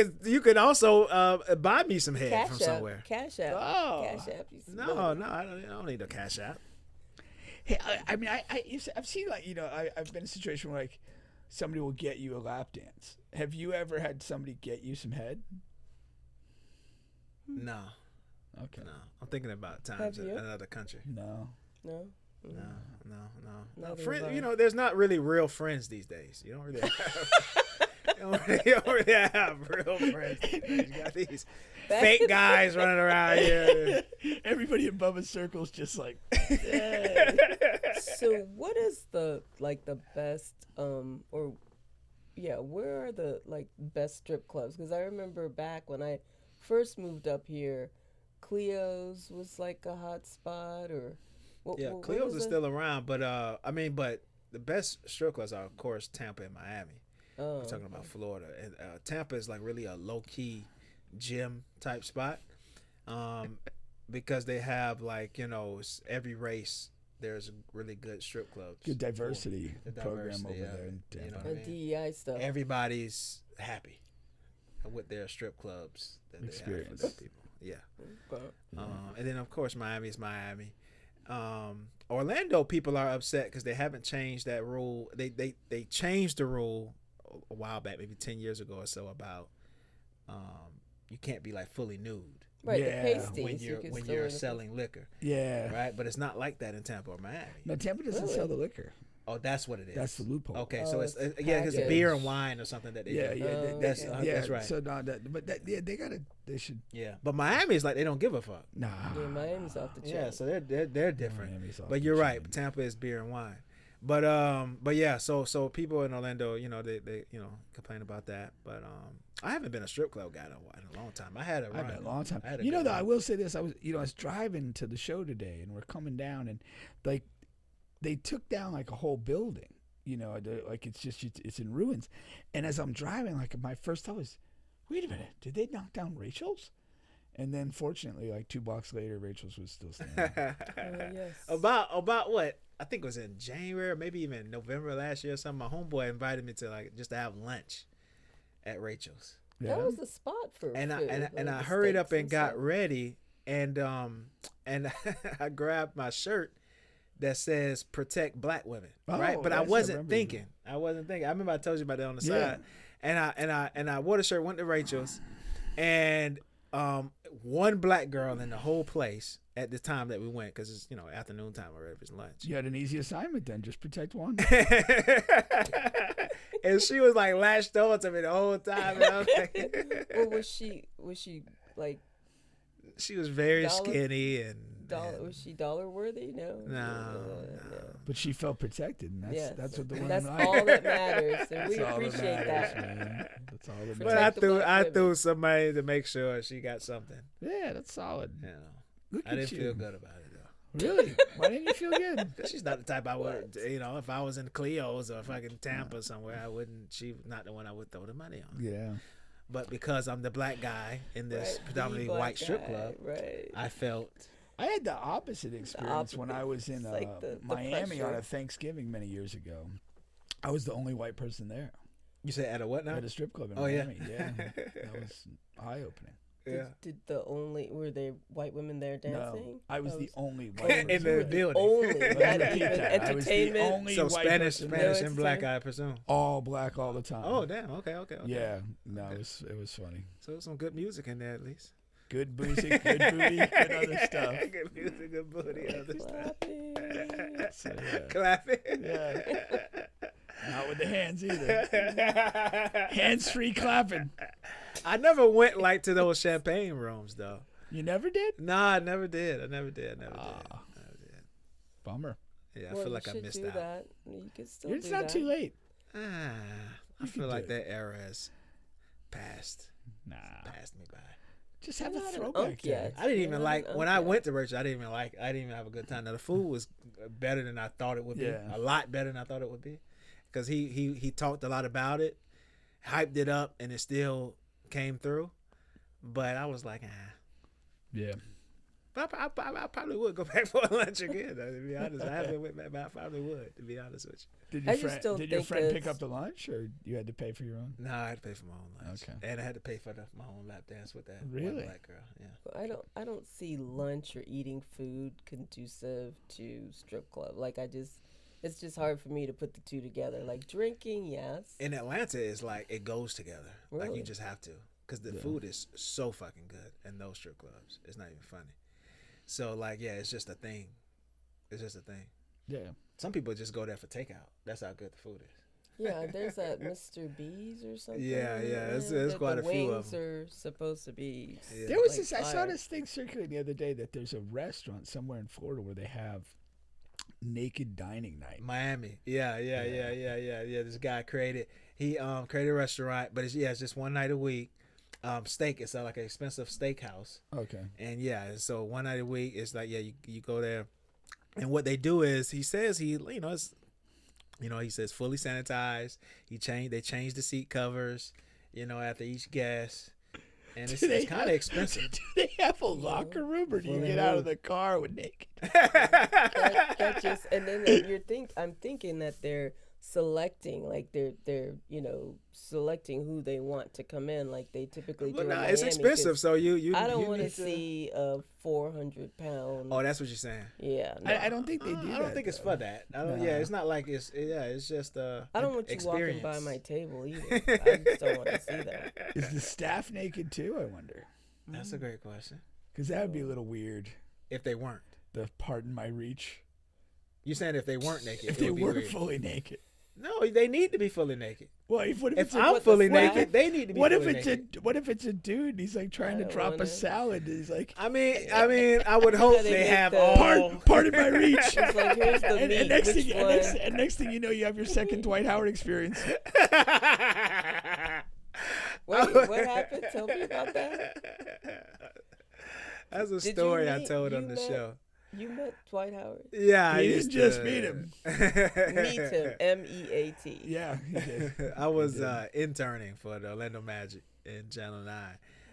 could also buy me some head from somewhere. Cash App. Oh. Cash App. No, I don't need a Cash App. Hey, I mean, I've seen I've been in a situation where somebody will get you a lap dance. Have you ever had somebody get you some head? No. Okay. No, I'm thinking about times in another country. No. Friend, there's not really real friends these days. You don't really have real friends these days. You got these fake guys running around here. Everybody in Bubba's circle is just like. So what is the best or where are the like best strip clubs? Because I remember back when I first moved up here, Cleo's was like a hot spot, or Cleo's is still around, but but the best strip clubs are of course Tampa and Miami. We're talking about Florida, and Tampa is like really a low key gym type spot, because they have like every race. There's really good strip clubs. Good diversity program over there in Tampa. You know what I mean? DEI stuff. Everybody's happy with their strip clubs that Experience. they have for their people. Yeah. And then of course Miami is Miami. Orlando people are upset because they haven't changed that rule. They changed the rule a while back, maybe 10 years ago or so, about you can't be like fully nude. Right, Yeah. the pasties. When you're selling liquor. Yeah. Right? But it's not like that in Tampa or Miami. No, Tampa doesn't Really? sell the liquor. Oh, that's what it is. That's the loophole. Okay, Oh, so it's it's because packaged. beer and wine or something that they Yeah, do. yeah, That's right. So no, they should. Yeah, but Miami is like they don't give a fuck. Nah. Yeah, Miami's off the chain. Yeah, so they're different. Miami's off But the you're chain. right. Tampa is beer and wine. But yeah. So people in Orlando, they complain about that. But I haven't been a strip club guy in a long time. I had a I've been a long time. I had a You know, good though, I run. will say this. I was driving to the show today, and we're coming down, and like they took down like a whole building. Like it's in ruins. And as I'm driving, like my first thought was, wait a minute, did they knock down Rachel's? And then fortunately, like 2 blocks later, Rachel's was still standing. Yes. About what? I think it was in January, or maybe even November last year or something. My homeboy invited me to just to have lunch at Rachel's. Yeah. That was the spot for And food, I the hurried up steaks and got stuff. ready, and I grabbed my shirt that says "Protect Black Women," right? Oh, But I yes, I wasn't remember thinking. I remember I told you about that on the Yeah. side, and I wore the shirt, went to Rachel's, and one black girl in the whole place at the time that we went, because it's afternoon time or it's lunch. You had an easy assignment then. Just protect one. And she was like latched on to me the whole time. And I was like, Well, was she like she was very Dollar- skinny and was she dollar worthy? No. No. But she felt protected, and Yes. that's what the women That's like. all that matters, and we That's all appreciate matters, that. man. That's all that But matters. Protect the black I women. threw somebody to make sure she got something. Yeah, that's solid. Look I at didn't you. feel good about it though. Really? Why didn't you feel good? She's not the type I would, if I was in Cleo's or fucking Tampa somewhere, I wouldn't. She's not the one I would throw the money on. Yeah. But because I'm the black guy in this Right, predominantly the black white strip guy, club, right? I felt. I had the opposite experience when I was in It's like the Miami on pressure. a Thanksgiving many years ago. I was the only white person there You said at a what now? at a strip club in Oh, yeah. Miami. Yeah, that was eye-opening. Yeah. Were there white women there dancing? No, I was Oh, the only white In person the there. building. Only Let not me even repeat that. I was the entertainment. only So white Spanish person and there. black, I presume. All black all the time. Oh damn. Okay. Yeah, no, Okay. it was funny. So some good music in there at least. Good music, good booty, good other stuff. Good music, good booty, other stuff. Clapping. So, yeah. Clapping. Yeah. Not with the hands either. Hands-free clapping. I never went like to those champagne rooms though. You never did? Nah, I never did. I never did. Bummer. Yeah, I Well, feel you like I should missed do out. that. You could still It's do not that. too late. I You feel can like do that era has passed Nah. me by. Just have You're a not an throwback unk day. yet. I didn't You're even not like an when unk I yet. went to Verzuz. I didn't even have a good time. Now the food was better than I thought it would be. Yeah. A lot better than I thought it would be, because he talked a lot about it, hyped it up, and it still came through. But I was like, Yeah. But I probably would go back for lunch again. Though, to be honest, I haven't went back, but I probably would. To be honest with you. Did I your just friend, don't did your think friend pick it's- up the lunch, or you had to pay for your own? No, I had to pay for my own lunch. Okay. And I had to pay for my own lap dance with that Really? one black girl. Yeah. I don't see lunch or eating food conducive to strip club. Like it's just hard for me to put the two together. Like drinking, yes. In Atlanta, it's like it goes together. Like Really? you just have to, because the food is so fucking good in those strip clubs. It's not even funny. So like, yeah, it's just a thing. It's just a thing. Yeah. Some people just go there for takeout. That's how good the food is. Yeah, there's that Mr. B's or something. Yeah, it's that quite the a few of wings are supposed to be. Yeah. There was like this. I saw fire. this thing circulating the other day that there's a restaurant somewhere in Florida where they have naked dining night. Miami. Yeah. This guy created a restaurant, but it's just one night a week. Steak. It's like an expensive steakhouse. Okay. And so one night a week, it's like you go there, and what they do is he says he says fully sanitized. They change the seat covers, after each guest. And it's kind of expensive. Do they have a locker room, or do you get out of the car with naked? that just, and then I'm thinking that they're selecting, like they're selecting who they want to come in, like they typically do. No, it's expensive, so you. I don't want to see a 400-pound. Oh, that's what you're saying. Yeah, no. I don't think they do. I don't think it's for that. It's not like it's. Yeah, it's just. I don't want you experience. walking by my table either. I just don't want to see that. Is the staff naked too? I wonder. That's a great question. Because that would be a little weird. If they weren't. Pardon my reach. You saying if they weren't naked? If they weren't fully naked. No, they need to be fully naked. Well, if I'm fully naked, they need to be fully naked. What if it's a dude and he's like trying to drop a salad and he's like, I mean, I would hope they have all. Pardon my reach. It's like, here's the meat. And next thing you know, you have your second Dwight Howard experience. Wait, what happened? Tell me about that. That's a story I told on the show. You met Dwight Howard? Yeah, he didn't just meet him. Meet him, MEAT. Yeah, he did. I was interning for the Orlando Magic in Channel 9,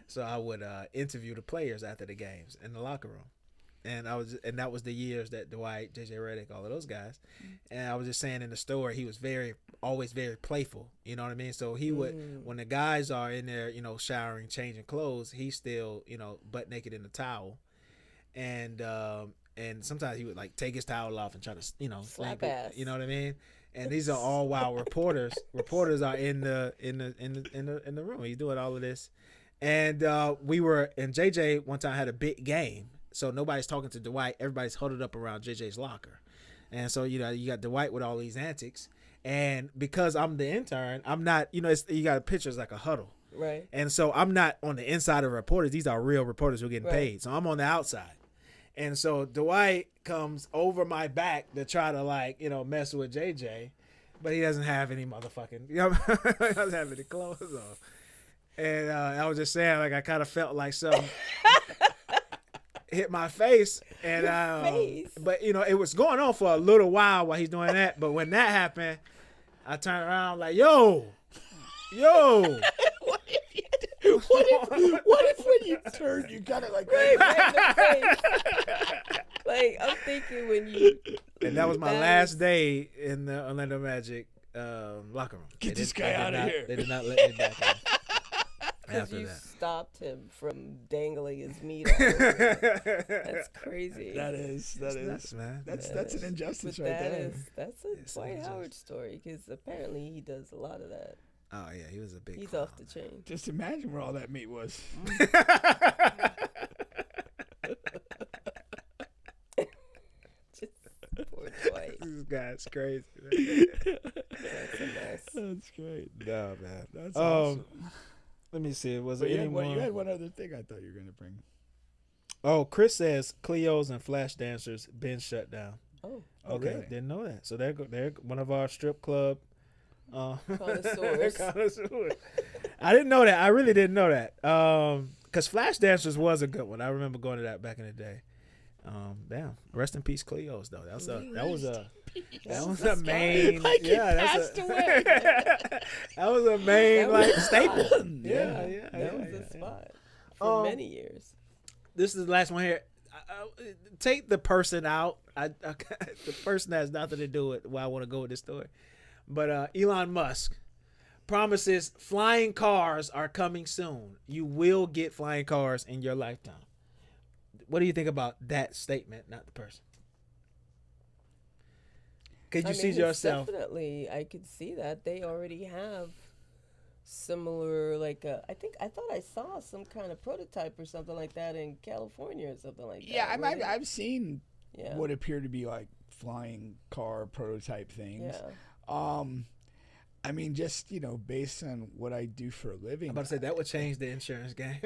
so I would interview the players after the games in the locker room, and that was the years that Dwight, JJ Redick, all of those guys, and I was just saying in the story, he was always very playful. You know what I mean? So he would, when the guys are in there, showering, changing clothes, he's still, butt naked in the towel, and sometimes he would like take his towel off and try to, slap ass. You know what I mean? And these are all while reporters are in the room. He's doing all of this, and JJ one time had a big game, so nobody's talking to Dwight. Everybody's huddled up around JJ's locker, and so you got Dwight with all these antics, and because I'm the intern, I'm not. You got a picture, it's like a huddle, right? And so I'm not on the inside of reporters. These are real reporters who are getting paid, so I'm on the outside. And so Dwight comes over my back to try to mess with JJ, but he doesn't have any motherfucking, he doesn't have any clothes on. And I was just saying, I kind of felt like something hit my face, and but it was going on for a little while he's doing that. But when that happened, I turned around like, yo. What if when you turn, you got it like right. Like, I'm thinking when you. And that was my last day in the Orlando Magic locker room. Get this guy out of here. They did not let me back in. Because you stopped him from dangling his meat all over. That's crazy. That is nuts, man. That's an injustice but right there. That's a Dwight Howard story, because apparently he does a lot of that. Oh yeah, he was a big. He's clown. off the chain. Just imagine where all that meat was. Just poor Dwight. This guy's crazy. That's a mess. That's great. No man, That's awesome. Let me see. Was But there you anyone? had one other thing I thought you were going to bring. Oh, Chris says Cleos and Flash Dancers been shut down. Oh, Okay, really? didn't know that. So they're one of our strip club connoisseurs. I didn't know that. I really didn't know that. Because Flash Dancers was a good one. I remember going to that back in the day. Damn. Rest in peace, Cleos though. That was a main. Like he passed away. That was a main staple. That was a spot for many years. This is the last one here. Take the person out. The person has nothing to do with why I want to go with this story. But Elon Musk promises flying cars are coming soon. You will get flying cars in your lifetime. What do you think about that statement, not the person? Could you see yourself? Definitely, I could see that. They already have similar, I thought I saw some kind of prototype or something like that in California or something like that. Yeah, I've seen what appear to be like flying car prototype things. Yeah. I mean, just, based on what I do for a living. I'm about to say that would change the insurance game.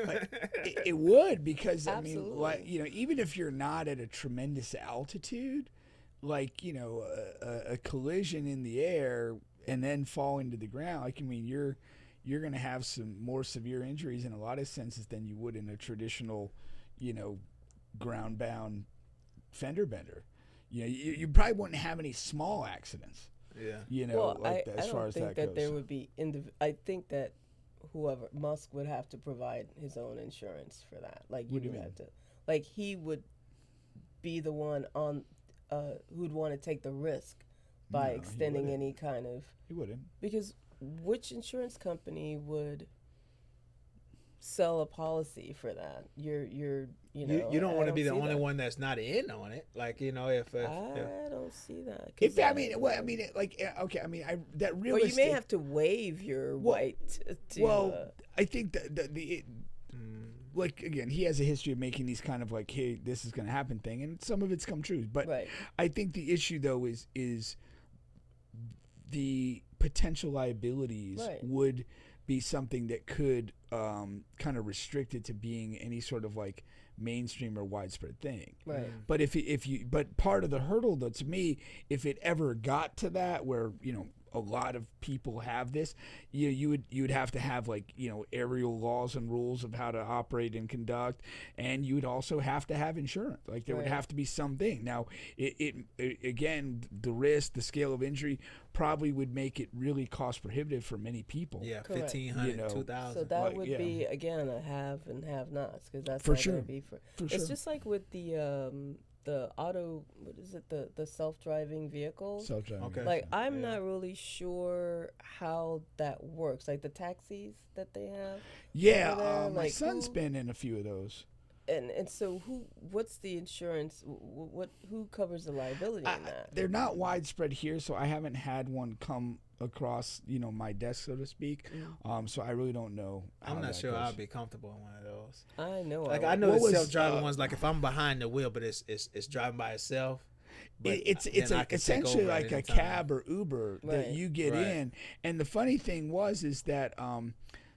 It would, because, Absolutely. I mean, even if you're not at a tremendous altitude, like, you know, a collision in the air and then fall into the ground, like, I mean, you're going to have some more severe injuries in a lot of senses than you would in a traditional, you know, ground bound fender bender. You know, you probably wouldn't have any small accidents. Yeah. You know, Well, like as far as that goes. I don't think that there would be I think that whoever Musk would have to provide his own insurance for that. Like you would have to, like he would be the one on who'd want to take the risk by extending any kind of. He wouldn't. Because which insurance company would sell a policy for that? You don't want to be the only one that's not in on it. Like, you know, if I don't see that. That realistic. Or you may have to waive your right to. I think that like, again, he has a history of making these kind of like, hey, this is going to happen thing, and some of it's come true. But I think the issue though is the potential liabilities would be something that could kind of restrict it to being any sort of like mainstream or widespread thing. Right. But but part of the hurdle though, to me, if it ever got to that where, you know, a lot of people have this, you would have to have, like, you know, aerial laws and rules of how to operate and conduct, and you would also have to have insurance. Like there would have to be something. Now, it again, the risk, the scale of injury probably would make it really cost prohibitive for many people. Yeah, 1,500, you know, 2,000. So that would be again a have and have nots, because that's for how sure. It'd be for it's just like with the auto, what is it, the self-driving vehicles? Self-driving. Okay. Like, I'm not really sure how that works. Like the taxis that they have. Yeah, my like son's been in a few of those. And so what's the insurance? Who covers the liability in that? They're not widespread here, so I haven't had one come across, you know, my desk, so to speak. So I really don't know. I'm not sure I'd be comfortable in one of those. I know. Like I know the self-driving ones. Like if I'm behind the wheel, but it's driving by itself. It's essentially like a cab or Uber that you get in. And the funny thing is that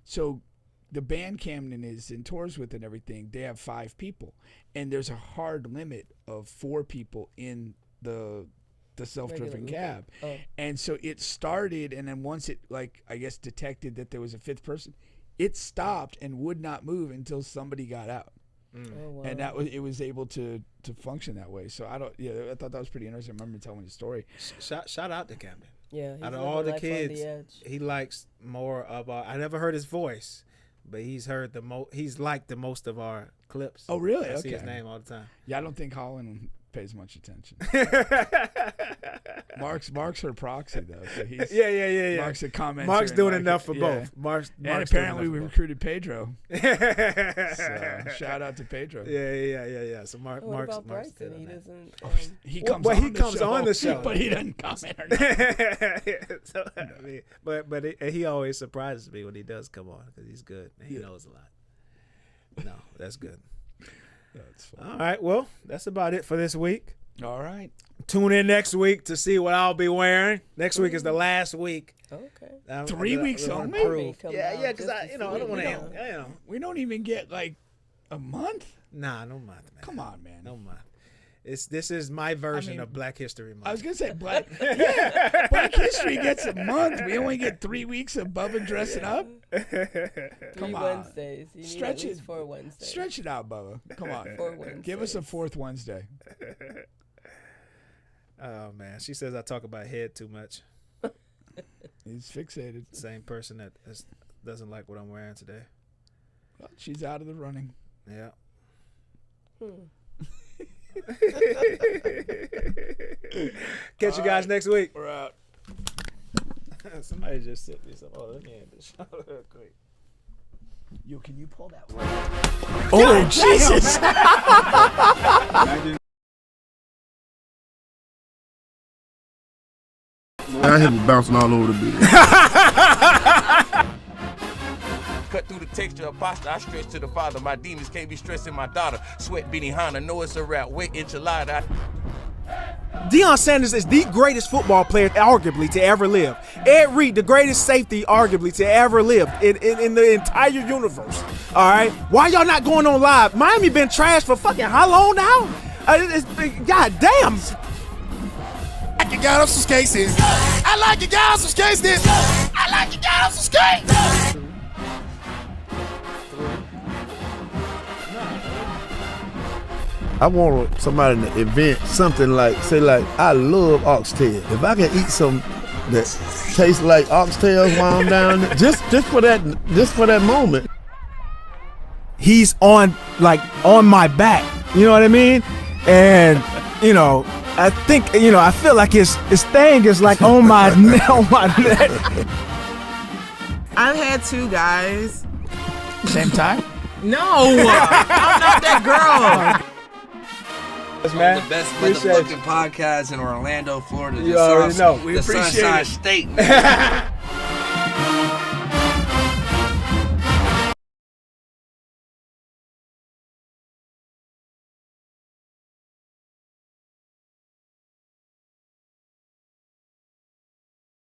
so the band Camden is in tours with and everything. They have 5 people, and there's a hard limit of 4 people in the self-driven cab. And so it started, and then once it, like, I guess detected that there was a 5th person, it stopped and would not move until somebody got out. Oh, wow. And it was able to function that way. So I thought that was pretty interesting. I remember telling the story. Shout out to Camden. Yeah, out of all the kids, he likes more of our. I never heard his voice, but he's heard he's liked the most of our clips. Oh, really? I see his name all the time. Yeah, I don't think Holland pays much attention. Mark's her proxy though, so he's Mark's a commenter. Mark's doing enough for both. Mark's and apparently we recruited Pedro. So shout out to Pedro. Yeah. So What Mark's about Bryson? He doesn't. He comes on the show, but he doesn't comment. So, I mean, but he always surprises me when he does come on because he's good. He knows a lot. No, that's good. That's fun. All right, well, that's about it for this week. All right. Tune in next week to see what I'll be wearing. Next week is the last week. Okay. 3 weeks only? Yeah, because I don't want to. We don't even get like a month. Nah, no month, man. Come on, man. No month. This is my version of Black History Month. I was gonna say Black History gets a month. We only get 3 weeks of Bubba dressing up. Come on. Wednesdays. You Stretch need it. 4 Wednesdays. Stretch it out, Bubba. Come on. 4 Wednesdays. Give us a 4th Wednesday. Oh man, she says I talk about head too much. He's fixated. Same person that doesn't like what I'm wearing today. Well, she's out of the running. Yeah. Catch you guys next week. We're out. Somebody just sent me some. Oh, let me end this show real quick. Yo, can you pull that? Oh, Jesus! I hit me bouncing all over the beat. Cut through the texture of pasta, I stretch to the father. My demons can't be stressing my daughter. Sweat Benihana, know it's a rap. Wet enchilada. Deion Sanders is the greatest football player arguably to ever live. Ed Reed, the greatest safety arguably to ever live in the entire universe. All right? Why y'all not going on live? Miami been trashed for fucking how long now? God damn. like you got on some skates in. I like you got on some skates in. I like you got on some skates. I want somebody in the event, something like, say like, I love oxtail. If I can eat some that tastes like oxtails while I'm down there, just for that moment. He's on my back, you know what I mean? And, you know, I think, you know, I feel like his thing is like on my neck. I've had 2 guys. Same time? No, I'm not that girl. Man. The best Appreciate motherfucking podcast in Orlando, Florida. You already know. We the appreciate Sunshine it. State, man.